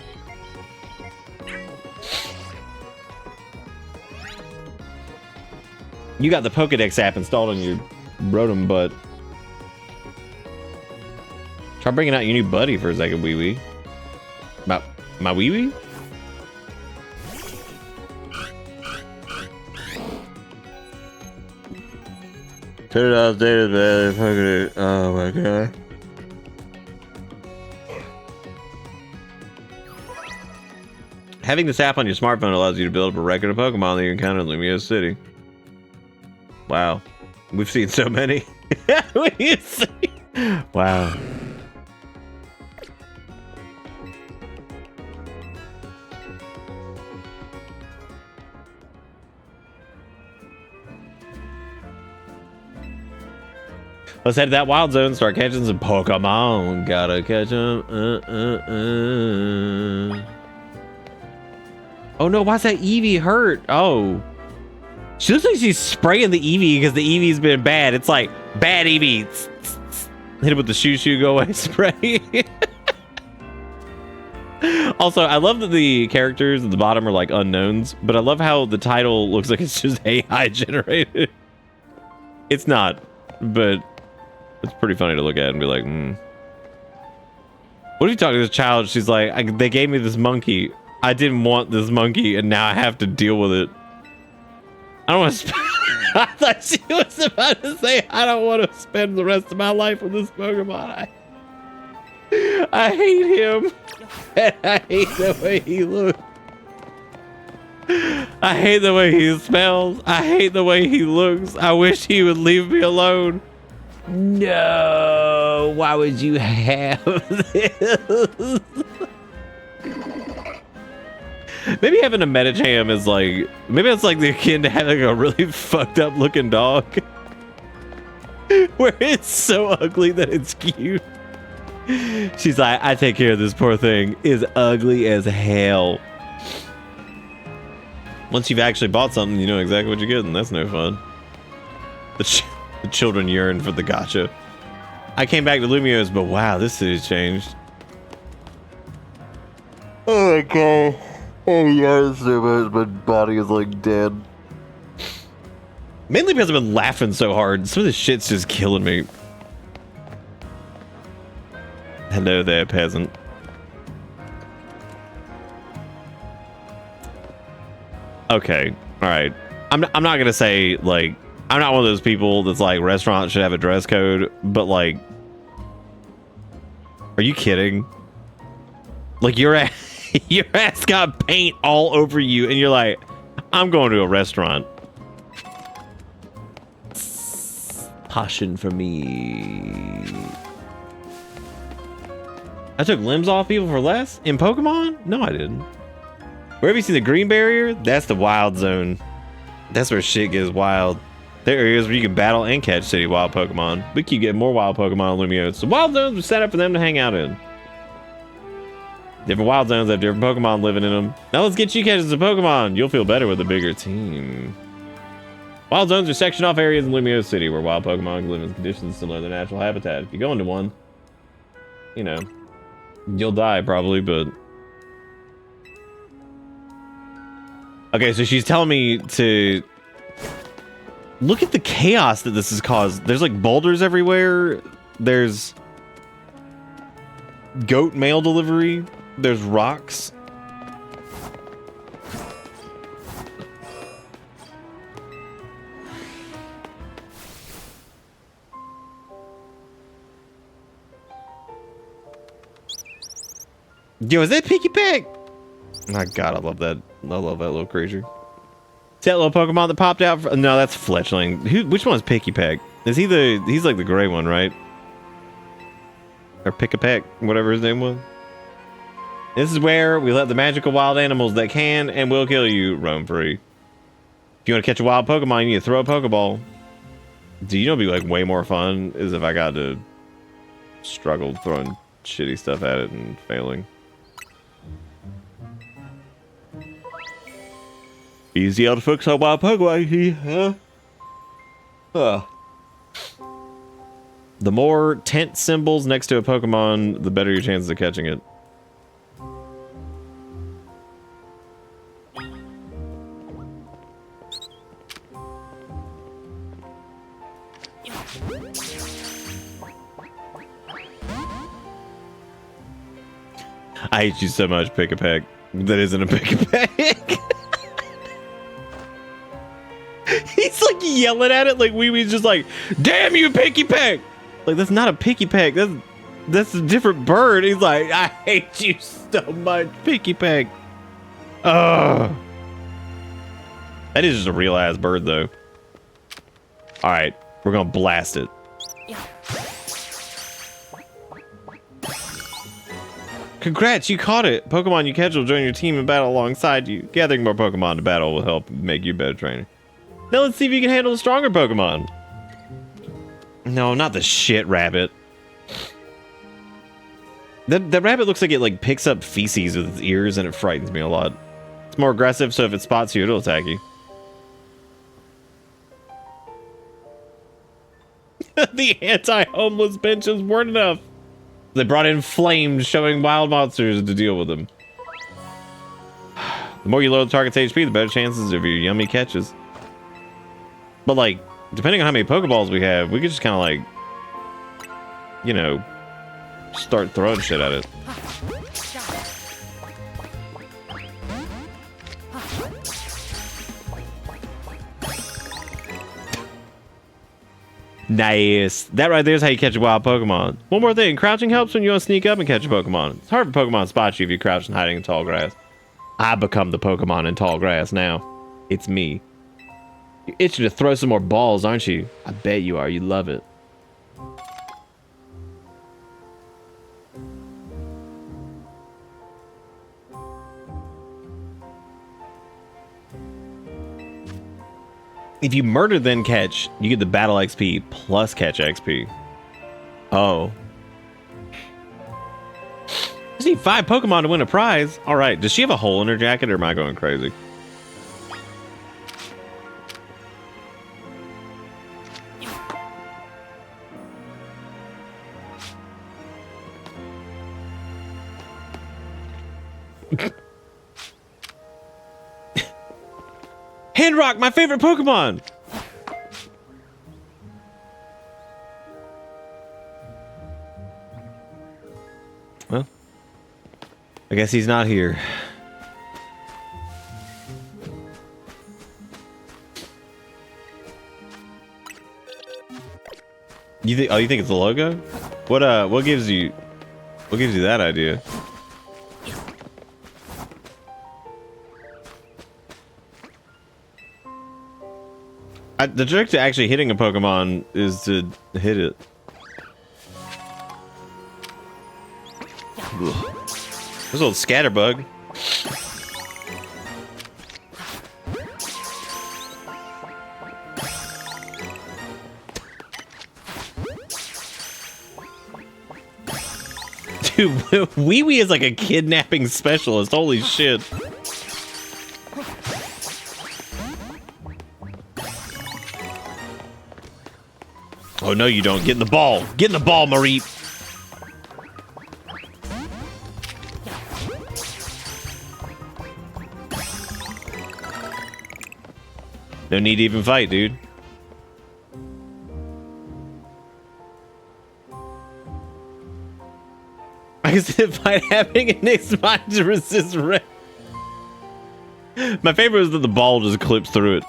You got the Pokedex app installed on your Rotom butt. Try bringing out your new buddy for a second, Wee Wee. My Wee Wee? Turn it off, data, oh my God. Having this app on your smartphone allows you to build up a record of Pokemon that you encounter in Lumio City. Wow. We've seen so many. Wow. Let's head to that wild zone and start catching some Pokemon. Gotta catch them. Oh no, why's that Eevee hurt? Oh. She looks like she's spraying the Eevee because the Eevee's been bad. It's like, bad Eevee. Hit it with the shoo go away spray. Also, I love that the characters at the bottom are like unknowns, but I love how the title looks like it's just AI generated. It's not, but it's pretty funny to look at and be like, What if you talk to this child? She's like, they gave me this monkey. I didn't want this monkey, and now I have to deal with it. I don't want to I thought she was about to say, I don't want to spend the rest of my life with this Pokemon. I hate him. And I hate the way he looks. I hate the way he smells. I hate the way he looks. I wish he would leave me alone. No, why would you have this? Maybe having a Medicham is like, maybe it's like the akin to having a really fucked up looking dog. Where it's so ugly that it's cute. She's like, I take care of this poor thing. Is ugly as hell. Once you've actually bought something, you know exactly what you're getting. That's no fun. The children yearn for the gacha. I came back to Lumio's, but wow, this city's changed. Oh my god. Oh yeah, it's so much. My body is like dead. Mainly because I've been laughing so hard. Some of this shit's just killing me. Hello there, peasant. Okay, all right. I'm not gonna say like I'm not one of those people that's like restaurants should have a dress code, but like, are you kidding? Like your ass got paint all over you, and you're like, I'm going to a restaurant. Passion for me. I took limbs off people for less in Pokemon? No, I didn't. Where have you seen the green barrier? That's the wild zone. That's where shit gets wild. There are areas where you can battle and catch city wild Pokemon. We keep getting more wild Pokemon in Lumio. So wild zones were set up for them to hang out in. Different wild zones have different Pokemon living in them. Now let's get you catching some Pokemon. You'll feel better with a bigger team. Wild zones are sectioned off areas in Lumio City where wild Pokemon can live in conditions similar to their natural habitat. If you go into one, you know, you'll die probably, but... Okay, so she's telling me to... Look at the chaos that this has caused. There's like boulders everywhere. There's... goat mail delivery. There's rocks. Yo, is that Pikipek? My God, I love that. I love that little creature. See that little Pokemon that popped out? No, that's Fletchling. Which one's Pikipek? Is he the... He's like the gray one, right? Or Pikipek, whatever his name was. This is where we let the magical wild animals that can and will kill you roam free. If you want to catch a wild Pokemon, you need to throw a Pokeball. Do you know what'd be like way more fun is if I got to struggle throwing shitty stuff at it and failing. Easy how to fix a wild Pokemon, huh? The more tent symbols next to a Pokemon, the better your chances of catching it. I hate you so much, Pikipek. That isn't a Pikipek. He's like yelling at it like Wee Wee's just like, damn you, Pikipek! Like, that's not a Pikipek. That's a different bird. He's like, I hate you so much, Pikipek. Ugh. That is just a real ass bird, though. All right, we're gonna blast it. Congrats, you caught it. Pokemon you catch will join your team and battle alongside you. Gathering more Pokemon to battle will help make you a better trainer. Now let's see if you can handle a stronger Pokemon. No, not the shit rabbit. That rabbit looks like it like picks up feces with its ears, and it frightens me a lot. It's more aggressive, so if it spots you, it'll attack you. The anti-homeless benches weren't enough. They brought in flames, showing wild monsters to deal with them. The more you load the target's HP, the better chances of your yummy catches. But like, depending on how many Pokeballs we have, we could just kind of like, you know, start throwing shit at it. Nice. That right there is how you catch a wild Pokemon. One more thing, crouching helps when you want to sneak up and catch a Pokemon. It's hard for Pokemon to spot you if you're crouched and hiding in tall grass. I become the Pokemon in tall grass now. It's me. You're itching to throw some more balls, aren't you? I bet you are. You love it. If you murder then catch, you get the battle XP plus catch XP. Oh. Just need 5 Pokemon to win a prize. All right. Does she have a hole in her jacket, or am I going crazy? Handrock, my favorite Pokemon! Well, I guess he's not here. You think? Oh, you think it's the logo? What gives you that idea? The trick to actually hitting a Pokemon is to hit it. Ugh. This old Scatterbug. Dude, Wee Wee is like a kidnapping specialist. Holy shit. Oh, no, you don't. Get in the ball. Get in the ball, Mareep. No need to even fight, dude. I guess if fight happening in Nick's mind to resist red. My favorite is that the ball just clips through it.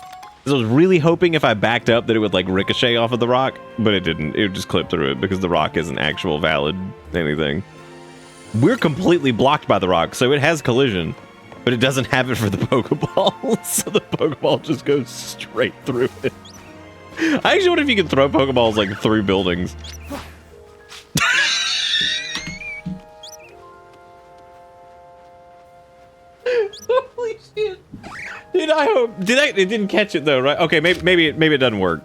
I was really hoping if I backed up that it would like ricochet off of the rock, but it didn't. It would just clip through it because the rock isn't actual valid anything. We're completely blocked by the rock, so it has collision, but it doesn't have it for the Pokeball, so the Pokeball just goes straight through it. I actually wonder if you can throw Pokeballs like through buildings. Holy shit. Dude, I hope it didn't catch it though, right? Okay, maybe it doesn't work.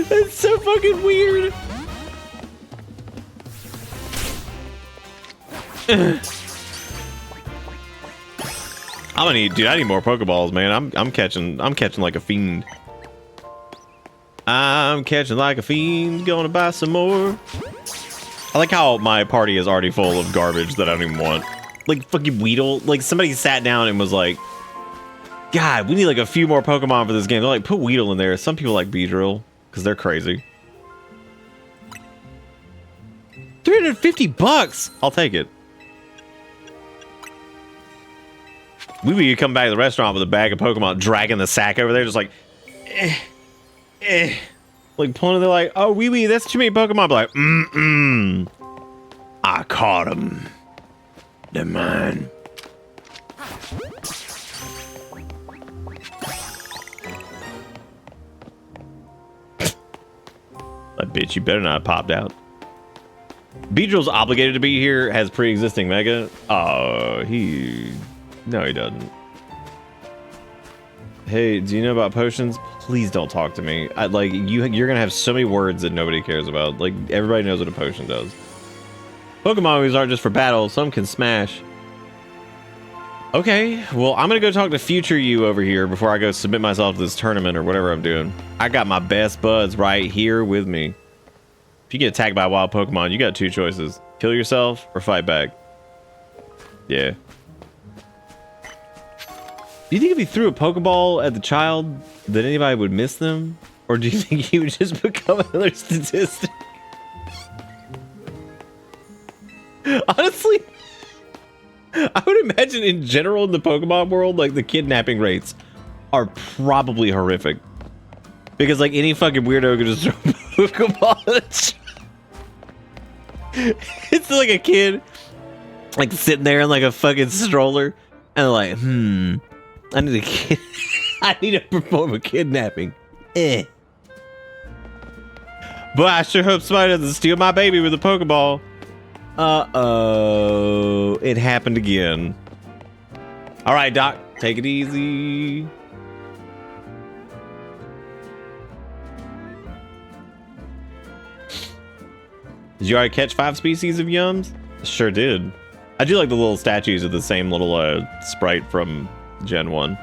That's so fucking weird. I need more Pokeballs, man. I'm catching like a fiend. I'm catching like a fiend, gonna buy some more. I like how my party is already full of garbage that I don't even want. Like fucking Weedle. Like somebody sat down and was like, God, we need like a few more Pokemon for this game. They're like, put Weedle in there. Some people like Beedrill because they're crazy. $350. I'll take it. We would come back to the restaurant with a bag of Pokemon, dragging the sack over there, just like, like pulling it. They're like, oh, wee wee, that's too many Pokemon. But like, I caught them. They're mine. That bitch, you better not have popped out. Beedrill's obligated to be here, has pre-existing Mega. Oh, no, he doesn't. Hey, do you know about potions? Please don't talk to me. You're gonna have so many words that nobody cares about. Like, everybody knows what a potion does. Pokemon moves aren't just for battle. Some can smash. Okay, well, I'm gonna go talk to future you over here before I go submit myself to this tournament or whatever I'm doing. I got my best buds right here with me. If you get attacked by a wild Pokemon, you got two choices. Kill yourself or fight back. Yeah. Do you think if he threw a Pokeball at the child that anybody would miss them? Or do you think he would just become another statistic? Honestly, I would imagine in general in the Pokemon world, like the kidnapping rates are probably horrific. Because like any fucking weirdo could just throw a Pokeball at a child. It's like a kid like sitting there in like a fucking stroller and they're like, I need a kid. I need to perform a kidnapping. But I sure hope somebody doesn't steal my baby with a Pokeball. Uh-oh. It happened again. All right, Doc. Take it easy. Did you already catch 5 species of Yums? Sure did. I do like the little statues of the same little sprite from Gen 1.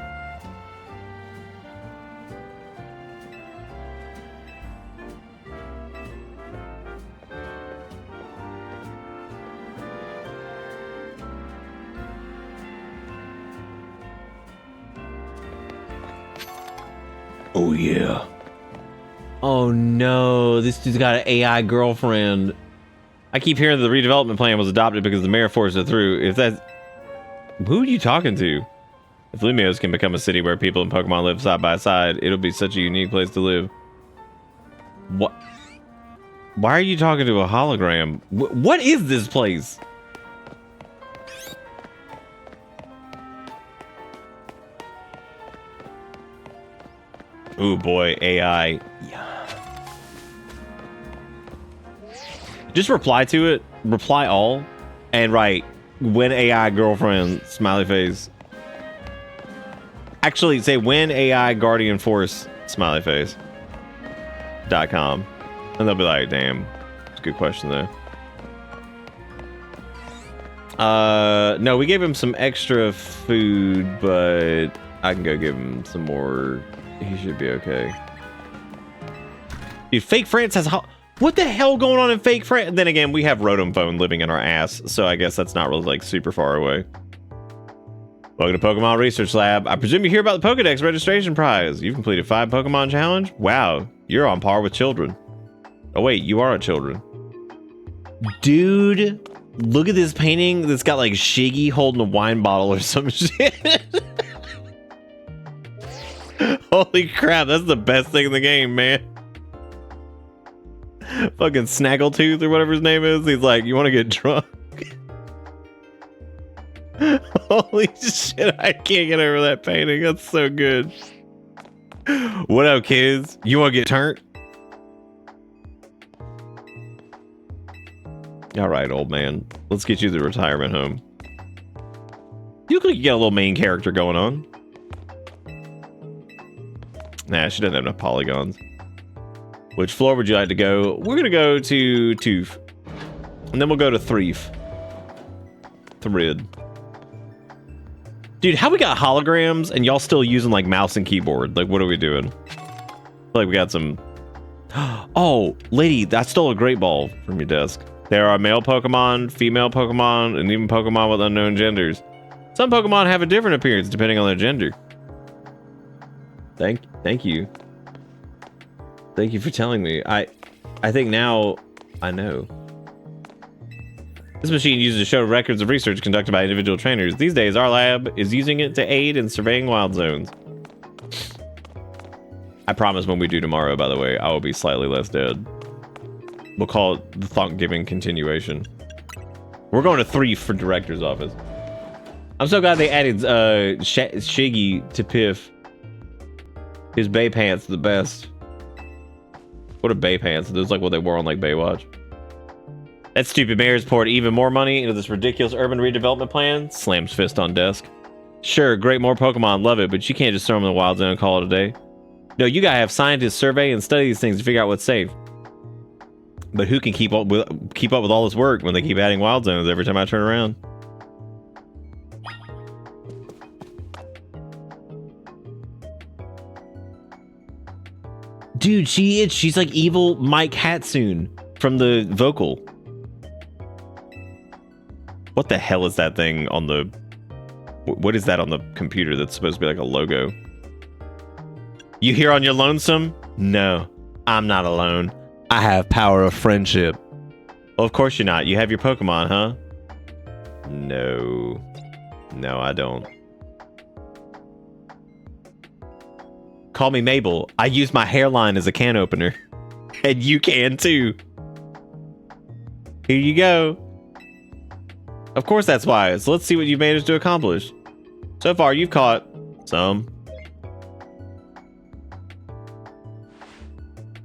Oh yeah. Oh no, this dude's got an AI girlfriend. I keep hearing the redevelopment plan was adopted because the mayor forced it through. If that's... Who are you talking to? If Lumios can become a city where people and Pokemon live side by side, it'll be such a unique place to live. What? Why are you talking to a hologram? What is this place? Ooh boy, AI. Yeah. Just reply to it, reply all, and write when AI girlfriend smiley face. Actually, say when AI guardian force smiley face .com, and they'll be like, damn, it's a good question though. No, we gave him some extra food, but I can go give him some more. He should be okay. Dude, Fake France has what the hell going on in Fake France? Then again, we have Rotom Phone living in our ass, so I guess that's not really like super far away. Welcome to Pokemon Research Lab. I presume you hear about the Pokedex registration prize. You've completed 5 Pokemon challenge? Wow, you're on par with children. Oh wait, you are a children. Dude, look at this painting that's got like Shiggy holding a wine bottle or some shit. Holy crap, that's the best thing in the game, man. Fucking Snaggletooth or whatever his name is. He's like, you want to get drunk? Holy shit, I can't get over that painting. That's so good. What up, kids? You want to get turned? All right, old man. Let's get you to the retirement home. You look like you got a little main character going on. Nah, she doesn't have enough polygons. Which floor would you like to go? We're going to go to Tooth. And then we'll go to Threef. Thrid. Dude, how we got holograms and y'all still using like mouse and keyboard? Like, what are we doing? Like, we got some... Oh, lady, I stole a Great Ball from your desk. There are male Pokemon, female Pokemon, and even Pokemon with unknown genders. Some Pokemon have a different appearance depending on their gender. Thank you. Thank you for telling me. I think now I know. This machine uses to show records of research conducted by individual trainers. These days, our lab is using it to aid in surveying wild zones. I promise when we do tomorrow, by the way, I will be slightly less dead. We'll call it the Thanksgiving continuation. We're going to 3 for director's office. I'm so glad they added Shiggy to Piff. His Bay pants the best. What are Bay pants? Those like what they wore on like Baywatch. That stupid mayor's poured even more money into this ridiculous urban redevelopment plan. Slams fist on desk. Sure, great, more Pokemon, love it, but you can't just throw them in the wild zone and call it a day. No, you gotta have scientists survey and study these things to figure out what's safe. But who can keep up with all this work when they keep adding wild zones every time I turn around? Dude, she's like evil Mike Hatsune from the vocal. What the hell is that thing on the... What is that on the computer that's supposed to be like a logo? You here on your lonesome? No, I'm not alone. I have power of friendship. Well, of course you're not. You have your Pokemon, huh? No. No, I don't. Call me Mabel. I use my hairline as a can opener. And you can too. Here you go. Of course that's why. So let's see what you've managed to accomplish. So far, you've caught some.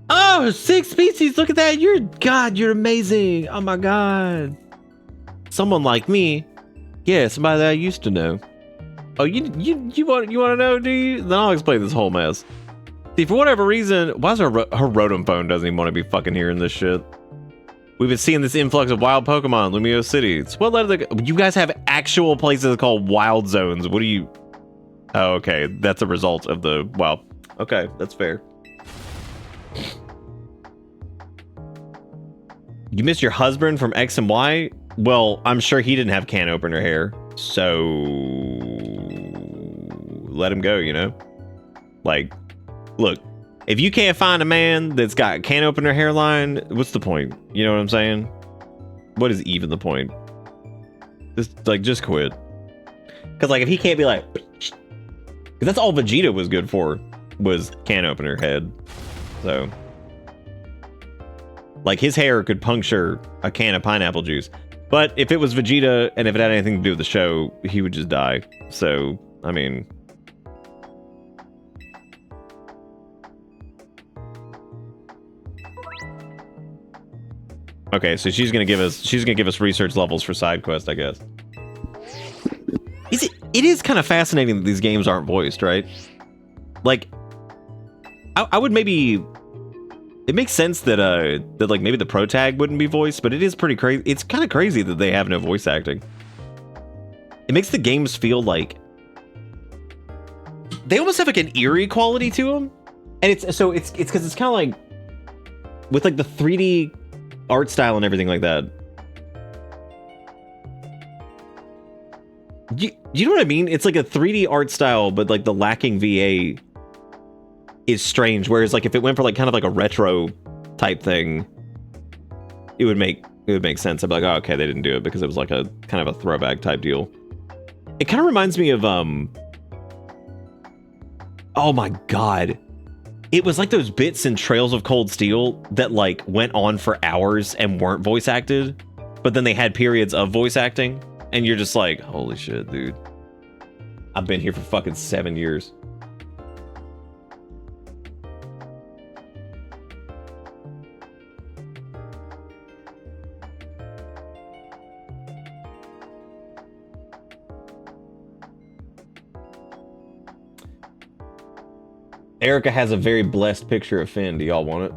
Oh, 6 species. Look at that. You're amazing. Oh my God. Someone like me. Yeah, somebody that I used to know. Oh, you want to know, do you? Then I'll explain this whole mess. See, for whatever reason, why is her Rotom phone doesn't even want to be fucking hearing this shit? We've been seeing this influx of wild Pokemon in Lumio City. It's what led to you guys have actual places called wild zones. What do you... Oh, okay. That's a result of the... Well, okay. That's fair. You missed your husband from X and Y? Well, I'm sure he didn't have can opener hair. So... let him go, you know? Like, look. If you can't find a man that's got can opener hairline, what's the point? You know what I'm saying? What is even the point? Just quit. Because, like, if he can't be like... Because that's all Vegeta was good for, was can opener head. So... Like, his hair could puncture a can of pineapple juice. But if it was Vegeta, and if it had anything to do with the show, he would just die. So, I mean... Okay, so she's gonna give us research levels for side quest, I guess. It is kind of fascinating that these games aren't voiced, right? Like, I would maybe... It makes sense that like maybe the pro tag wouldn't be voiced, but it is pretty crazy. It's kind of crazy that they have no voice acting. It makes the games feel like they almost have like an eerie quality to them, and it's because it's kind of like with like the 3D art style and everything like that. You know what I mean? It's like a 3D art style, but like the lacking VA is strange. Whereas like if it went for like kind of like a retro type thing, it would make sense. I'd be like, oh, okay, they didn't do it because it was like a kind of a throwback type deal. It kind of reminds me of oh my God. It was like those bits in Trails of Cold Steel that like went on for hours and weren't voice acted, but then they had periods of voice acting, and you're just like, holy shit, dude. I've been here for fucking 7 years. Erica has a very blessed picture of Finn. Do y'all want it?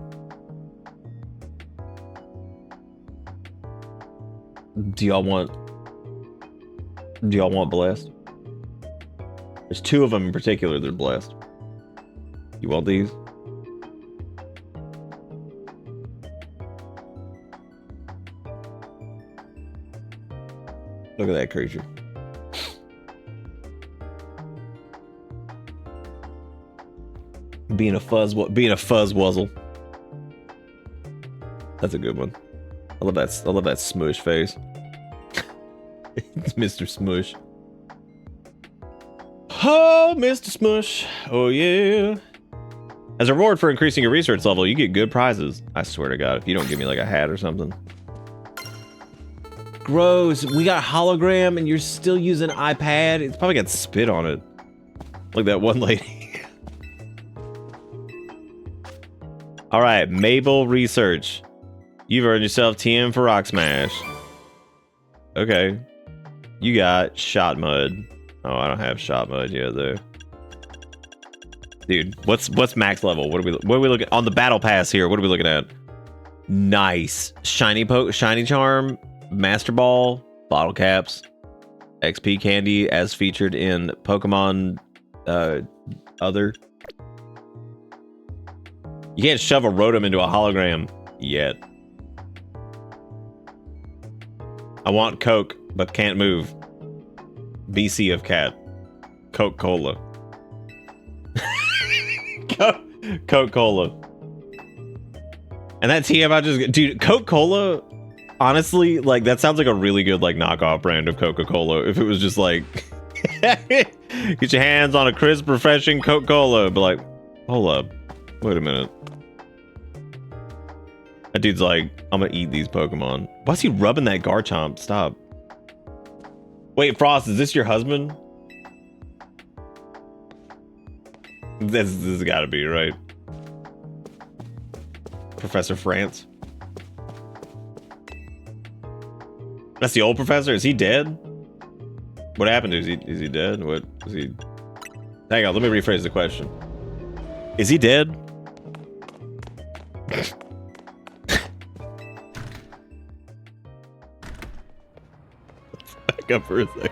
Do y'all want blessed? There's 2 of them in particular that are blessed. You want these? Look at that creature. Being a fuzzwuzzle. That's a good one. I love that smush face. It's Mr. Smush. Oh, Mr. Smush. Oh, yeah. As a reward for increasing your research level, you get good prizes. I swear to God, if you don't give me like a hat or something. Gross. We got hologram and you're still using iPad. It's probably got spit on it. Like that one lady. All right, Mabel Research. You've earned yourself TM for Rock Smash. Okay. You got Shot Mud. Oh, I don't have Shot Mud yet, though. Dude, what's max level? What are we looking on the battle pass here? What are we looking at? Nice. Shiny Charm, Master Ball, Bottle Caps, XP Candy as featured in Pokemon Other. You can't shove a Rotom into a hologram yet. I want Coke, but can't move. BC of Cat. Coca-Cola. Coca-Cola. And that TM I just... Dude, Coca-Cola, honestly, like, that sounds like a really good, like, knockoff brand of Coca-Cola. If it was just, like... Get your hands on a crisp, refreshing Coca-Cola. But, like, hold up. Wait a minute. That dude's like, I'm gonna eat these Pokemon. Why's he rubbing that Garchomp? Stop. Wait, Frost, is this your husband? This has gotta be, right? Professor France. That's the old professor? Is he dead? What happened? Is he dead? What is he? Hang on, let me rephrase the question. Is he dead? Back up for a second.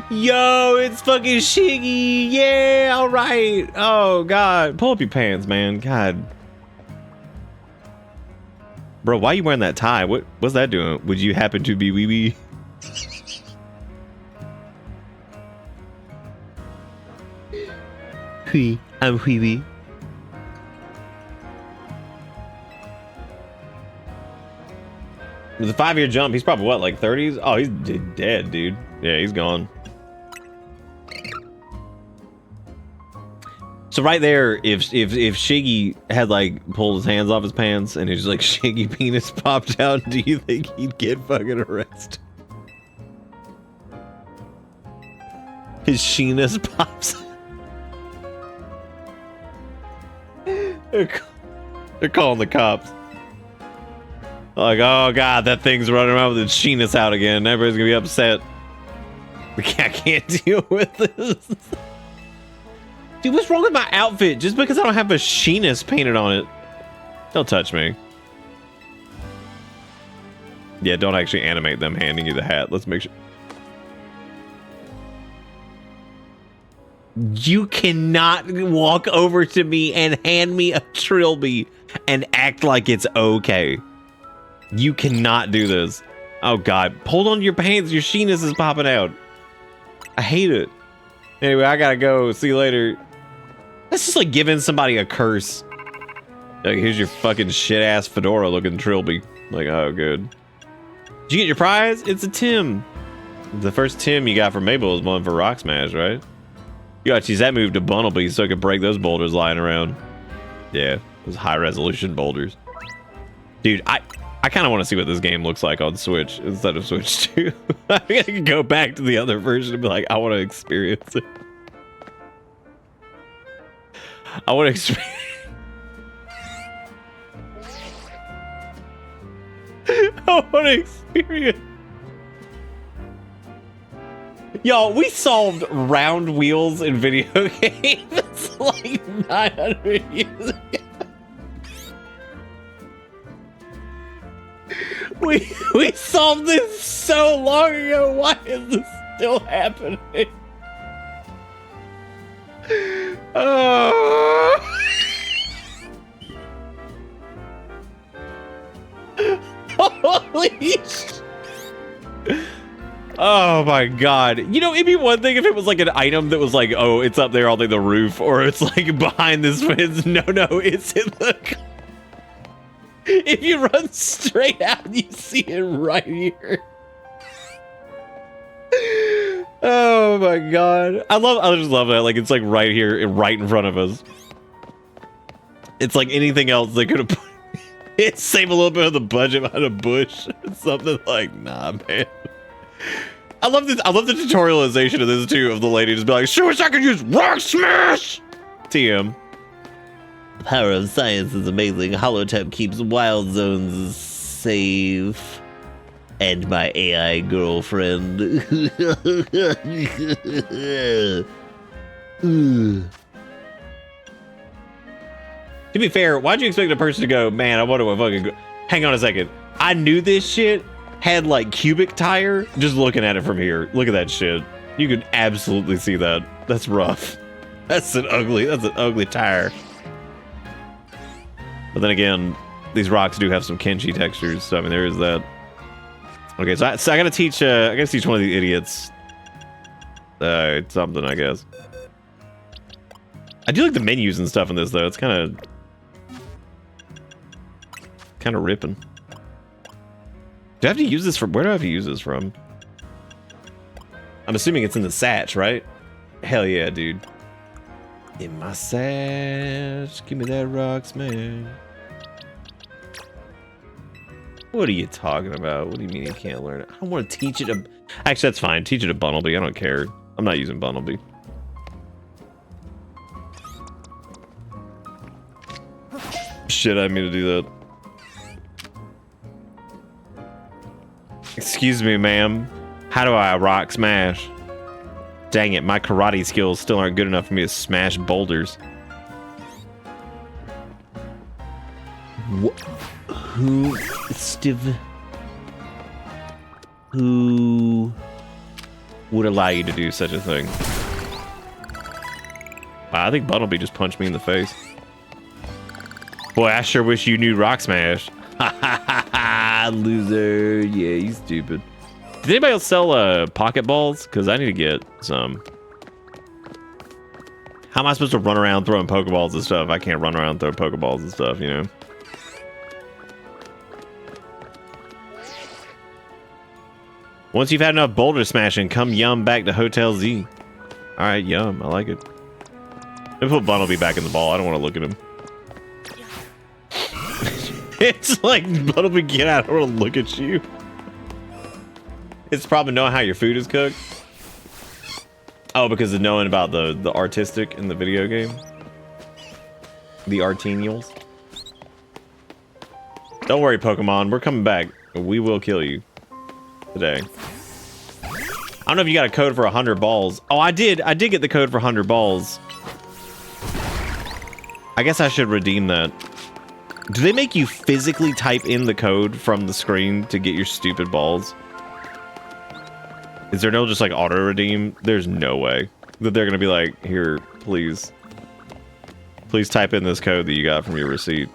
Yo, it's fucking Shiggy. Yeah, all right. Oh God, pull up your pants, man. God, bro, why are you wearing that tie? What's that doing? Would you happen to be wee wee? I'm wee wee. With a 5-year jump, he's probably what, like 30s? Oh, he's dead, dude. Yeah, he's gone. So right there, if Shiggy had like pulled his hands off his pants and his like Shiggy penis popped out, do you think he'd get fucking arrested? His sheenus pops. They're calling the cops. Like, oh God, that thing's running around with its sheenus out again. Everybody's gonna be upset. I can't deal with this. Dude, what's wrong with my outfit? Just because I don't have a sheenus painted on it. Don't touch me. Yeah, don't actually animate them handing you the hat. Let's make sure. You cannot walk over to me and hand me a Trilby and act like it's okay. You cannot do this. Oh God, hold on to your pants. Your sheenus is popping out. I hate it. Anyway, I gotta go. See you later. That's just like giving somebody a curse. Like, here's your fucking shit ass fedora looking Trilby. Like, oh good. Did you get your prize? It's a Tim. The first Tim you got from Mabel was one for Rock Smash, right? You gotta use that move to Bunnelby so I could break those boulders lying around. Yeah, those high resolution boulders. Dude, I kind of want to see what this game looks like on Switch instead of Switch 2. I can go back to the other version and be like, I want to experience it. I want to experience. I want to experience. Y'all, we solved round wheels in video games like 900 years ago. We solved this so long ago. Why is this still happening? Oh. Holy shit. Oh my God. You know, it'd be one thing if it was like an item that was like, oh, it's up there on like the roof, or it's like behind this fence. No, it's in the... If you run straight out, you see it right here. Oh my god. I just love that. Like, it's like right here, right in front of us. It's like anything else they could have put. It save a little bit of the budget behind a bush. Something like, nah, man. I love this. I love the tutorialization of this too, of the lady just be like, sure, I could use rock smash. TM. The power of science is amazing. Holotep keeps wild zones safe. And my AI girlfriend. To be fair, why'd you expect a person to go, man, I wonder what fucking go. Hang on a second. I knew this shit had like cubic tire. Just looking at it from here. Look at that shit. You can absolutely see that. That's rough. That's an ugly tire. But then again, these rocks do have some Kenshi textures, so I mean there is that. Okay, so I gotta teach one of the idiots something, I guess. I do like the menus and stuff in this though. It's kind of ripping. Do I have to use this from? Where do I have to use this from? I'm assuming it's in the satch, right? Hell yeah, dude. In my satch, give me that rocks, man. What are you talking about? What do you mean you can't learn it? I don't want to teach it to... Actually, that's fine. Teach it to Bunnelby. I don't care. I'm not using Bunnelby. Shit, I didn't mean to do that. Excuse me, ma'am. How do I rock smash? Dang it, my karate skills still aren't good enough for me to smash boulders. What? Who would allow you to do such a thing? Wow, I think Bunnelby just punched me in the face. Boy, I sure wish you knew rock smash. Ha ha ha ha, loser. Yeah, you stupid. Did anybody else sell pocket balls? Because I need to get some. How am I supposed to run around throwing Pokeballs and stuff? I can't run around and throw Pokeballs and stuff, you know? Once you've had enough boulder smashing, come yum back to Hotel Z. Alright, yum. I like it. Let me put Bunnelby back in the ball. I don't want to look at him. It's like, Bunnelby, get out. I don't want to look at you. It's probably knowing how your food is cooked. Oh, because of knowing about the artistic in the video game. The artenials. Don't worry, Pokemon. We're coming back. We will kill you. Today. I don't know if you got a code for 100 balls. Oh, I did get the code for 100 balls. I guess I should redeem that. Do they make you physically type in the code from the screen to get your stupid balls? Is there no just like auto redeem? There's no way that they're gonna be like, here, please type in this code that you got from your receipt.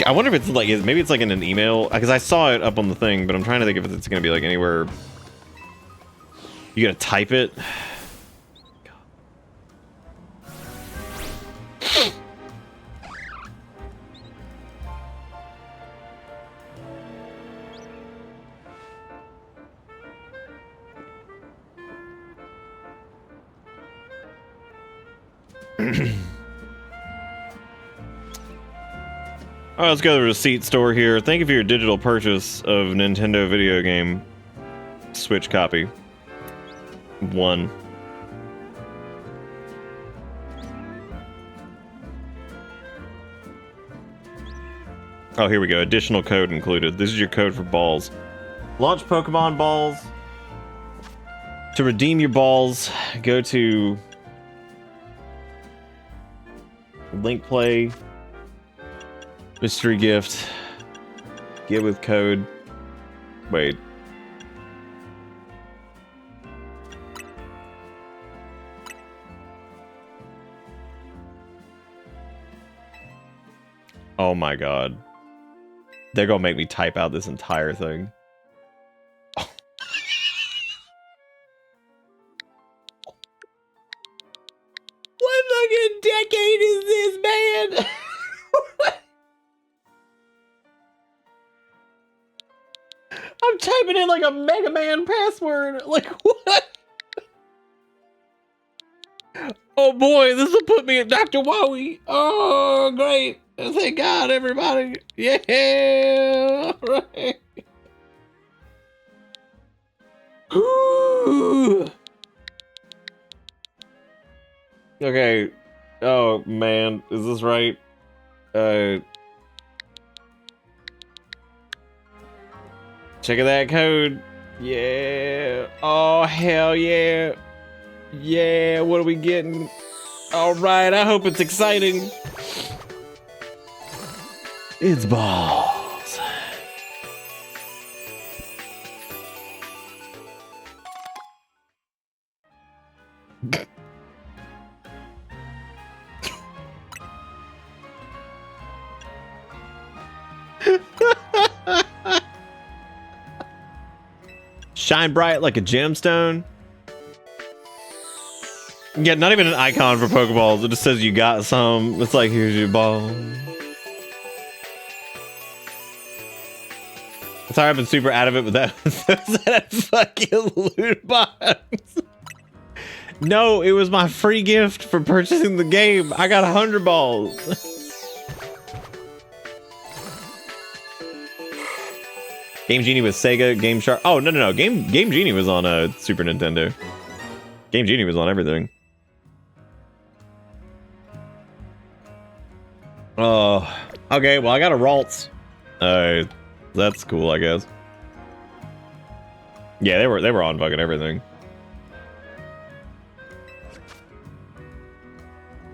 I wonder if it's like, maybe it's like in an email, because I saw it up on the thing, but I'm trying to think if it's going to be like anywhere. You got to type it. Alright, let's go to the receipt store here. Thank you for your digital purchase of Nintendo video game Switch copy. 1. Oh, here we go. Additional code included. This is your code for balls. Launch Pokemon balls. To redeem your balls, go to Link Play. Mystery gift. Get with code. Wait. Oh my god. They're gonna make me type out this entire thing. Oh. What fucking decade is this, man? I'm typing in like a Mega Man password. Like what? Oh boy, this will put me at Dr. Wowie. Oh great. Thank God, everybody. Yeah. All right. Ooh. Okay. Oh man, is this right? Checking that code. Yeah. Oh hell yeah. Yeah, what are we getting? All right, I hope it's exciting. It's balls. Shine bright like a gemstone. Yeah, not even an icon for Pokeballs. It just says you got some. It's like, here's your ball. Sorry, I've been super out of it, but that fucking loot box. No, it was my free gift for purchasing the game. I got 100 balls. Game Genie was Sega, Game Shark. Oh, no. Game Genie was on Super Nintendo. Game Genie was on everything. Oh, okay. Well, I got a Ralts. That's cool, I guess. Yeah, they were on fucking everything.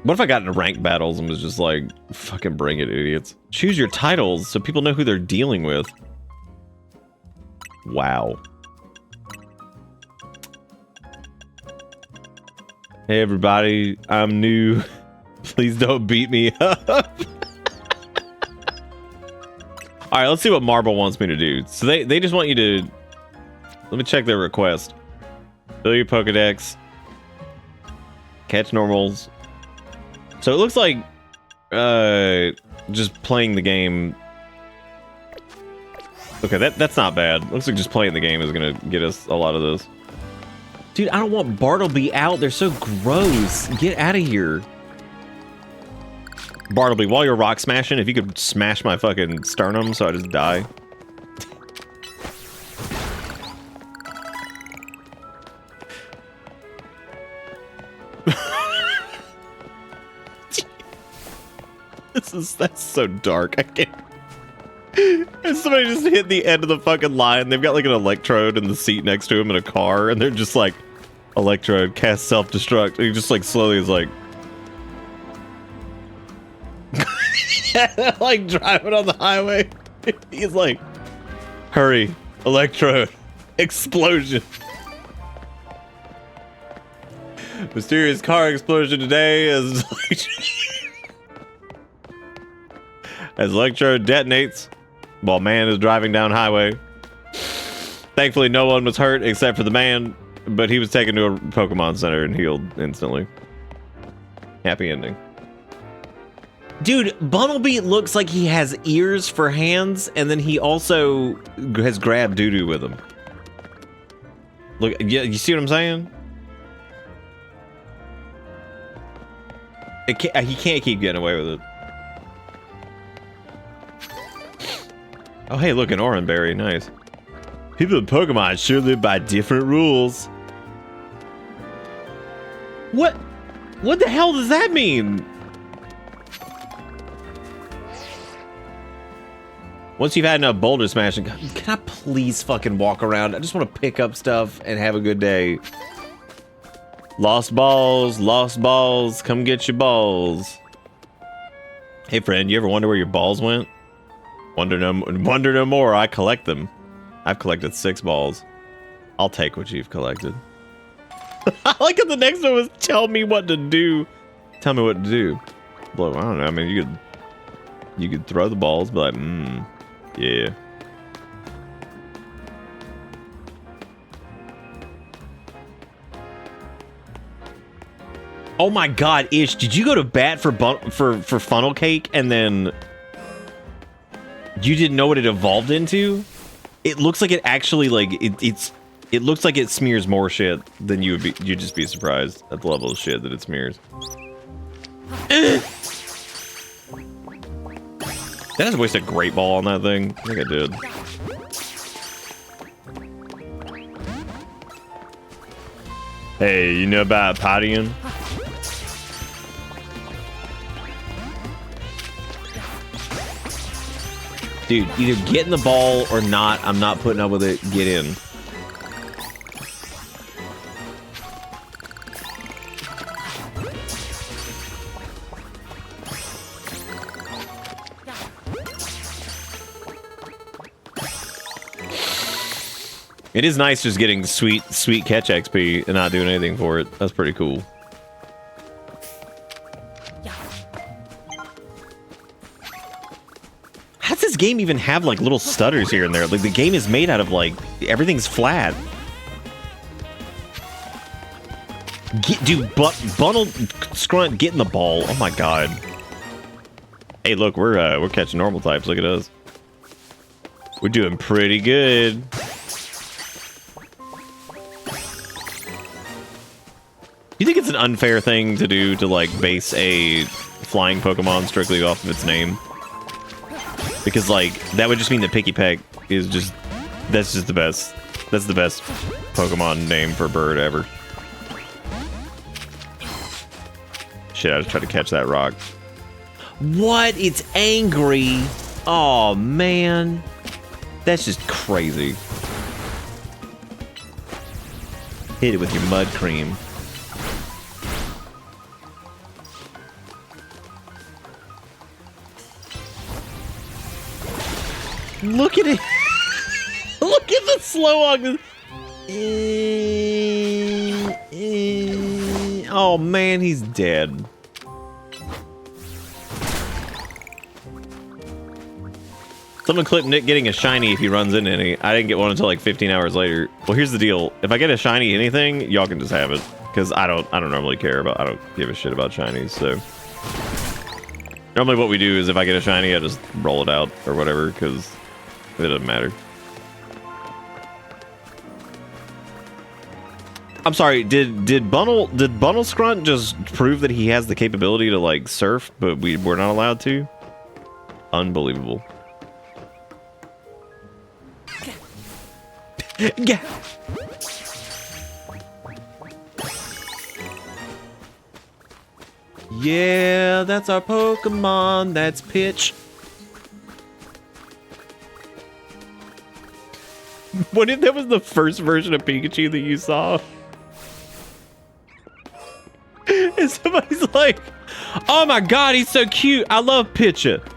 What if I got into ranked battles and was just like, fucking bring it, idiots. Choose your titles so people know who they're dealing with. Wow. Hey everybody, I'm new. Please don't beat me up. Alright, let's see what Marble wants me to do. So they just want you to... Let me check their request. Fill your Pokedex. Catch normals. So it looks like... just playing the game... Okay, that's not bad. Looks like just playing the game is gonna get us a lot of this. Dude, I don't want Bartleby out. They're so gross. Get out of here. Bartleby, while you're rock smashing, if you could smash my fucking sternum so I just die. That's so dark. I can't. And somebody just hit the end of the fucking line. They've got like an electrode in the seat next to him in a car, and they're just like, electrode, cast self-destruct. And he just like slowly is like, like driving on the highway. He's like, hurry, electrode, explosion. Mysterious car explosion today as electrode detonates while man is driving down highway. Thankfully, no one was hurt except for the man, but he was taken to a Pokemon Center and healed instantly. Happy ending. Dude, Bunnelby looks like he has ears for hands, and then he also has grabbed Doodoo with him. Look, yeah, you see what I'm saying? He can't keep getting away with it. Oh, hey, look, an Oranberry. Nice. People in Pokemon sure live by different rules. What? What the hell does that mean? Once you've had enough boulder smashing, can I please fucking walk around? I just want to pick up stuff and have a good day. Lost balls, come get your balls. Hey friend, you ever wonder where your balls went? Wonder no more, I collect them. I've collected 6 balls. I'll take what you've collected. I like it, the next one was tell me what to do. Tell me what to do. Well, I don't know, I mean, you could throw the balls, but like, yeah. Oh my god, Ish, did you go to bat for Funnel Cake and then you didn't know what it evolved into? It looks like it actually like it looks like it smears more shit than you'd just be surprised at the level of shit that it smears. Did I just waste a great ball on that thing? I think I did. Hey, you know about partying? Dude, either get in the ball or not. I'm not putting up with it. Get in. It is nice just getting sweet catch XP and not doing anything for it. That's pretty cool. How does this game even have like little stutters here and there? Like the game is made out of like everything's flat. Dude, Bundle Scrunt, get in the ball. Oh my god. Hey, look, we're catching normal types. Look at us. We're doing pretty good. You think it's an unfair thing to do to like base a flying Pokemon strictly off of its name? Because like that would just mean that Pikipek is just that's the best Pokemon name for a bird ever. Shit, I just tried to catch that rock. What? It's angry. Oh man. That's just crazy. Hit it with your mud cream. Look at it. Look at the Slowhog. Oh man, he's dead. Someone clip Nick getting a shiny if he runs into any. I didn't get one until like 15 hours later. Well, here's the deal. If I get a shiny anything, y'all can just have it. Because I don't normally care about, I don't give a shit about shinies, so. Normally what we do is if I get a shiny, I just roll it out or whatever, because it doesn't matter. I'm sorry, did Bundle Scrunt just prove that he has the capability to like surf, but we're not allowed to? Unbelievable. Yeah. Yeah, that's our Pokemon. That's Pitch. What if that was the first version of Pikachu that you saw? And somebody's like, oh my god, he's so cute. I love Pitcha.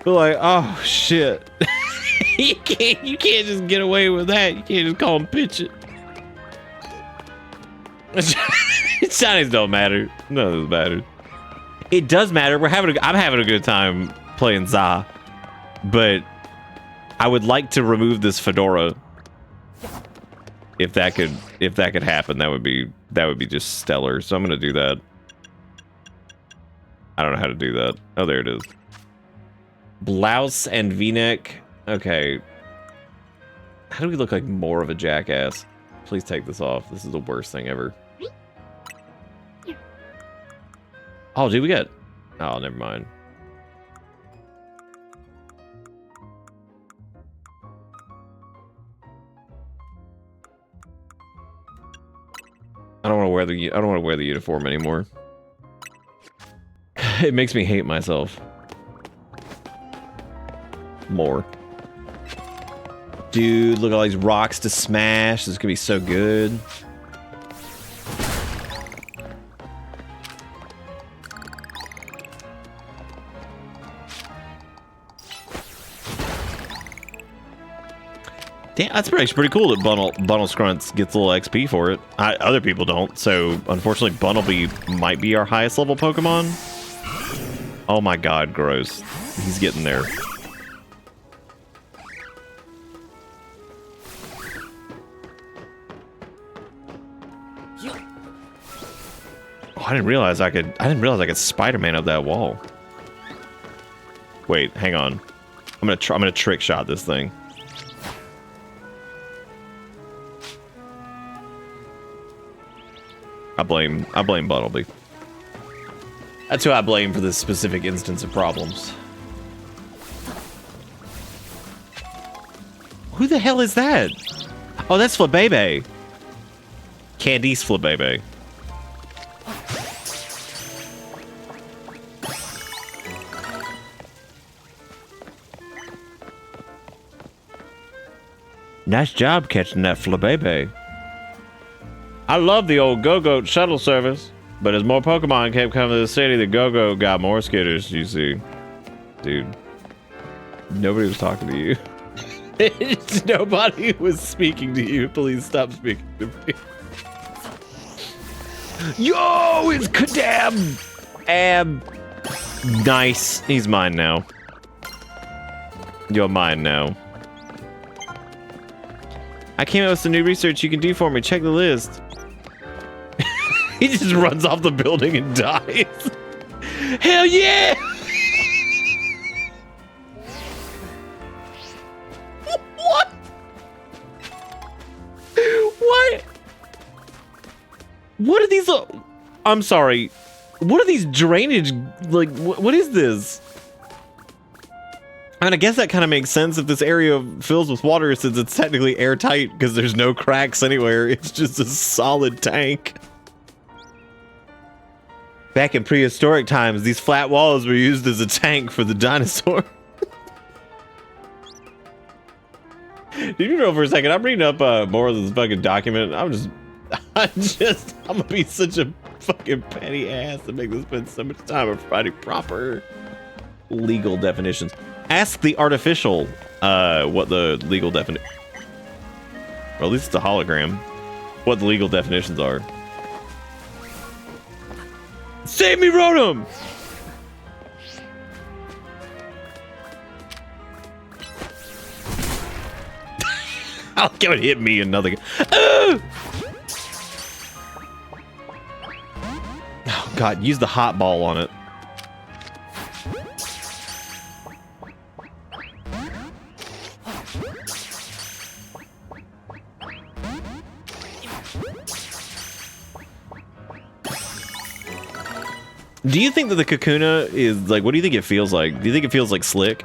We're like, oh shit. you can't just get away with that. You can't just call him Pitcha. Shinies don't matter. None of this matters. It does matter. I'm having a good time playing Za, but I would like to remove this fedora. If that could happen, that would be just stellar. So I'm gonna do that. I don't know how to do that. Oh, there it is. Blouse and V-neck. Okay. How do we look like more of a jackass? Please take this off. This is the worst thing ever. Oh, dude, we got... Oh, never mind. I don't want to wear the uniform anymore. It makes me hate myself. More. Dude, look at all these rocks to smash. This is gonna be so good. Damn, that's actually pretty cool that Bundle Scrunts gets a little XP for it. Other people don't, so unfortunately Bunnelby might be our highest level Pokemon. Oh my god, gross. He's getting there. Oh, I didn't realize I could Spider-Man up that wall. Wait, hang on. I'm gonna trick shot this thing. I blame Buttleby. That's who I blame for this specific instance of problems. Who the hell is that? Oh, that's Flabebe. Candice Flabebe. Nice job catching that Flabebe. I love the old Go-Goat shuttle service, but as more Pokemon kept coming to the city, the Go-Goat got more skitters, you see. Dude. Nobody was talking to you. Nobody was speaking to you. Please stop speaking to me. Yo, it's Kadab! Nice. He's mine now. You're mine now. I came up with some new research you can do for me. Check the list. He just runs off the building and dies. Hell yeah! What? What? What are these? I'm sorry. What are these drainage? Like, what is this? I mean, I guess that kind of makes sense if this area fills with water since it's technically airtight because there's no cracks anywhere. It's just a solid tank. Back in prehistoric times, these flat walls were used as a tank for the dinosaur. Did you know for a second? I'm reading up more of this fucking document. I'm gonna be such a fucking petty ass to make this spend so much time on providing proper legal definitions. Ask the artificial what the legal definition. Or at least it's a hologram. What the legal definitions are. Save me, Rotom! I'll go and hit me another. Oh God! Use the hot ball on it. Do you think that the Kakuna is like, what do you think it feels like? Do you think it feels like slick?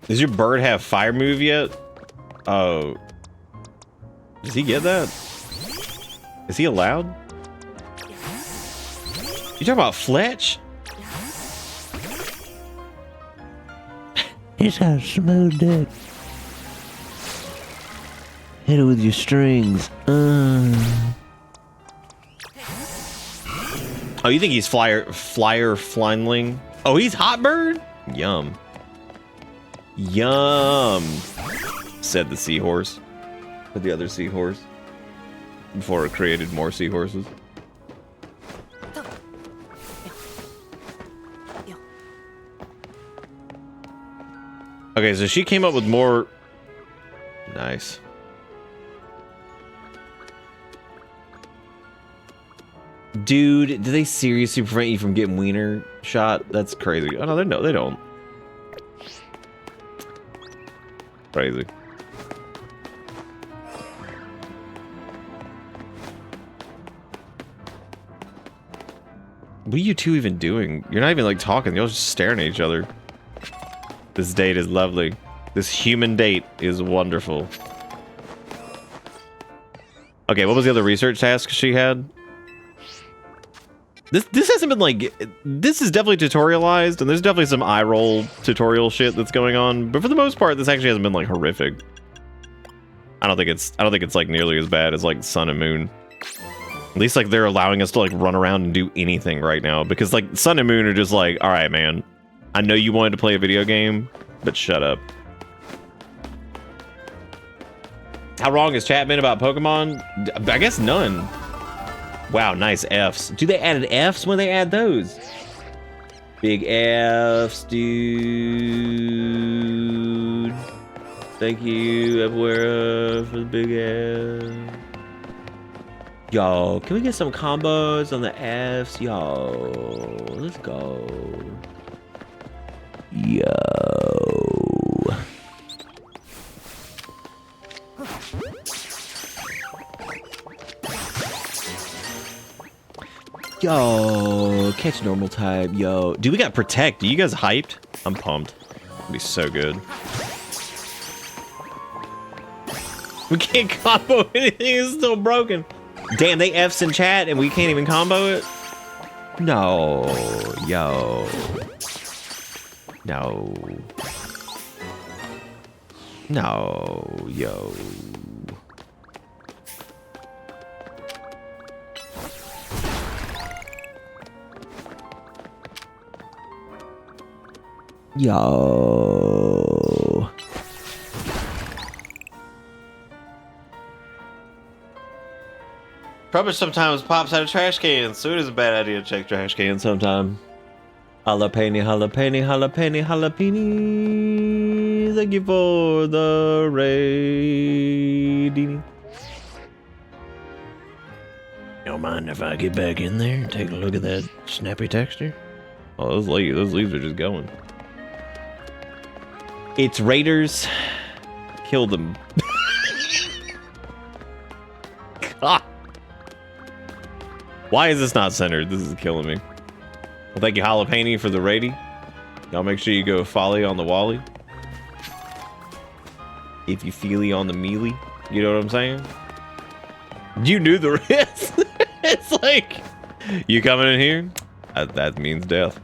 Does your bird have fire move yet? Oh. Does he get that? Is he allowed? You talking about Fletch? He's got a smooth dick. Hit it with your strings. Oh, you think he's flyer flyingling? Oh, he's hot bird? Yum. Yum, said the seahorse. But the other seahorse. Before it created more seahorses. Okay, so she came up with more. Nice. Dude, do they seriously prevent you from getting wiener shot? That's crazy. Oh no, they don't. Crazy. What are you two even doing? You're not even like talking. You're just staring at each other. This date is lovely. This human date is wonderful. Okay, what was the other research task she had? This hasn't been like, this is definitely tutorialized, and there's definitely some eye roll tutorial shit that's going on. But for the most part, this actually hasn't been like horrific. I don't think it's like nearly as bad as like Sun and Moon. At least like they're allowing us to like run around and do anything right now, because like Sun and Moon are just like, all right, man, I know you wanted to play a video game, but shut up. How wrong has chat been about Pokemon? I guess none. Wow, nice Fs. Do they added Fs when they add those? Big Fs, dude. Thank you, Abuera, for the big ass. Yo, can we get some combos on the Fs? Yo, let's go. Yo. Yo, catch normal type. Yo, dude, we got protect. Are you guys hyped? I'm pumped. It'll be so good. We can't combo anything. It's still broken. Damn, they F's in chat and we can't even combo it? No. Yo. No. No. Yo. Yo. Rubbish sometimes pops out of trash cans, so it is a bad idea to check trash cans sometime. Jalapeno, jalapeno, jalapeno, jalapeno. Thank you for the raid. You don't mind if I get back in there and take a look at that snappy texture? Oh, those leaves are just going. It's raiders. Kill them. God. Why is this not centered? This is killing me. Well, thank you, Jalapeno, for the raiding. Y'all make sure you go folly on the wally. If you feely on the mealy. You know what I'm saying? You knew the risk. It's like, you coming in here? That means death.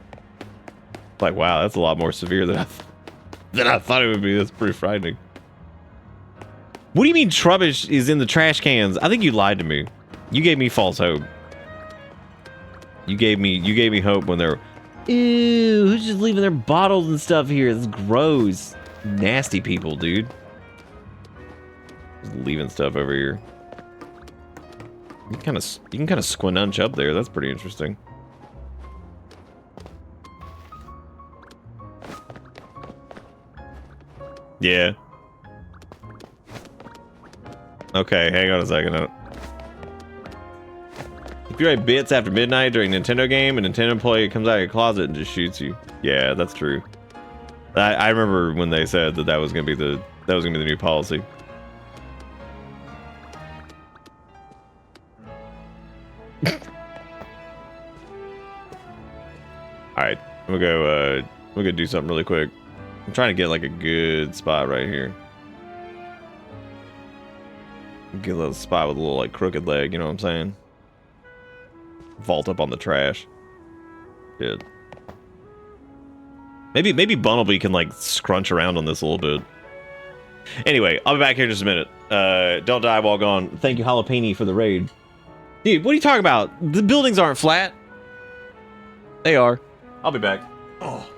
Like, wow, that's a lot more severe than I thought it would be. That's pretty frightening. What do you mean Trubbish is in the trash cans? I think you lied to me. You gave me false hope. You gave me hope when they're, ew, who's just leaving their bottles and stuff here? It's gross. Nasty people, dude. Just leaving stuff over here. You can kind of squinunch up there. That's pretty interesting. Yeah. Okay, hang on a second. If you write bits after midnight during a Nintendo game, a Nintendo employee comes out of your closet and just shoots you. Yeah, that's true. I remember when they said that was gonna be the new policy. All right, I'm gonna do something really quick. I'm trying to get like a good spot right here. Get a little spot with a little like crooked leg, you know what I'm saying? Vault up on the trash. Good. Maybe Bunnelby can like scrunch around on this a little bit. Anyway, I'll be back here in just a minute. Don't die while gone. Thank you, Jalapeno, for the raid. Dude, what are you talking about? The buildings aren't flat. They are. I'll be back. Oh.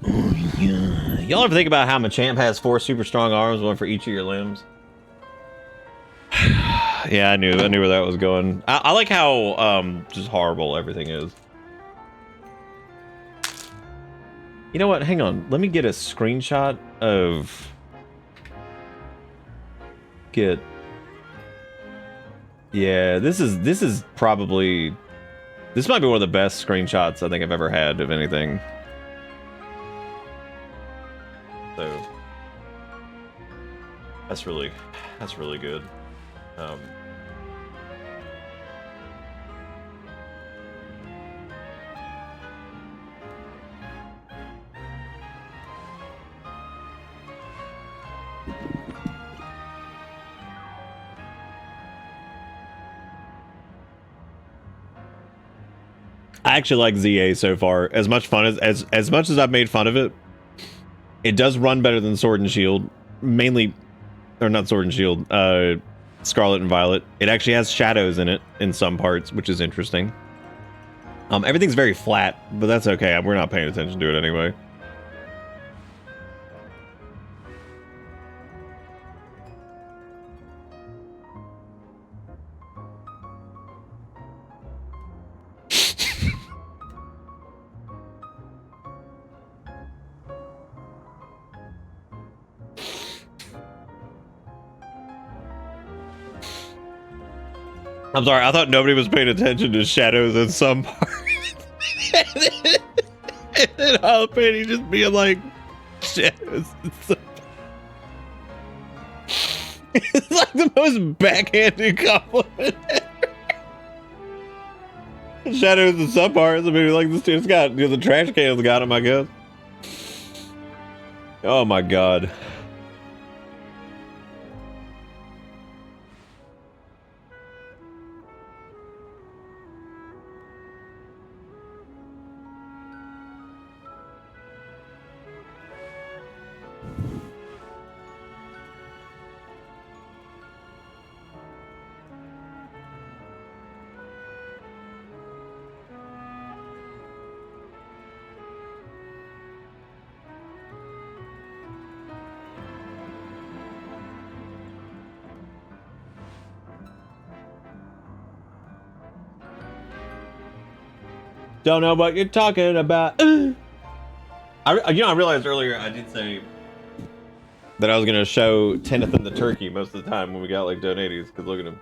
Y'all ever think about how Machamp has 4 super strong arms, one for each of your limbs? Yeah, I knew where that was going. I like how just horrible everything is. You know what? Hang on. Let me get a screenshot of Yeah, this is probably this might be one of the best screenshots I think I've ever had of anything. So that's really good. I actually like ZA so far. As much fun as much as I've made fun of it, it does run better than Sword and Shield. Mainly, or not Sword and Shield, Scarlet and Violet. It actually has shadows in it in some parts, which is interesting. Everything's very flat, but that's okay. We're not paying attention to it anyway. I'm sorry, I thought nobody was paying attention to shadows in some parts. and then Jalapeno just being like, shadows in some It's like the most backhanded compliment ever. Shadows in some parts, I mean, like, this dude's got, you know, the trash can's got him, I guess. Oh my god. Don't know what you're talking about. I realized earlier I did say that I was gonna show Tenneth and the turkey most of the time when we got like donaties, because look at him.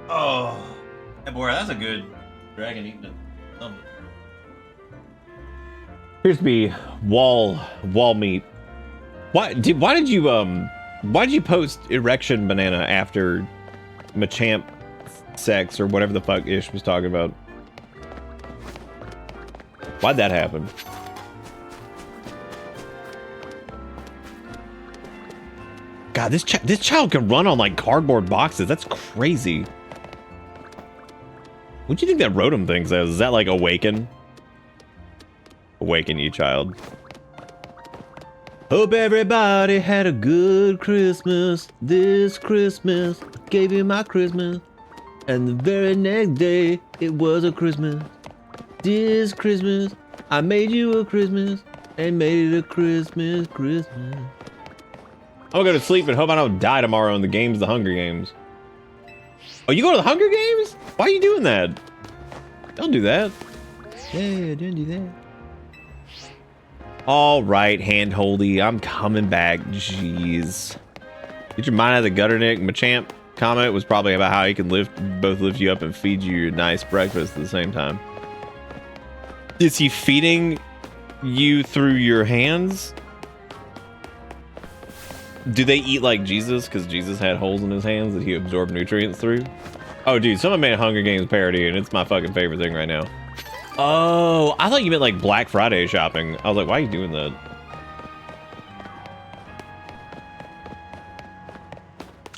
Oh, hey boy, that's a good dragon eating it. Here's to be wall meat. Why did you post erection banana after Machamp sex or whatever the fuck Ish was talking about? Why'd that happen? God, this child can run on like cardboard boxes. That's crazy. What do you think that Rotom thinks as? Is that like awaken? Awaken, you child. Hope everybody had a good Christmas. This Christmas, I gave you my Christmas. And the very next day, it was a Christmas. This Christmas, I made you a Christmas. And made it a Christmas. I'm gonna go to sleep and hope I don't die tomorrow in the games, the Hunger Games. Oh, you go to the Hunger Games? Why are you doing that? Don't do that. Yeah, don't do that. All right, handholdy, I'm coming back. Jeez. Get your mind out of the gutter, Nick. Machamp comment was probably about how he can both lift you up and feed you a nice breakfast at the same time. Is he feeding you through your hands? Do they eat like Jesus? Because Jesus had holes in his hands that he absorbed nutrients through? Oh, dude, someone made a Hunger Games parody, and it's my fucking favorite thing right now. Oh, I thought you meant like Black Friday shopping. I was like, why are you doing that?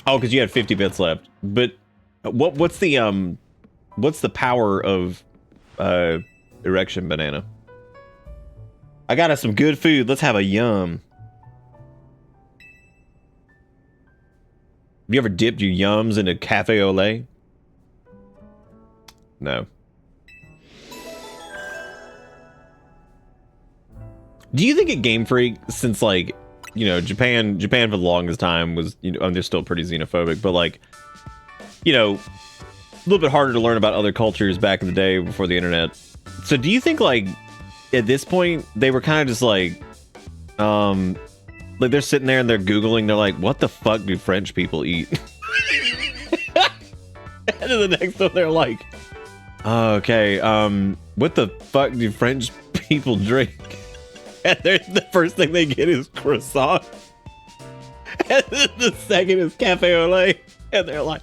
Oh, because you had 50 bits left. But what's the power of erection banana? I got us some good food. Let's have a yum. Have you ever dipped your yums into cafe au lait? No. Do you think at Game Freak, since like, you know, Japan for the longest time was, you know, they're still pretty xenophobic, but like, you know, a little bit harder to learn about other cultures back in the day before the internet. So do you think like at this point they were kind of just like they're sitting there and they're Googling, they're like, what the fuck do French people eat? And then the next one they're like, oh, okay, what the fuck do French people drink? And the first thing they get is croissant. And then the second is cafe au lait. And they're like,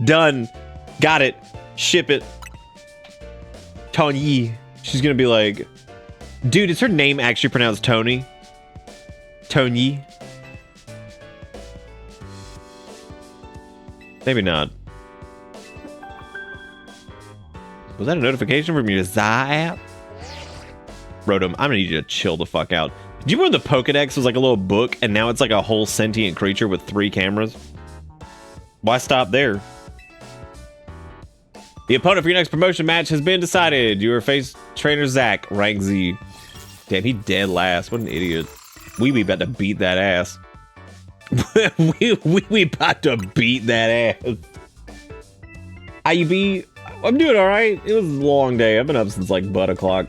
done. Got it. Ship it. Tony. She's gonna be like, dude, is her name actually pronounced Tony? Tony? Maybe not. Was that a notification from your Za app? Rotom, I'm gonna need you to chill the fuck out. Do you remember the Pokedex was like a little book and now it's like a whole sentient creature with 3 cameras? Why stop there? The opponent for your next promotion match has been decided. You are face trainer Zach, rank Z. Damn, he dead last. What an idiot. We about to beat that ass. we about to beat that ass. How you be? I'm doing alright. It was a long day. I've been up since like butt o'clock.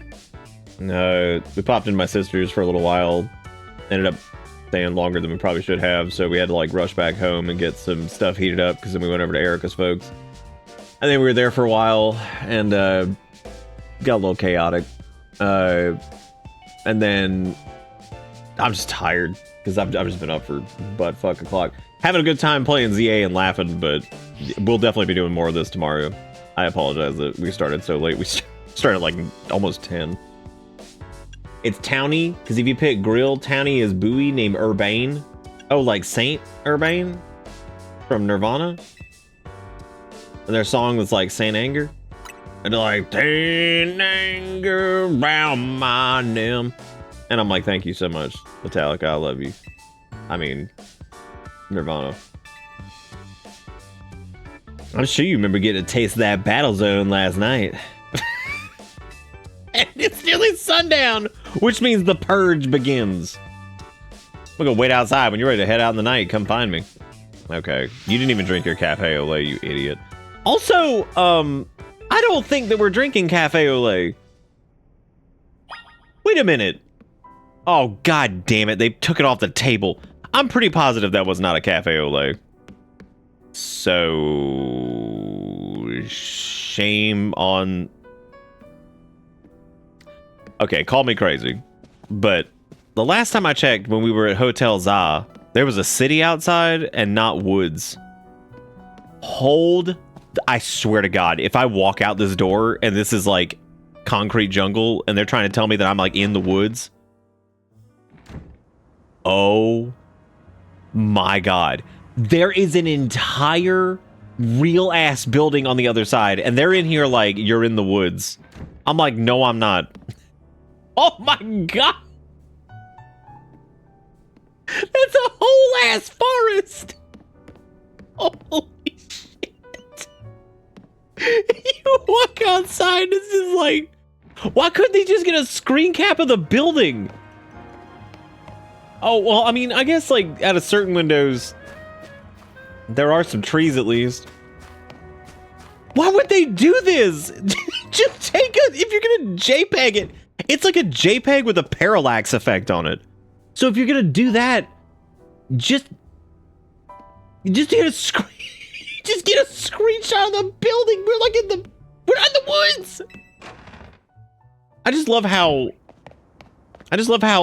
We popped in my sister's for a little while. Ended up staying longer than we probably should have, so we had to like rush back home and get some stuff heated up because then we went over to Erica's folks. And then we were there for a while and got a little chaotic. And then I'm just tired because I've just been up for butt fuck o'clock. Having a good time playing ZA and laughing, but we'll definitely be doing more of this tomorrow. I apologize that we started so late. We started like almost 10. It's Townie, because if you pick Grill, Townie is Bowie named Urbane. Oh, like Saint Urbane from Nirvana. And their song was like Saint Anger. And they're like, Saint Anger round my name. And I'm like, thank you so much, Metallica, I love you. I mean, Nirvana. I'm sure you remember getting a taste of that Battle Zone last night. And it's nearly sundown, which means the purge begins. We're gonna wait outside. When you're ready to head out in the night, come find me. Okay, you didn't even drink your cafe au lait, you idiot. Also, I don't think that we're drinking cafe au lait. Wait a minute. Oh, god damn it, they took it off the table. I'm pretty positive that was not a cafe au lait. So, shame on... Okay, call me crazy, but the last time I checked when we were at Hotel Za, there was a city outside and not woods. I swear to God, if I walk out this door and this is like concrete jungle and they're trying to tell me that I'm like in the woods. Oh my God. There is an entire real ass building on the other side and they're in here like, you're in the woods. I'm like, no, I'm not. Oh my God. That's a whole ass forest. Holy shit. You walk outside, this is like, why couldn't they just get a screen cap of the building? Oh, well, I mean, I guess like at a certain windows, there are some trees at least. Why would they do this? Just take it, if you're gonna JPEG it, it's like a JPEG with a parallax effect on it. So if you're gonna do that, just get a screen, just get a screenshot of the building. We're not in the woods. I just love how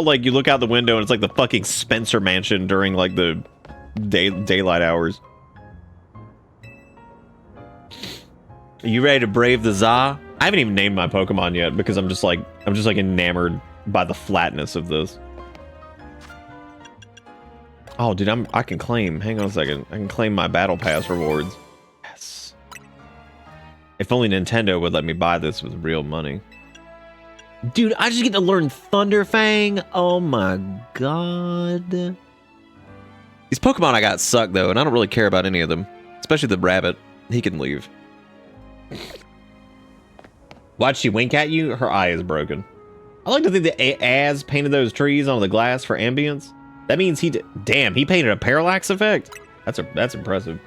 like you look out the window and it's like the fucking Spencer Mansion during like the daylight hours. Are you ready to brave the Za? I haven't even named my Pokemon yet because I'm just like enamored by the flatness of this. Oh, dude, I can claim. Hang on a second. I can claim my Battle Pass rewards. Yes. If only Nintendo would let me buy this with real money. Dude, I just get to learn Thunderfang. Oh my god. These Pokemon I got suck though, and I don't really care about any of them. Especially the rabbit. He can leave. Why'd she wink at you? Her eye is broken. I like to think that Az painted those trees on the glass for ambience. That means he did. Damn, he painted a parallax effect? That's impressive.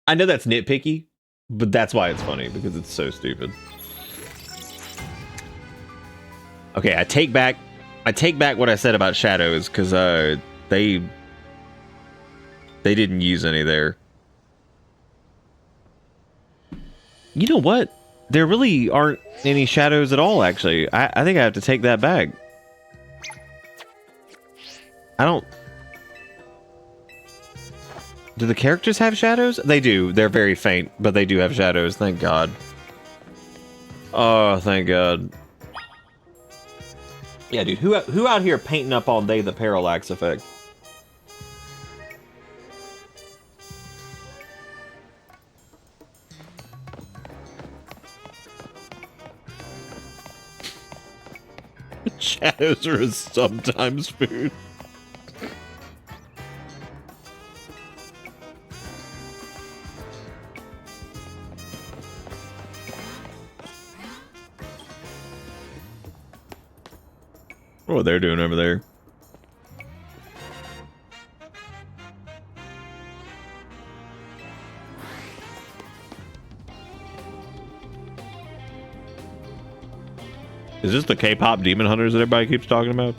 I know that's nitpicky, but that's why it's funny, because it's so stupid. Okay, I take back what I said about shadows, because they didn't use any there. You know what? There really aren't any shadows at all, actually. I think I have to take that back. I don't... Do the characters have shadows? They do. They're very faint, but they do have shadows. Thank God. Oh, thank God. Yeah, dude. Who out here painting up all day the parallax effect? Shadows are a sometimes food. What they're doing over there? Is this the K-pop demon hunters that everybody keeps talking about?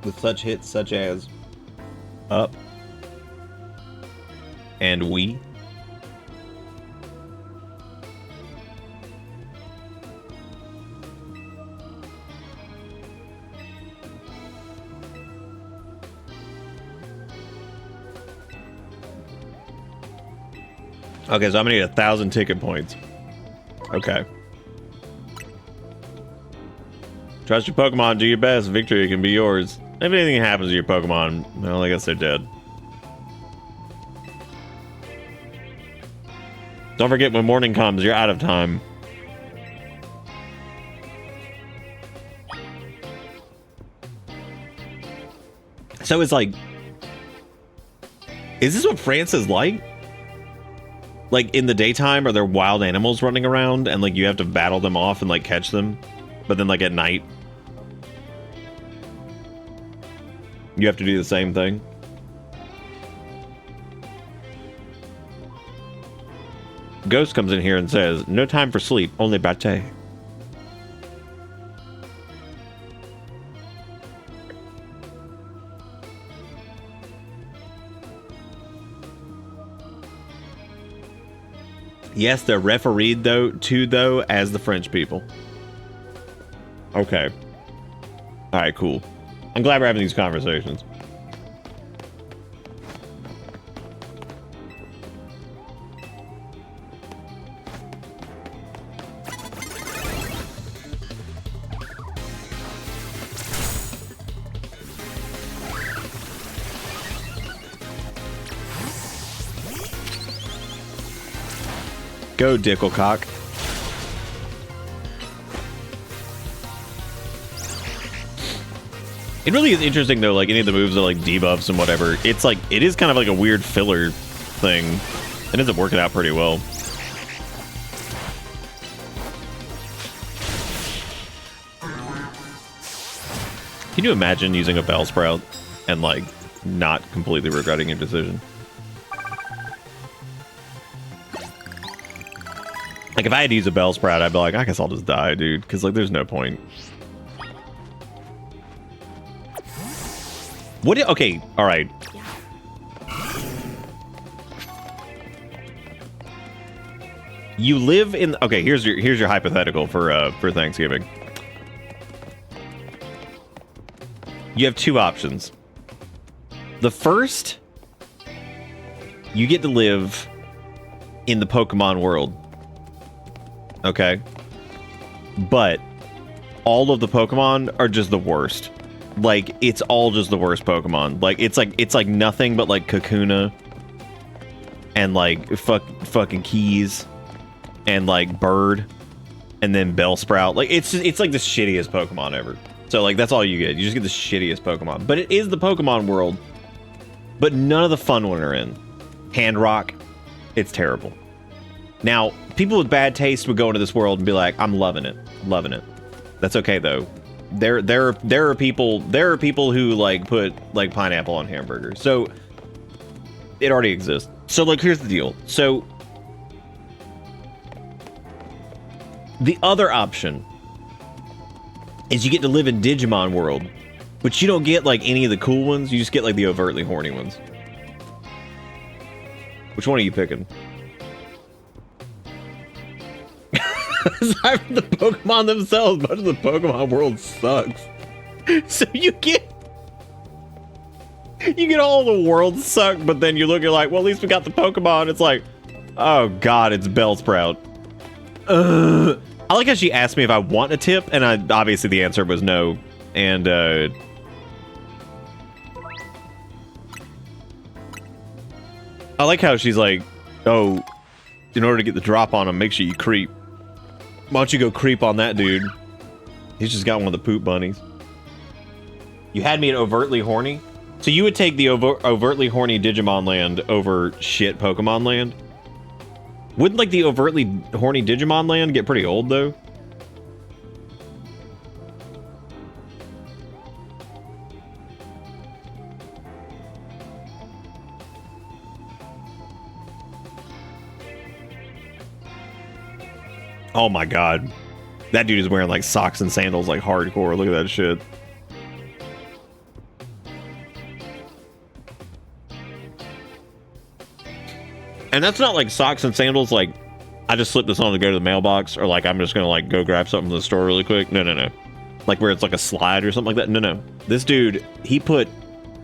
With such hits such as Up and We. Okay, so I'm gonna need 1,000 ticket points. Okay. Trust your Pokemon, do your best. Victory can be yours. If anything happens to your Pokemon, well, I guess they're dead. Don't forget, when morning comes, you're out of time. So it's like... Is this what France is like? Like, in the daytime, are there wild animals running around and, like, you have to battle them off and, like, catch them? But then, like, at night, you have to do the same thing? Ghost comes in here and says, no time for sleep, only bate. Yes, they're refereed though as the French people. Okay. All right, cool. I'm glad we're having these conversations. Go, Dicklecock. It really is interesting though, like any of the moves are like debuffs and whatever. It's like, it is kind of like a weird filler thing. It ends up working out pretty well. Can you imagine using a Bellsprout and like not completely regretting your decision? Like, if I had to use a Bellsprout, I'd be like, I guess I'll just die, dude. Because, like, there's no point. What? Okay, all right. You live in... Okay, here's your hypothetical for Thanksgiving. You have two options. The first, you get to live in the Pokemon world. Okay, but all of the Pokemon are just the worst. like it's all just the worst Pokemon. Like it's like nothing but like Kakuna and like fucking Keys and like Bird and then Bellsprout. Like it's like the shittiest Pokemon ever. So like that's all you get. You just get the shittiest Pokemon. But it is the Pokemon world. But none of the fun ones are in. Handrock, it's terrible. Now, people with bad taste would go into this world and be like, I'm loving it. Loving it. That's okay though. There are people who like put like pineapple on hamburgers. So it already exists. So like here's the deal. So the other option is you get to live in Digimon world, but you don't get like any of the cool ones. You just get like the overtly horny ones. Which one are you picking? Aside from the Pokemon themselves, much of the Pokemon world sucks. So you get all the world suck, but then you look at like, well, at least we got the Pokemon. It's like, oh god, it's Bellsprout. I like how she asked me if I want a tip, and obviously the answer was no. And I like how she's like, oh, in order to get the drop on him, make sure you creep. Why don't you go creep on that dude? He's just got one of the poop bunnies. You had me at overtly horny? So you would take the overtly horny Digimon land over shit Pokemon land? Wouldn't like the overtly horny Digimon land get pretty old though? Oh my god. That dude is wearing like socks and sandals like hardcore. Look at that shit. And that's not like socks and sandals like I just slipped this on to go to the mailbox, or like I'm just gonna like go grab something from the store really quick. No. Like where it's like a slide or something like that. No. This dude, he put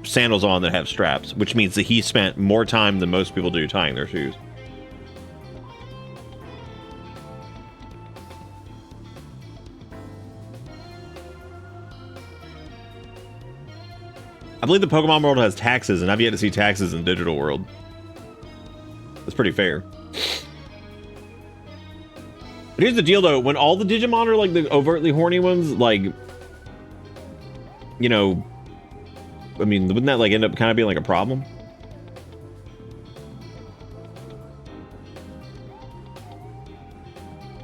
sandals on that have straps, which means that he spent more time than most people do tying their shoes. I believe the Pokemon world has taxes, and I've yet to see taxes in digital world. That's pretty fair. But here's the deal, though. When all the Digimon are, like, the overtly horny ones, like... You know... I mean, wouldn't that, like, end up kind of being, like, a problem?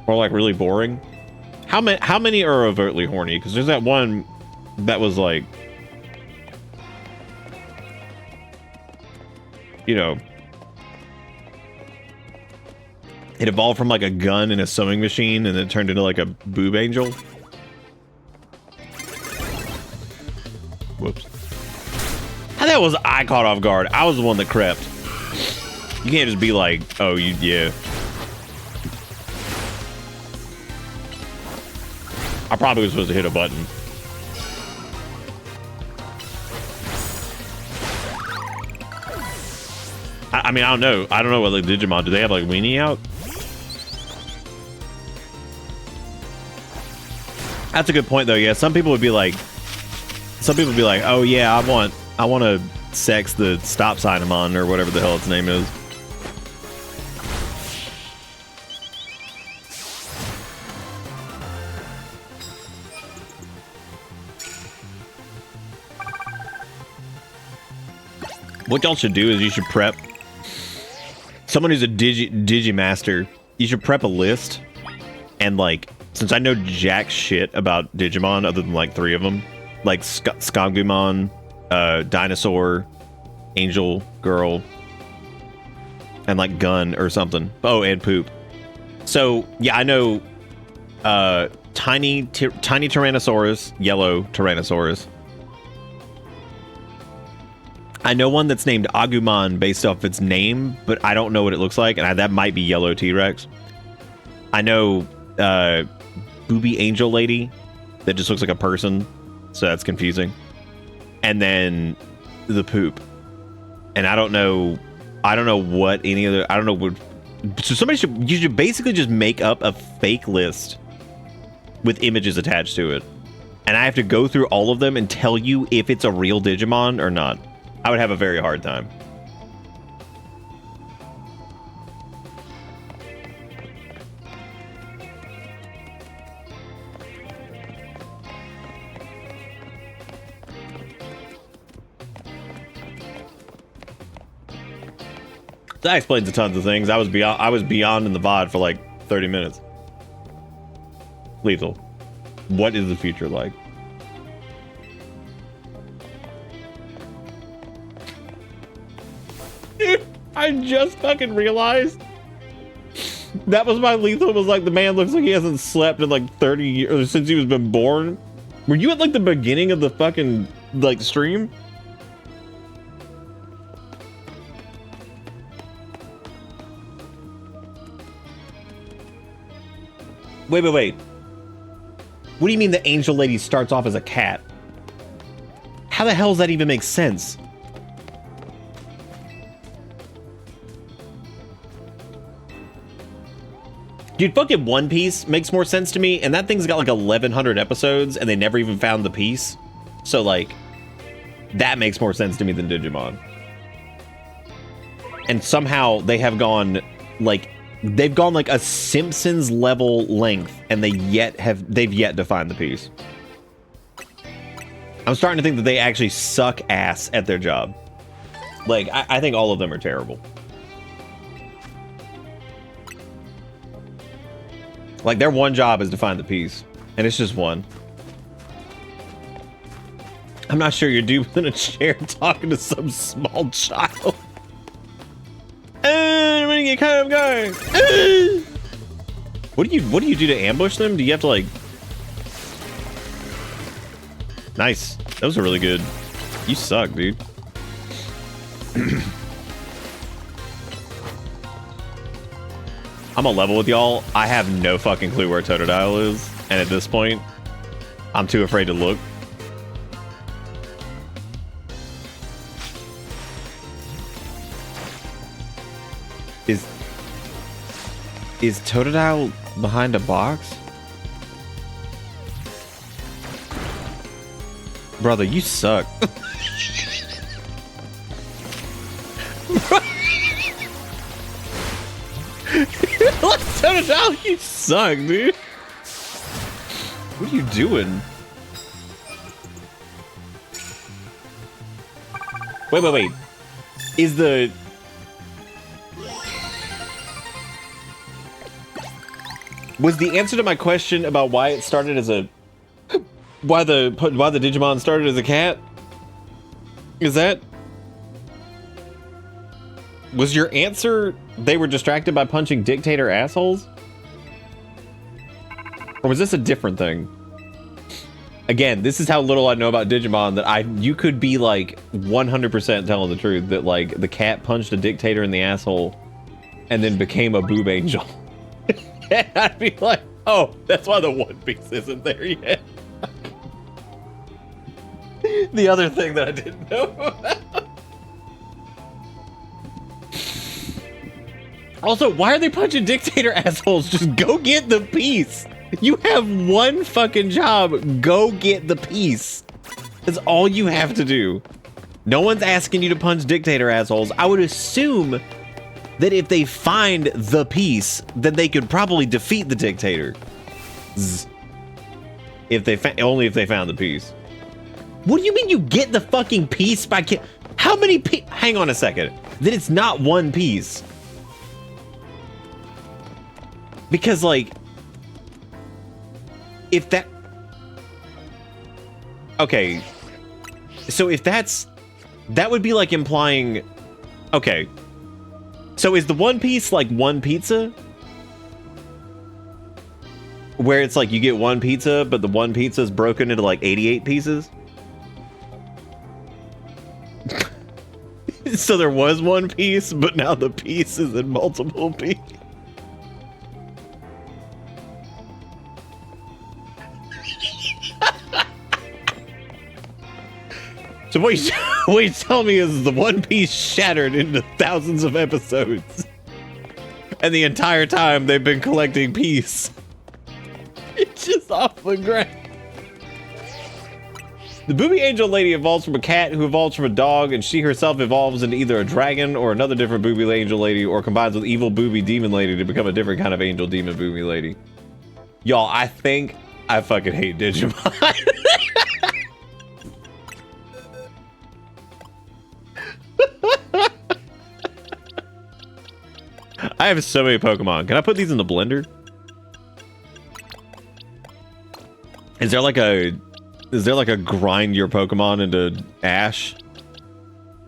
Or, like, really boring? How many are overtly horny? Because there's that one that was, like... You know, it evolved from like a gun and a sewing machine, and then it turned into like a boob angel. Whoops. That was I caught off guard. I was the one that crept. You can't just be like, oh, yeah. I probably was supposed to hit a button. I mean, I don't know. I don't know what like Digimon, do they have like weenie out? That's a good point though. Yeah, some people would be like, oh yeah, I want to sex the stop sign Amon or whatever the hell its name is. What y'all should do is you should prep someone who's a Digimaster. You should prep a list, and like, since I know jack shit about Digimon other than like 3 of them, like Skangumon, Dinosaur, Angel Girl, and like Gun or something. Oh, and Poop. So yeah, I know tiny Tyrannosaurus, yellow Tyrannosaurus. I know one that's named Agumon based off its name, but I don't know what it looks like, and that might be yellow T-Rex. I know Booby Angel Lady that just looks like a person, so that's confusing. And then the Poop. And I don't know what any other, I don't know what, so you should basically just make up a fake list with images attached to it. and I have to go through all of them and tell you if it's a real Digimon or not, I would have a very hard time. That explains a tons of things. I was beyond in the VOD for like 30 minutes. Lethal. What is the future like? Dude, I just fucking realized that was my Lethal. Was like, the man looks like he hasn't slept in like 30 years since he was been born. Were you at like the beginning of the fucking like stream? Wait. What do you mean the angel lady starts off as a cat? How the hell does that even make sense? Dude, fucking One Piece makes more sense to me, and that thing's got like 1,100 episodes, and they never even found the piece. So, like, that makes more sense to me than Digimon. And somehow they have gone, like, they've gone like a Simpsons level length, and they've yet to find the piece. I'm starting to think that they actually suck ass at their job. Like, I think all of them are terrible. Like, their one job is to find the piece, and it's just one. I'm not sure your dude was in a chair talking to some small child. I'm gonna get kind of going. What do you do to ambush them? Do you have to like? Nice. That was a really good. You suck, dude. I'm a level with y'all. I have no fucking clue where Totodile is, and at this point, I'm too afraid to look. Is Totodile behind a box? Brother, you suck. Totodile, you suck, dude. What are you doing? Wait. Is the... Was the answer to my question about why it started as a... Why the Digimon started as a cat? Is that... Was your answer they were distracted by punching dictator assholes? Or was this a different thing? Again, this is how little I know about Digimon, that you could be like 100% telling the truth that like the cat punched a dictator in the asshole and then became a boob angel. And I'd be like, oh, that's why the One Piece isn't there yet. The other thing that I didn't know about. Also, why are they punching dictator assholes? Just go get the piece. You have one fucking job. Go get the piece. That's all you have to do. No one's asking you to punch dictator assholes. I would assume that if they find the piece, then they could probably defeat the dictator. Only if they found the piece. What do you mean you get the fucking piece by how many hang on a second. Then it's not one piece. Because like, if that... Okay. So if that would be like implying... Okay. So is the One Piece like one pizza? Where it's like you get one pizza, but the one pizza is broken into like 88 pieces? So there was one piece, but now the piece is in multiple pieces. So what you tell me is the One Piece shattered into thousands of episodes. And the entire time they've been collecting piece. It's just off the ground. The Booby Angel Lady evolves from a cat who evolves from a dog, and she herself evolves into either a dragon or another different Booby Angel Lady, or combines with evil Booby Demon Lady to become a different kind of Angel Demon Booby Lady. Y'all, I think I fucking hate Digimon. I have so many Pokemon. Can I put these in the blender? Is there like a grind your Pokemon into ash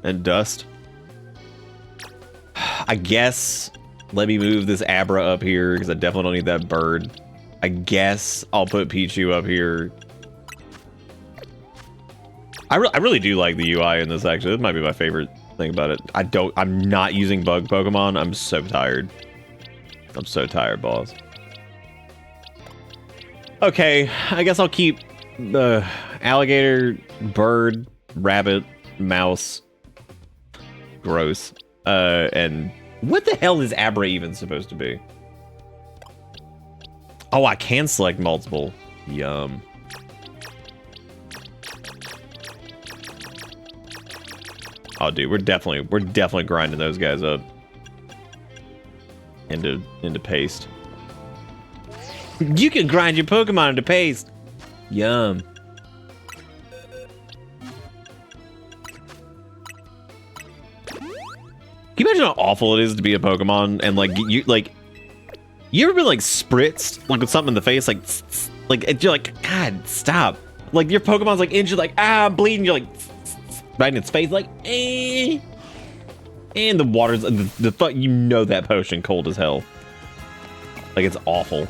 and dust? I guess let me move this Abra up here because I definitely don't need that bird. I guess I'll put Pichu up here. I really do like the UI in this, actually. This might be my favorite thing about it. I'm not using bug Pokemon. I'm so tired. I'm so tired, boss. Okay, I guess I'll keep the alligator, bird, rabbit, mouse. Gross. And what the hell is Abra even supposed to be? Oh, I can select multiple. Yum. Oh, dude, we're definitely grinding those guys up into paste. You can grind your Pokemon into paste. Yum. Can you imagine how awful it is to be a Pokemon and you ever been like spritzed like with something in the face like you're like, God, stop. Like your Pokemon's like injured, like I'm bleeding, you're like right in its face, like and the water's the fuck, you know that potion cold as hell. Like it's awful.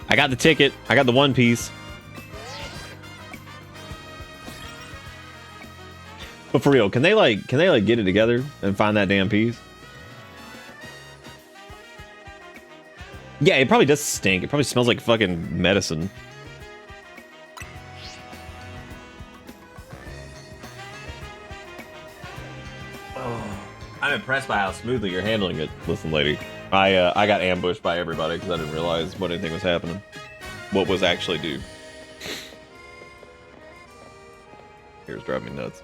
I got the ticket. I got the One Piece. But for real, can they get it together and find that damn piece? Yeah, it probably does stink. It probably smells like fucking medicine. Oh, I'm impressed by how smoothly you're handling it. Listen, lady, I got ambushed by everybody because I didn't realize what anything was happening. What was actually due. Here's driving me nuts.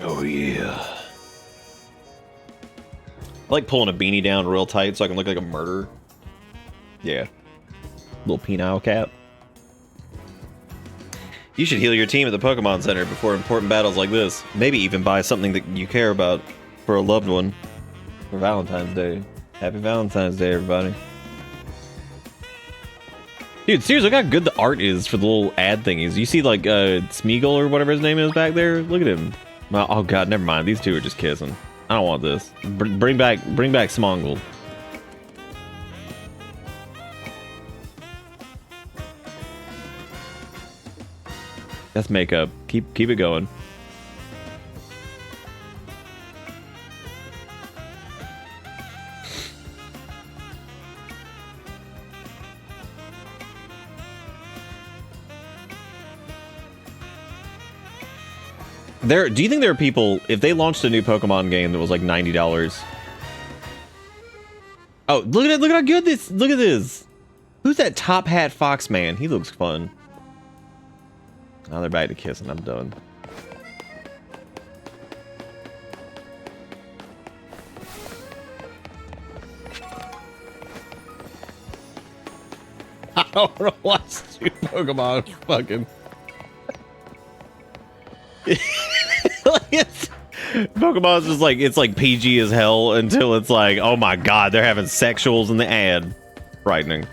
Oh yeah. I like pulling a beanie down real tight so I can look like a murderer. Yeah. Little penile cap. You should heal your team at the Pokemon Center before important battles like this. Maybe even buy something that you care about for a loved one. For Valentine's Day. Happy Valentine's Day, everybody. Dude, seriously, look how good the art is for the little ad thingies. You see, like, Smeagol or whatever his name is back there? Look at him. Oh, God, never mind. These two are just kissing. I don't want this. Bring back Smongold. That's makeup. Keep it going. Do you think there are people, if they launched a new Pokemon game that was like $90? Oh, look at it! Look how good this! Look at this! Who's that top hat fox man? He looks fun. Oh, they're back to kissing. I'm done. I don't want to watch two Pokemon fucking. Pokemon's just like, it's like PG as hell until it's like, oh my God, they're having sexuals in the ad. Frightening.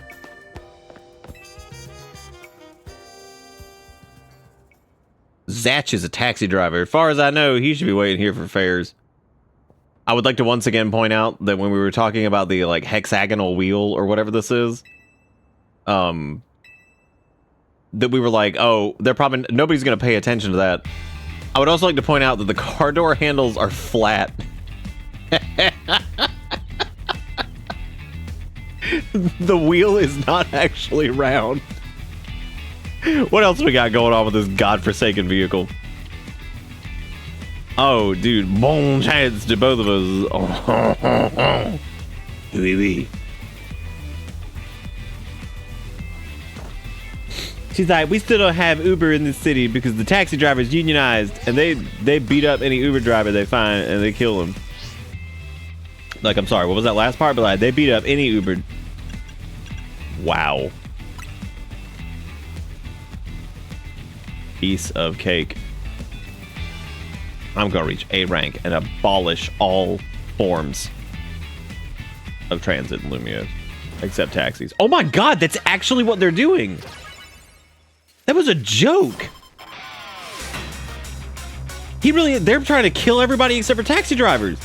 Zatch is a taxi driver. As far as I know, he should be waiting here for fares. I would like to once again point out that when we were talking about the like hexagonal wheel or whatever this is, that we were like, oh, they're probably, nobody's going to pay attention to that. I would also like to point out that the car door handles are flat. The wheel is not actually round. What else we got going on with this godforsaken vehicle? Oh, dude, bon chance to both of us. Oui, oui. She's like, we still don't have Uber in this city because the taxi drivers unionized and they beat up any Uber driver they find and they kill them. Like, I'm sorry, what was that last part? But like, they beat up any Uber. Wow. Piece of cake. I'm gonna reach A rank and abolish all forms of transit in Lumia, except taxis. Oh my god, that's actually what they're doing. That was a joke. They're trying to kill everybody except for taxi drivers.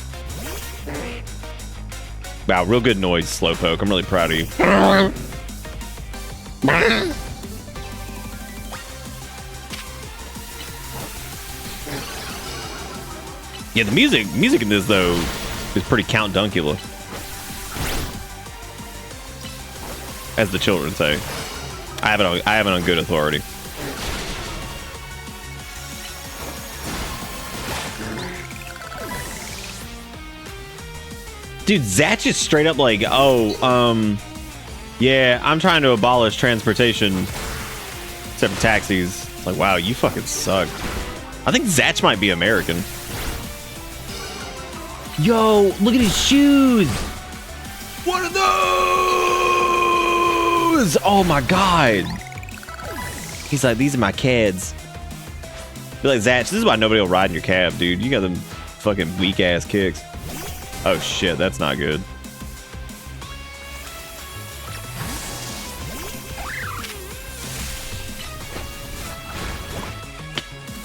Wow, real good noise, Slowpoke. I'm really proud of you. Yeah, the music in this though is pretty Count Dunkula, as the children say. I have it on good authority. Dude, Zatch is straight up like, yeah, I'm trying to abolish transportation except for taxis. Like, wow, you fucking suck. I think Zatch might be American. Yo, look at his shoes. What are those? Oh my god. He's like, these are my kids. Be like, Zatch, this is why nobody will ride in your cab, dude. You got them fucking weak ass kicks. Oh shit, that's not good.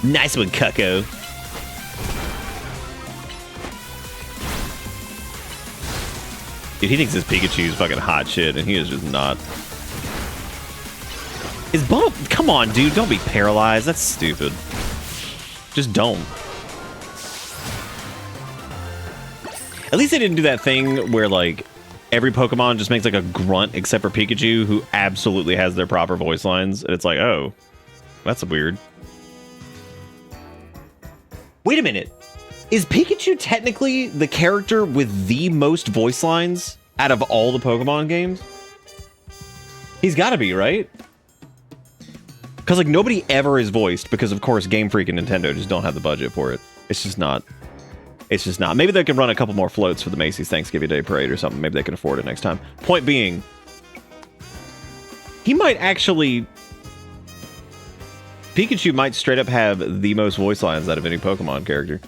Nice one, Cucko. Dude, he thinks his Pikachu is fucking hot shit, and he is just not. Is Bulb... Come on, dude, don't be paralyzed. That's stupid. Just don't. At least they didn't do that thing where, like, every Pokemon just makes, like, a grunt except for Pikachu, who absolutely has their proper voice lines. And it's like, oh, that's weird. Wait a minute. Is Pikachu technically the character with the most voice lines out of all the Pokemon games? He's got to be, right? Because, like, nobody ever is voiced because, of course, Game Freak and Nintendo just don't have the budget for it. It's just not. It's just not. Maybe they can run a couple more floats for the Macy's Thanksgiving Day Parade or something. Maybe they can afford it next time. Point being, he might actually... Pikachu might straight up have the most voice lines out of any Pokemon character.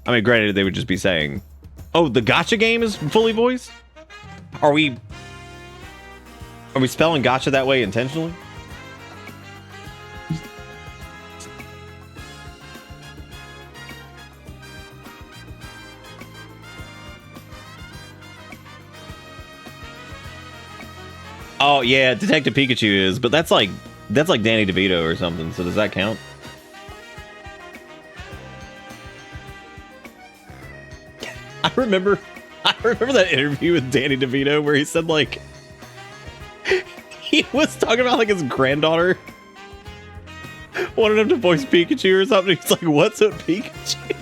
I mean, granted, they would just be saying, oh, the gacha game is fully voiced? Are we spelling gacha that way intentionally? Oh yeah, Detective Pikachu is, but that's like Danny DeVito or something. So does that count? I remember that interview with Danny DeVito where he said like he was talking about like his granddaughter wanted him to voice Pikachu or something. He's like, "What's a Pikachu?"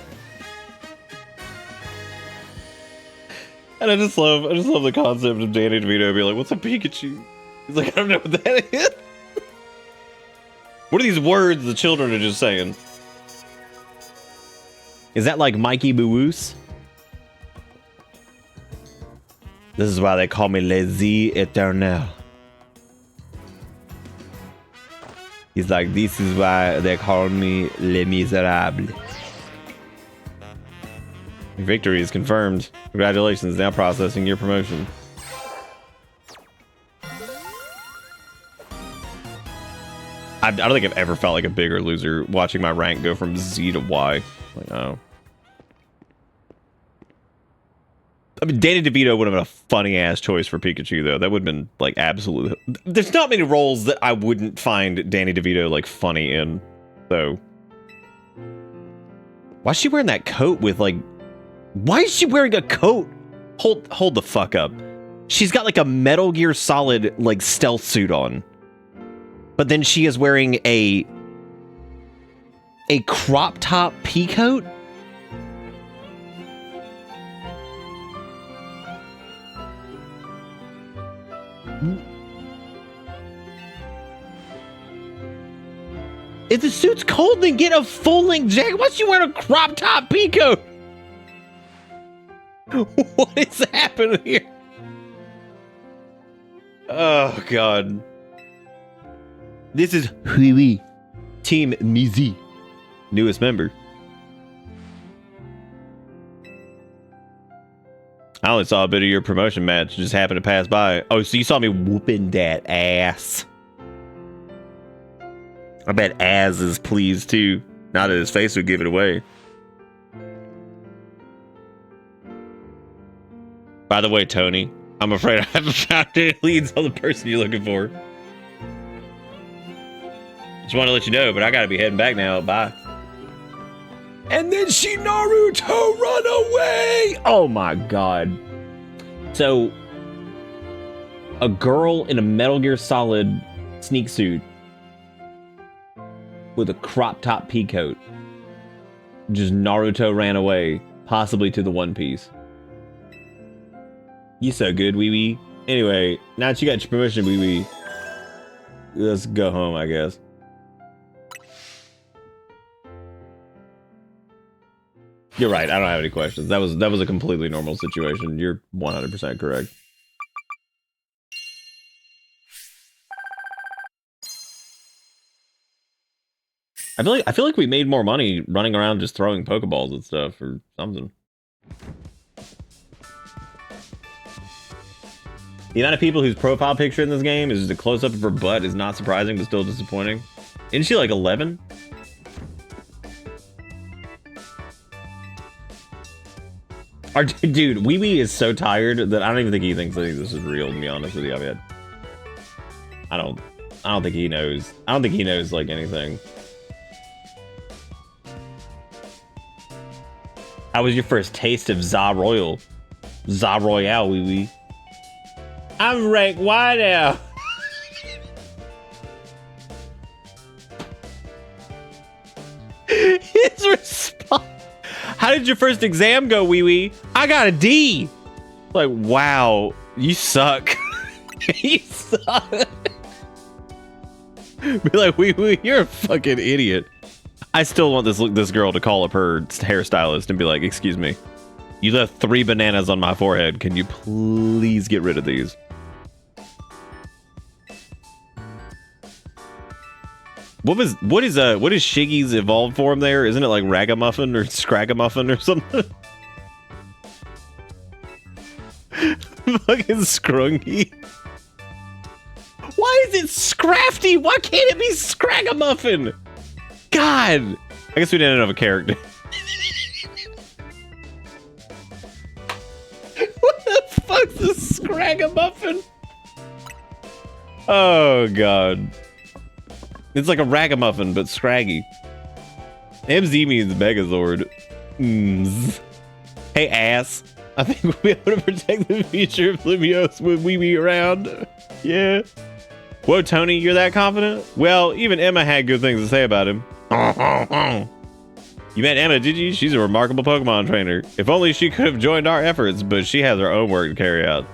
And I just love the concept of Danny DeVito being like, "What's a Pikachu?" He's like, "I don't know what that is." What are these words the children are just saying? Is that like Mikey Boo-Woos? This is why they call me Les Eternel. He's like, this is why they call me Les Miserables. Your victory is confirmed. Congratulations, now processing your promotion. I don't think I've ever felt like a bigger loser watching my rank go from Z to Y. Like, oh. I mean, Danny DeVito would have been a funny ass choice for Pikachu, though. That would have been like absolute. There's not many roles that I wouldn't find Danny DeVito like funny in, though. Why is she wearing that coat with like? Why is she wearing a coat? Hold the fuck up. She's got like a Metal Gear Solid like stealth suit on, but then she is wearing a crop top pea coat. If the suit's cold, then get a full-length jacket. Why'd you wear a crop top peacoat? What is happening here? Oh, God. This is Hui Team Mizi, newest member. I only saw a bit of your promotion match. Just happened to pass by. Oh, so you saw me whooping that ass. I bet Az is pleased too. Not that his face would give it away. By the way, Tony, I'm afraid I haven't found any leads on the person you're looking for. Just want to let you know, but I gotta be heading back now. Bye. And then she Naruto run away! Oh my god. So, a girl in a Metal Gear Solid sneak suit with a crop top peacoat just Naruto ran away, possibly to the One Piece. You so good, wee wee. Anyway, now that you got your permission, wee wee, let's go home, I guess. You're right. I don't have any questions. That was a completely normal situation. You're 100% correct. I feel like we made more money running around just throwing Pokeballs and stuff or something. The amount of people whose profile picture in this game is just a close-up of her butt is not surprising, but still disappointing. Isn't she like 11? Our dude, Wee Wee is so tired that I don't even think he thinks that this is real, to be honest with you. I mean, I don't think he knows. I don't think he knows like anything. How was your first taste of Za Royale, Wee Wee? I'm rank Y now. His response. How did your first exam go, Wee Wee? I got a D. Like, wow, you suck. You suck. Be like, Wee Wee, you're a fucking idiot. I still want this girl to call up her hairstylist and be like, excuse me, you left 3 bananas on my forehead. Can you please get rid of these? What is Shiggy's evolved form there? Isn't it like Ragamuffin or Scragamuffin or something? Fucking Scrungy. Why is it Scrafty? Why can't it be Scragamuffin? God! I guess we didn't have a character. What the fuck's a Scragamuffin? Oh god. It's like a ragamuffin, but scraggy. MZ means Megazord. Hey, ass. I think we'll be able to protect the future of Limios when we be around. Yeah. Whoa, Tony, you're that confident? Well, even Emma had good things to say about him. You met Emma, did you? She's a remarkable Pokemon trainer. If only she could have joined our efforts, but she has her own work to carry out.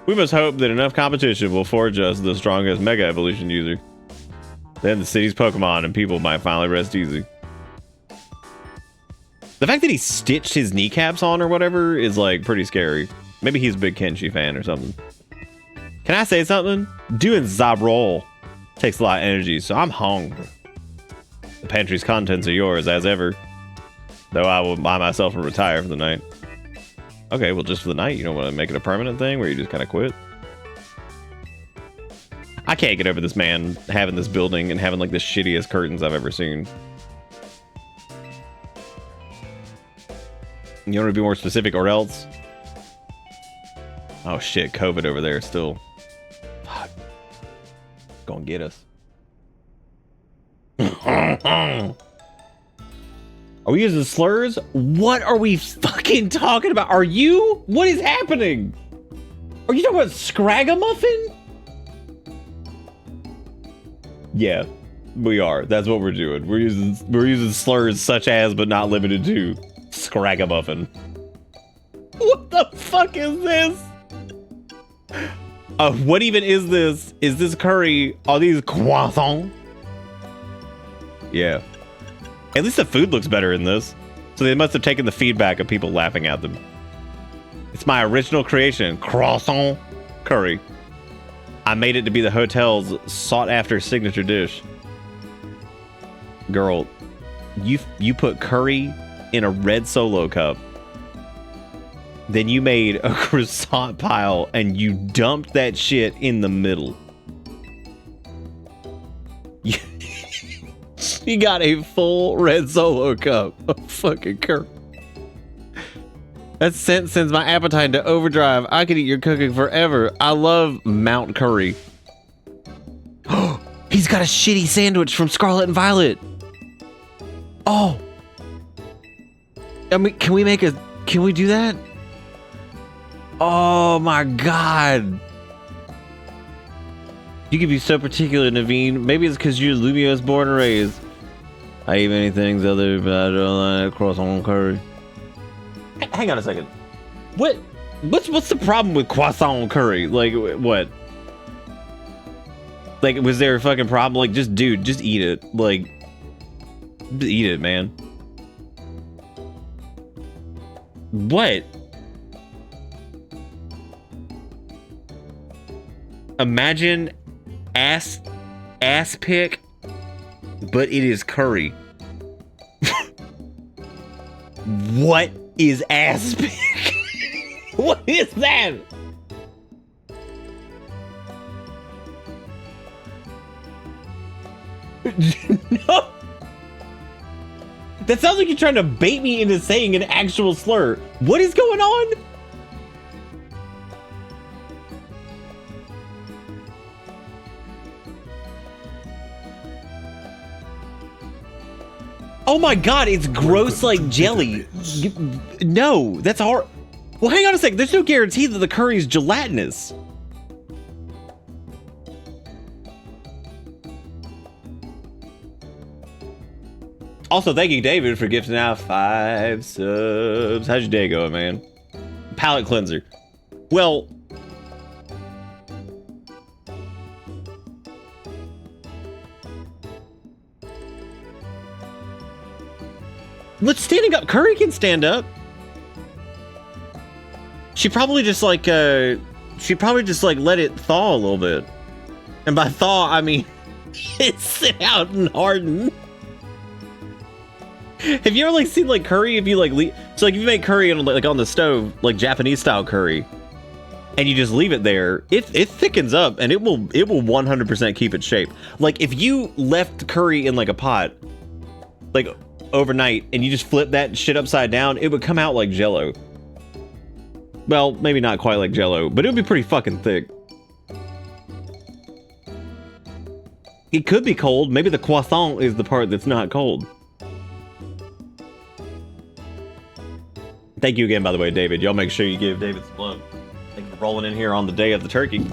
We must hope that enough competition will forge us the strongest Mega Evolution user. Then the city's Pokemon and people might finally rest easy. The fact that he stitched his kneecaps on or whatever is like pretty scary. Maybe he's a big Kenshi fan or something. Can I say something? Doing Zabrol takes a lot of energy, so I'm hungry. The pantry's contents are yours as ever. Though I will buy myself and retire for the night. Okay, well just for the night. You don't want to make it a permanent thing where you just kind of quit? I can't get over this man having this building and having like the shittiest curtains I've ever seen. You want to be more specific or else? Oh shit, COVID over there still. Fuck. Gonna get us. Are we using slurs? What are we fucking talking about? Are you? What is happening? Are you talking about Scragamuffin? Yeah, we are. That's what we're doing. We're using slurs such as, but not limited to, Scragamuffin. What the fuck is this? What even is this? Is this curry? Are these croissants? Yeah. At least the food looks better in this. So they must have taken the feedback of people laughing at them. It's my original creation, croissant curry. I made it to be the hotel's sought-after signature dish. Girl, you put curry in a red Solo cup. Then you made a croissant pile and you dumped that shit in the middle. You got a full red Solo cup of fucking curry. That's sends my appetite into overdrive. I could eat your cooking forever. I love Mount Curry. He's got a shitty sandwich from Scarlet and Violet. Oh. I mean, can we do that? Oh my god. You can be so particular, Naveen. Maybe it's because you're Lumio's born and raised. I eat many things other, but I don't like croissant curry. Hang on a second. What's the problem with croissant curry? Like, what? Like, was there a fucking problem? Like, just eat it. Like, just eat it, man. What? Imagine ass pick, but it is curry. What is ass pick? What is that? No. That sounds like you're trying to bait me into saying an actual slur. What is going on? Oh my god, it's gross like jelly. No, that's hard. Well, hang on a sec. There's no guarantee that the curry is gelatinous. Also, thank you, David, for gifting out 5 subs. How's your day going, man? Palate cleanser. Well, but standing up, curry can stand up. She probably just like let it thaw a little bit. And by thaw, I mean it sit out and harden. Have you ever like seen like curry if you like so like if you make curry on like on the stove, like Japanese style curry, and you just leave it there, it thickens up and it will 100% keep its shape. Like if you left curry in like a pot like overnight and you just flip that shit upside down, it would come out like Jello. Well, maybe not quite like Jello, but it would be pretty fucking thick. It could be cold. Maybe the croissant is the part that's not cold. Thank you again, by the way, David. Y'all make sure you give David some love. Thank you for rolling in here on the day of the turkey.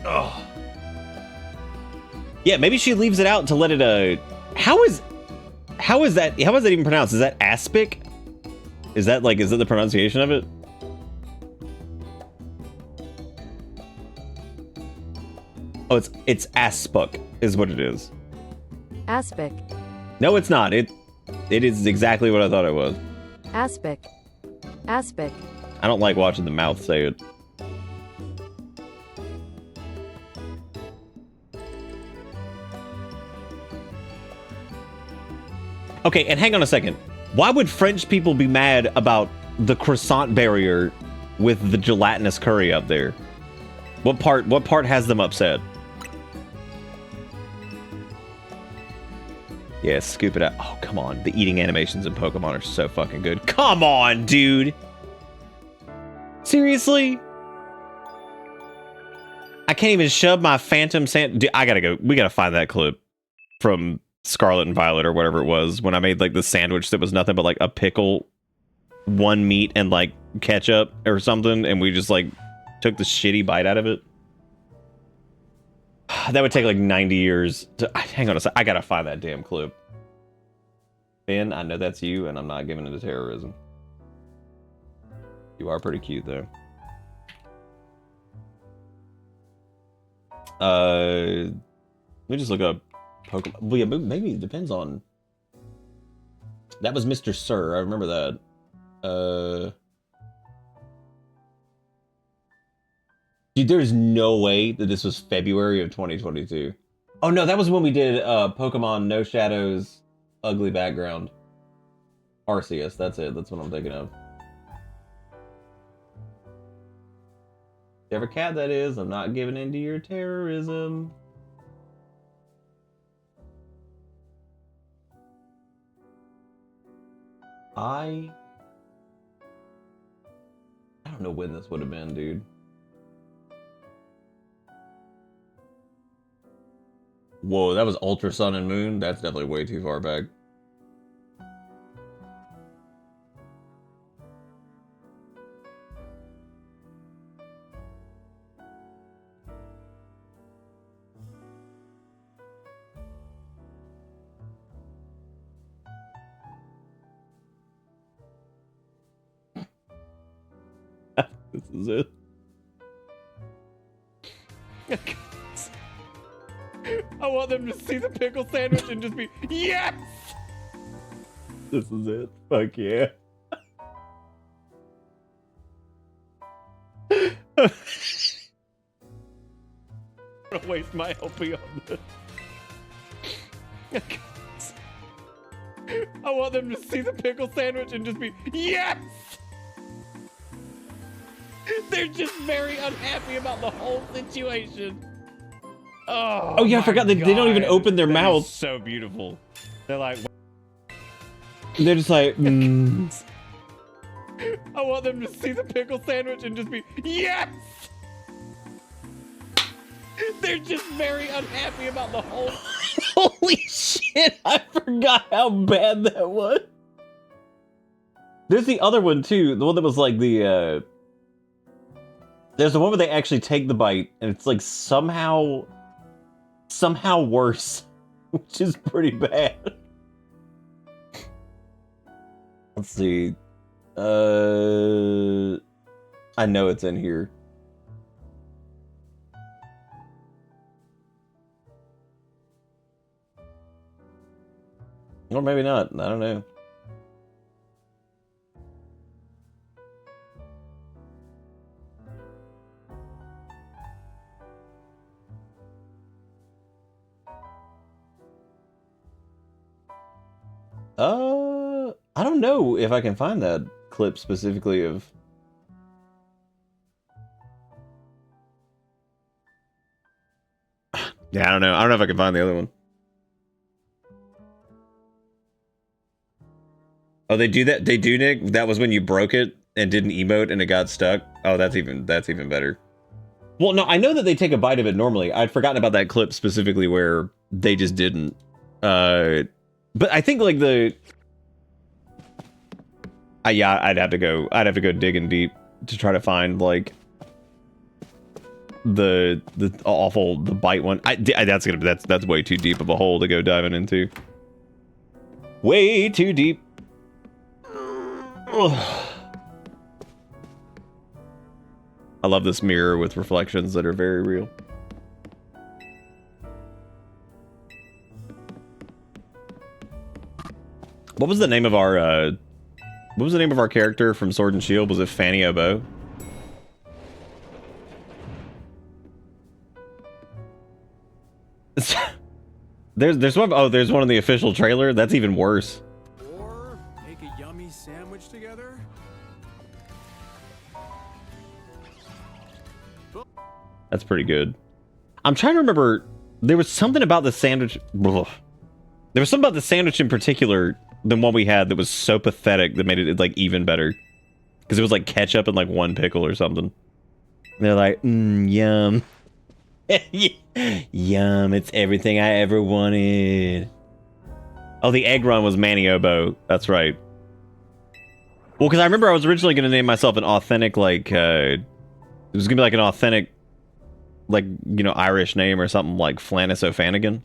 Oh. Yeah, maybe she leaves it out to let it how is that even pronounced? Is that aspic? Is that the pronunciation of it? Oh, it's aspic is what it is. Aspic. No, it's not. It is exactly what I thought it was. Aspic. Aspic. I don't like watching the mouth say it. Okay, and hang on a second. Why would French people be mad about the croissant barrier with the gelatinous curry up there? What part has them upset? Yeah, scoop it out. Oh, come on. The eating animations in Pokemon are so fucking good. Come on, dude. Seriously? I can't even shove my Phantom Sand. Dude, I gotta go. We gotta find that clip from Scarlet and Violet or whatever it was when I made like the sandwich that was nothing but like a pickle, one meat, and like ketchup or something, and we just like took the shitty bite out of it. That would take like 90 years to... Hang on a sec. I gotta find that damn clip. Ben, I know that's you, and I'm not giving it to terrorism. You are pretty cute, though. Let me just look up Pokemon. Well, yeah, maybe it depends on... That was Mr. Sir. I remember that. Dude, there's no way that this was February of 2022. Oh, no, that was when we did Pokemon No Shadows Ugly Background. Arceus, that's it. That's what I'm thinking of. Whichever cat that is, I'm not giving in to your terrorism. I don't know when this would have been, dude. Whoa, that was Ultra Sun and Moon? That's definitely way too far back. This is it. I want them to see the pickle sandwich and just be, yes! This is it. Fuck yeah. I'm gonna waste my LP on this. I want them to see the pickle sandwich and just be, yes! They're just very unhappy about the whole situation. Oh yeah, I forgot they don't even open their mouths. So beautiful. They're like, they're just like, I want them to see the pickle sandwich and just be, yes! They're just very unhappy about the whole. Holy shit, I forgot how bad that was. There's the other one too, the one that was like the, there's the one where they actually take the bite and it's like somehow worse, which is pretty bad. Let's see. I know it's in here. Or maybe not. I don't know. I don't know if I can find that clip specifically of. Yeah, I don't know. I don't know if I can find the other one. Oh, they do that? They do, Nick? That was when you broke it and didn't emote and it got stuck? Oh, that's even better. Well, no, I know that they take a bite of it normally. I'd forgotten about that clip specifically where they just didn't. But I think like the... yeah, I'd have to go digging deep to try to find like the awful bite one. That's way too deep of a hole to go diving into. Way too deep. Ugh. I love this mirror with reflections that are very real. What was the name of our character from Sword and Shield? Was it Fanny Oboe? There's one. Oh, there's one in the official trailer. That's even worse. Or make a yummy sandwich together. That's pretty good. I'm trying to remember. There was something about the sandwich. Ugh. There was something about the sandwich in particular than one we had that was so pathetic that made it like even better. Because it was like ketchup and like one pickle or something. And they're like, yum. Yum, it's everything I ever wanted. Oh, the egg run was Manny Oboe. That's right. Well, because I remember I was originally going to name myself an authentic, like, it was going to be like an authentic like, you know, Irish name or something like Flannis O'Fanagan.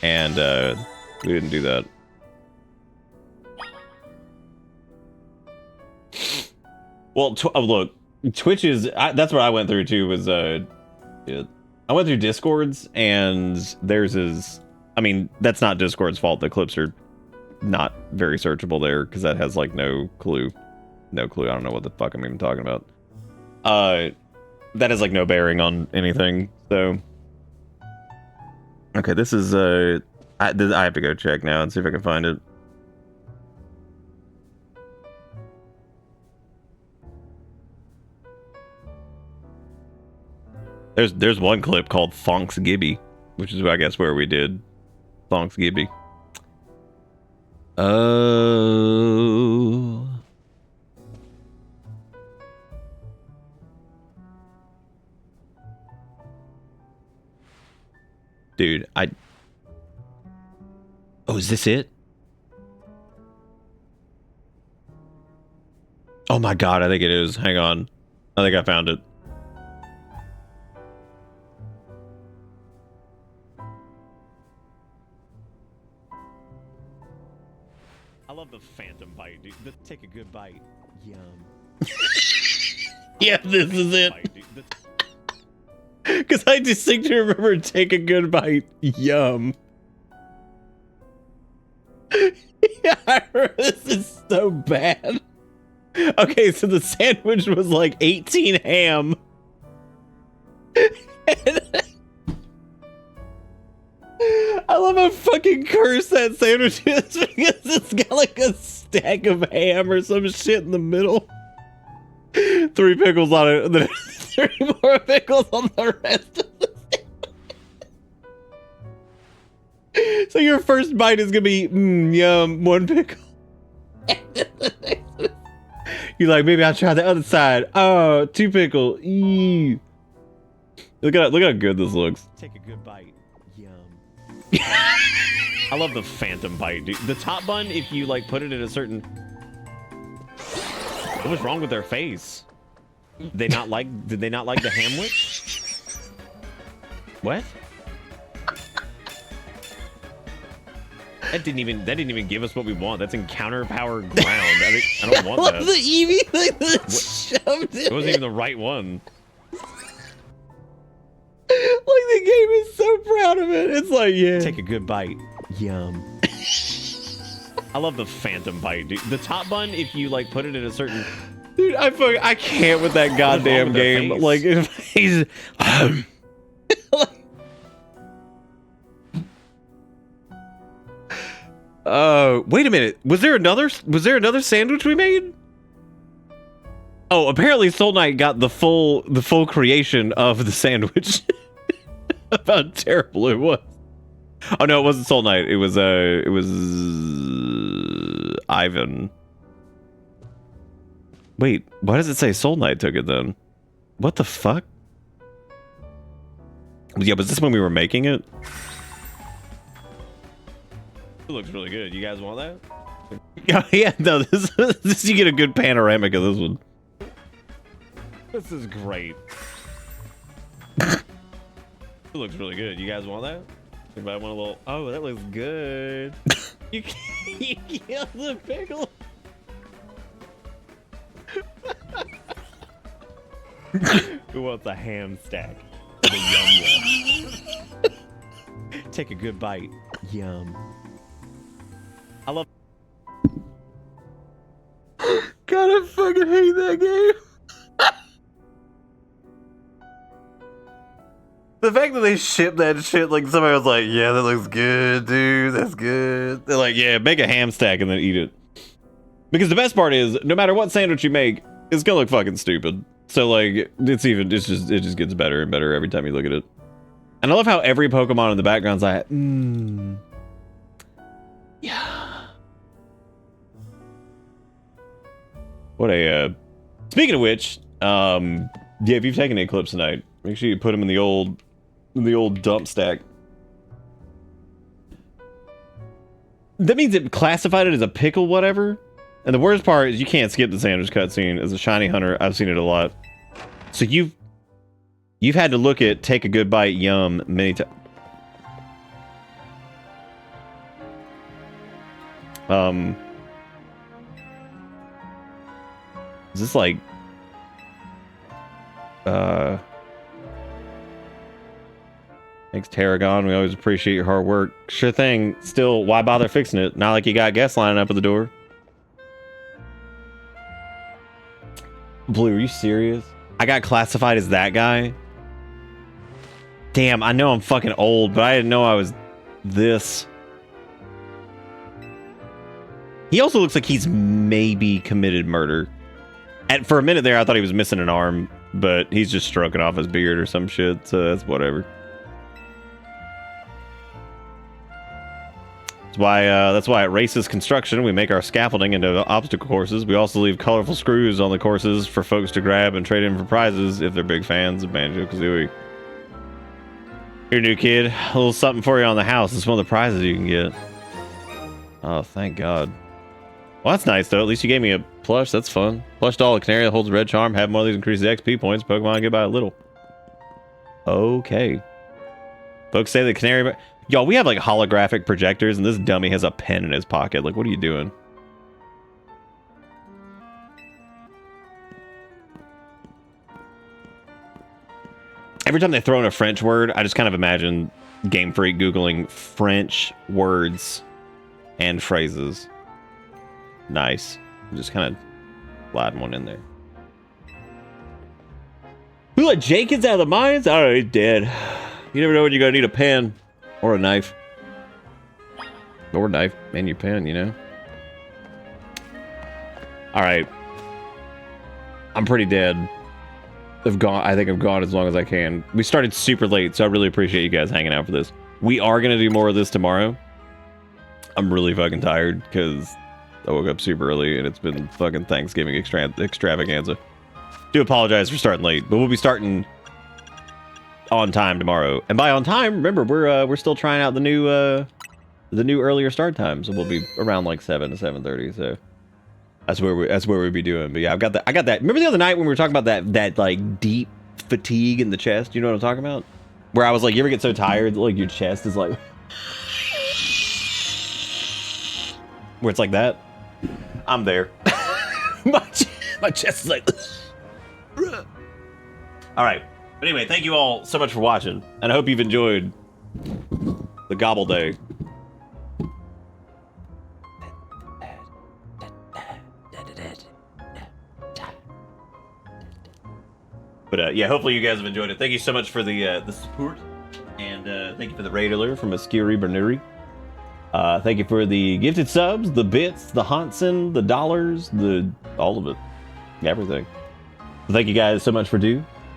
And we didn't do that. Well, look, Twitch is that's what I went through too. Was I went through Discords, and theirs is. I mean, that's not Discord's fault. The clips are not very searchable there because that has like no clue. I don't know what the fuck I'm even talking about. That has like no bearing on anything. So, okay, this is I have to go check now and see if I can find it. There's one clip called Thonks Gibby, which is I guess where we did Thonks Gibby. Oh. Dude, oh, is this it? Oh my god, I think it is. Hang on. I think I found it. I love the phantom bite, dude. Take a good bite. Yum. Yeah, this is it. Because I distinctly remember take a good bite. Yum. Yeah, I remember this is so bad. Okay, so the sandwich was like 18 ham. I love how fucking cursed that sandwich is because it's got like a stack of ham or some shit in the middle. 3 pickles on it, and then 3 more pickles on the rest of the sandwich. So your first bite is gonna be, yum, 1 pickle. You're like, maybe I'll try the other side. Oh, 2 pickle. Ew. Look at how good this looks. Take a good bite. Yum. I love the phantom bite, dude. The top bun, if you like put it in a certain... What was wrong with their face? Did they not like the hamwich? What? That didn't even give us what we want. That's encounter power ground. I don't want that. The Eevee like shoved it. It wasn't even the right one. Like the game is so proud of it. It's like, yeah. Take a good bite. Yum. I love the phantom bite, dude. The top bun, if you like put it in a certain... Dude, I can't with that goddamn game. Like, if he's... Wait a minute. Was there another sandwich we made? Oh, apparently Soul Knight got the full creation of the sandwich. How terrible it was. Oh no, it wasn't Soul Knight. It was Ivan. Wait, why does it say Soul Knight took it then? What the fuck? Yeah, was this when we were making it? It looks really good. You guys want that? Yeah, no, this you get a good panoramic of this one. This is great. It looks really good. You guys want that? Anybody want a little... Oh, that looks good. You killed the pickle. Who wants a ham stack? The yum yum. Take a good bite. Yum. I love... God, I fucking hate that game. The fact that they ship that shit, like somebody was like, yeah, that looks good, dude, that's good. They're like, yeah, make a ham stack and then eat it. Because the best part is, no matter what sandwich you make, it's gonna look fucking stupid. So like, it just gets better and better every time you look at it. And I love how every Pokemon in the background's like, yeah. What a, speaking of which, yeah, if you've taken any clips tonight, make sure you put them in the old dump stack. That means it classified it as a pickle, whatever. And the worst part is you can't skip the sandwich cutscene. As a shiny hunter, I've seen it a lot. So you've You've had to look at Take a Good Bite Yum many times. Is this like thanks, Tarragon. We always appreciate your hard work. Sure thing. Still, why bother fixing it? Not like you got guests lining up at the door. Blue, are you serious? I got classified as that guy? Damn, I know I'm fucking old, but I didn't know I was this. He also looks like he's maybe committed murder. And for a minute there, I thought he was missing an arm, but he's just stroking off his beard or some shit, so that's whatever. That's why at Races Construction, we make our scaffolding into obstacle courses. We also leave colorful screws on the courses for folks to grab and trade in for prizes if they're big fans of Banjo-Kazooie. Here, new kid. A little something for you on the house. It's one of the prizes you can get. Oh, thank God. Well, that's nice, though. At least you gave me a plush. That's fun. Plush doll, a canary that holds a red charm. Have one of these increases XP points. Pokemon get by a little. Okay. Folks say the canary... Y'all, we have, like, holographic projectors, and this dummy has a pen in his pocket. Like, what are you doing? Every time they throw in a French word, I just kind of imagine Game Freak Googling French words and phrases. Nice. I'm just kind of sliding one in there. Who let Jenkins out of the mines? Oh, he's dead. You never know when you're going to need a pen. Or a knife. Or a knife and your pen, you know? Alright. I'm pretty dead. I think I've gone as long as I can. We started super late, so I really appreciate you guys hanging out for this. We are going to do more of this tomorrow. I'm really fucking tired, because I woke up super early, and it's been fucking Thanksgiving extravaganza. Do apologize for starting late, but we'll be starting... on time tomorrow, and by on time, remember we're still trying out the new earlier start time, so we'll be around like 7 to 7:30. So that's where we'll be doing. But yeah, I got that. Remember the other night when we were talking about that like deep fatigue in the chest? You know what I'm talking about? Where I was like, you ever get so tired that like your chest is like, where it's like that? I'm there. my chest is like. All right. But anyway, thank you all so much for watching, and I hope you've enjoyed the Gobble Day. But yeah, hopefully you guys have enjoyed it. Thank you so much for the support, and thank you for the raid alert from Askiri Bernuri. Thank you for the gifted subs, the bits, the Hansen, the dollars, all of it, everything. So thank you guys so much for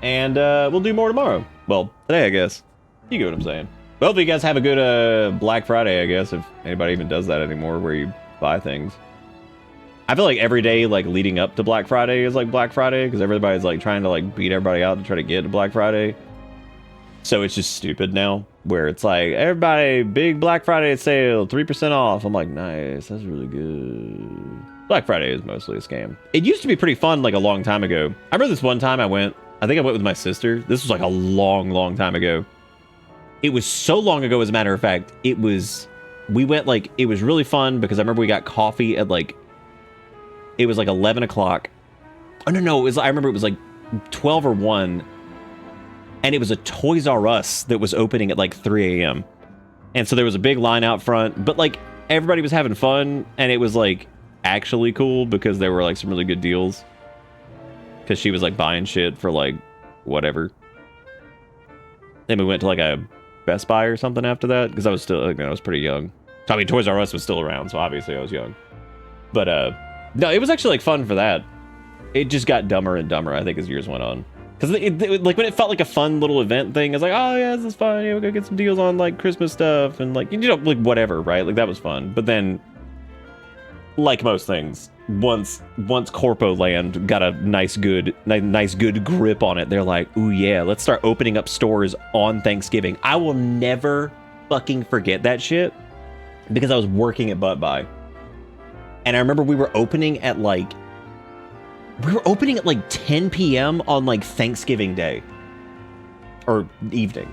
and we'll do more tomorrow. Well, today, I guess. You get what I'm saying. But hopefully you guys have a good Black Friday, I guess, if anybody even does that anymore, where you buy things. I feel like every day, like, leading up to Black Friday is like Black Friday, because everybody's like trying to like beat everybody out to try to get to Black Friday. So it's just stupid now, where it's like, everybody, big Black Friday sale, 3% off. I'm like, nice, that's really good. Black Friday is mostly a scam. It used to be pretty fun like a long time ago. I remember this one time I went with my sister. This was like a long time ago. It was so long ago, as a matter of fact, we went like, it was really fun because I remember we got coffee at like, it was like 11 o'clock. Oh, no, I remember it was like 12 or 1. And it was a Toys R Us that was opening at like 3 a.m. And so there was a big line out front, but like everybody was having fun, and it was like actually cool because there were like some really good deals. Because she was like buying shit for like whatever. Then we went to like a Best Buy or something after that, because I was still, I was pretty young. I mean, Toys R Us was still around, so obviously I was young. But no, it was actually like fun for that. It just got dumber and dumber, I think, as years went on. Because like when it felt like a fun little event thing, I was like, oh yeah, this is fun. Yeah, we're gonna get some deals on like Christmas stuff and like, you know, like whatever, right? Like that was fun. But then, like most things, once Corpo Land got a nice good grip on it, they're like, ooh yeah, let's start opening up stores on Thanksgiving. I will never fucking forget that shit, because I was working at Butt Buy, and I remember we were opening at like 10 p.m. on like Thanksgiving Day. or evening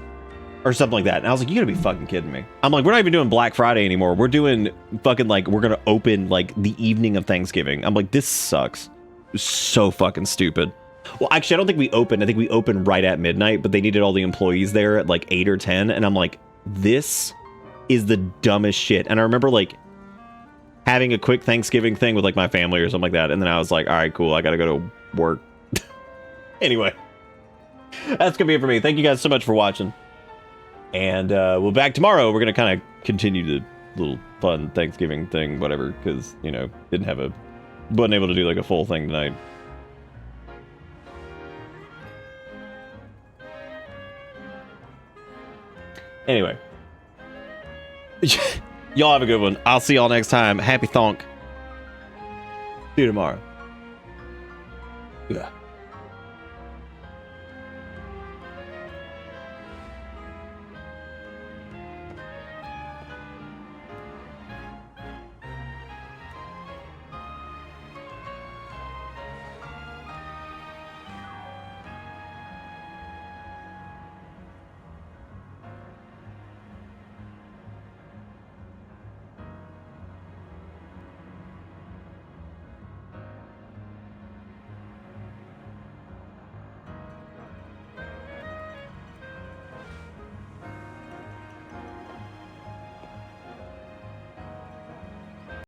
or something like that. And I was like, you gotta be fucking kidding me. I'm like, we're not even doing Black Friday anymore. We're doing fucking like, we're gonna open like the evening of Thanksgiving. I'm like, this sucks. So fucking stupid. Well, actually, I don't think we opened. I think we opened right at midnight, but they needed all the employees there at like 8 or 10. And I'm like, this is the dumbest shit. And I remember like having a quick Thanksgiving thing with like my family or something like that. And then I was like, all right, cool. I got to go to work. Anyway, that's going to be it for me. Thank you guys so much for watching. And we'll be back tomorrow. We're going to kind of continue the little fun Thanksgiving thing, whatever, because, you know, wasn't able to do like a full thing tonight. Anyway. Y'all have a good one. I'll see y'all next time. Happy Thonk. See you tomorrow. Yeah.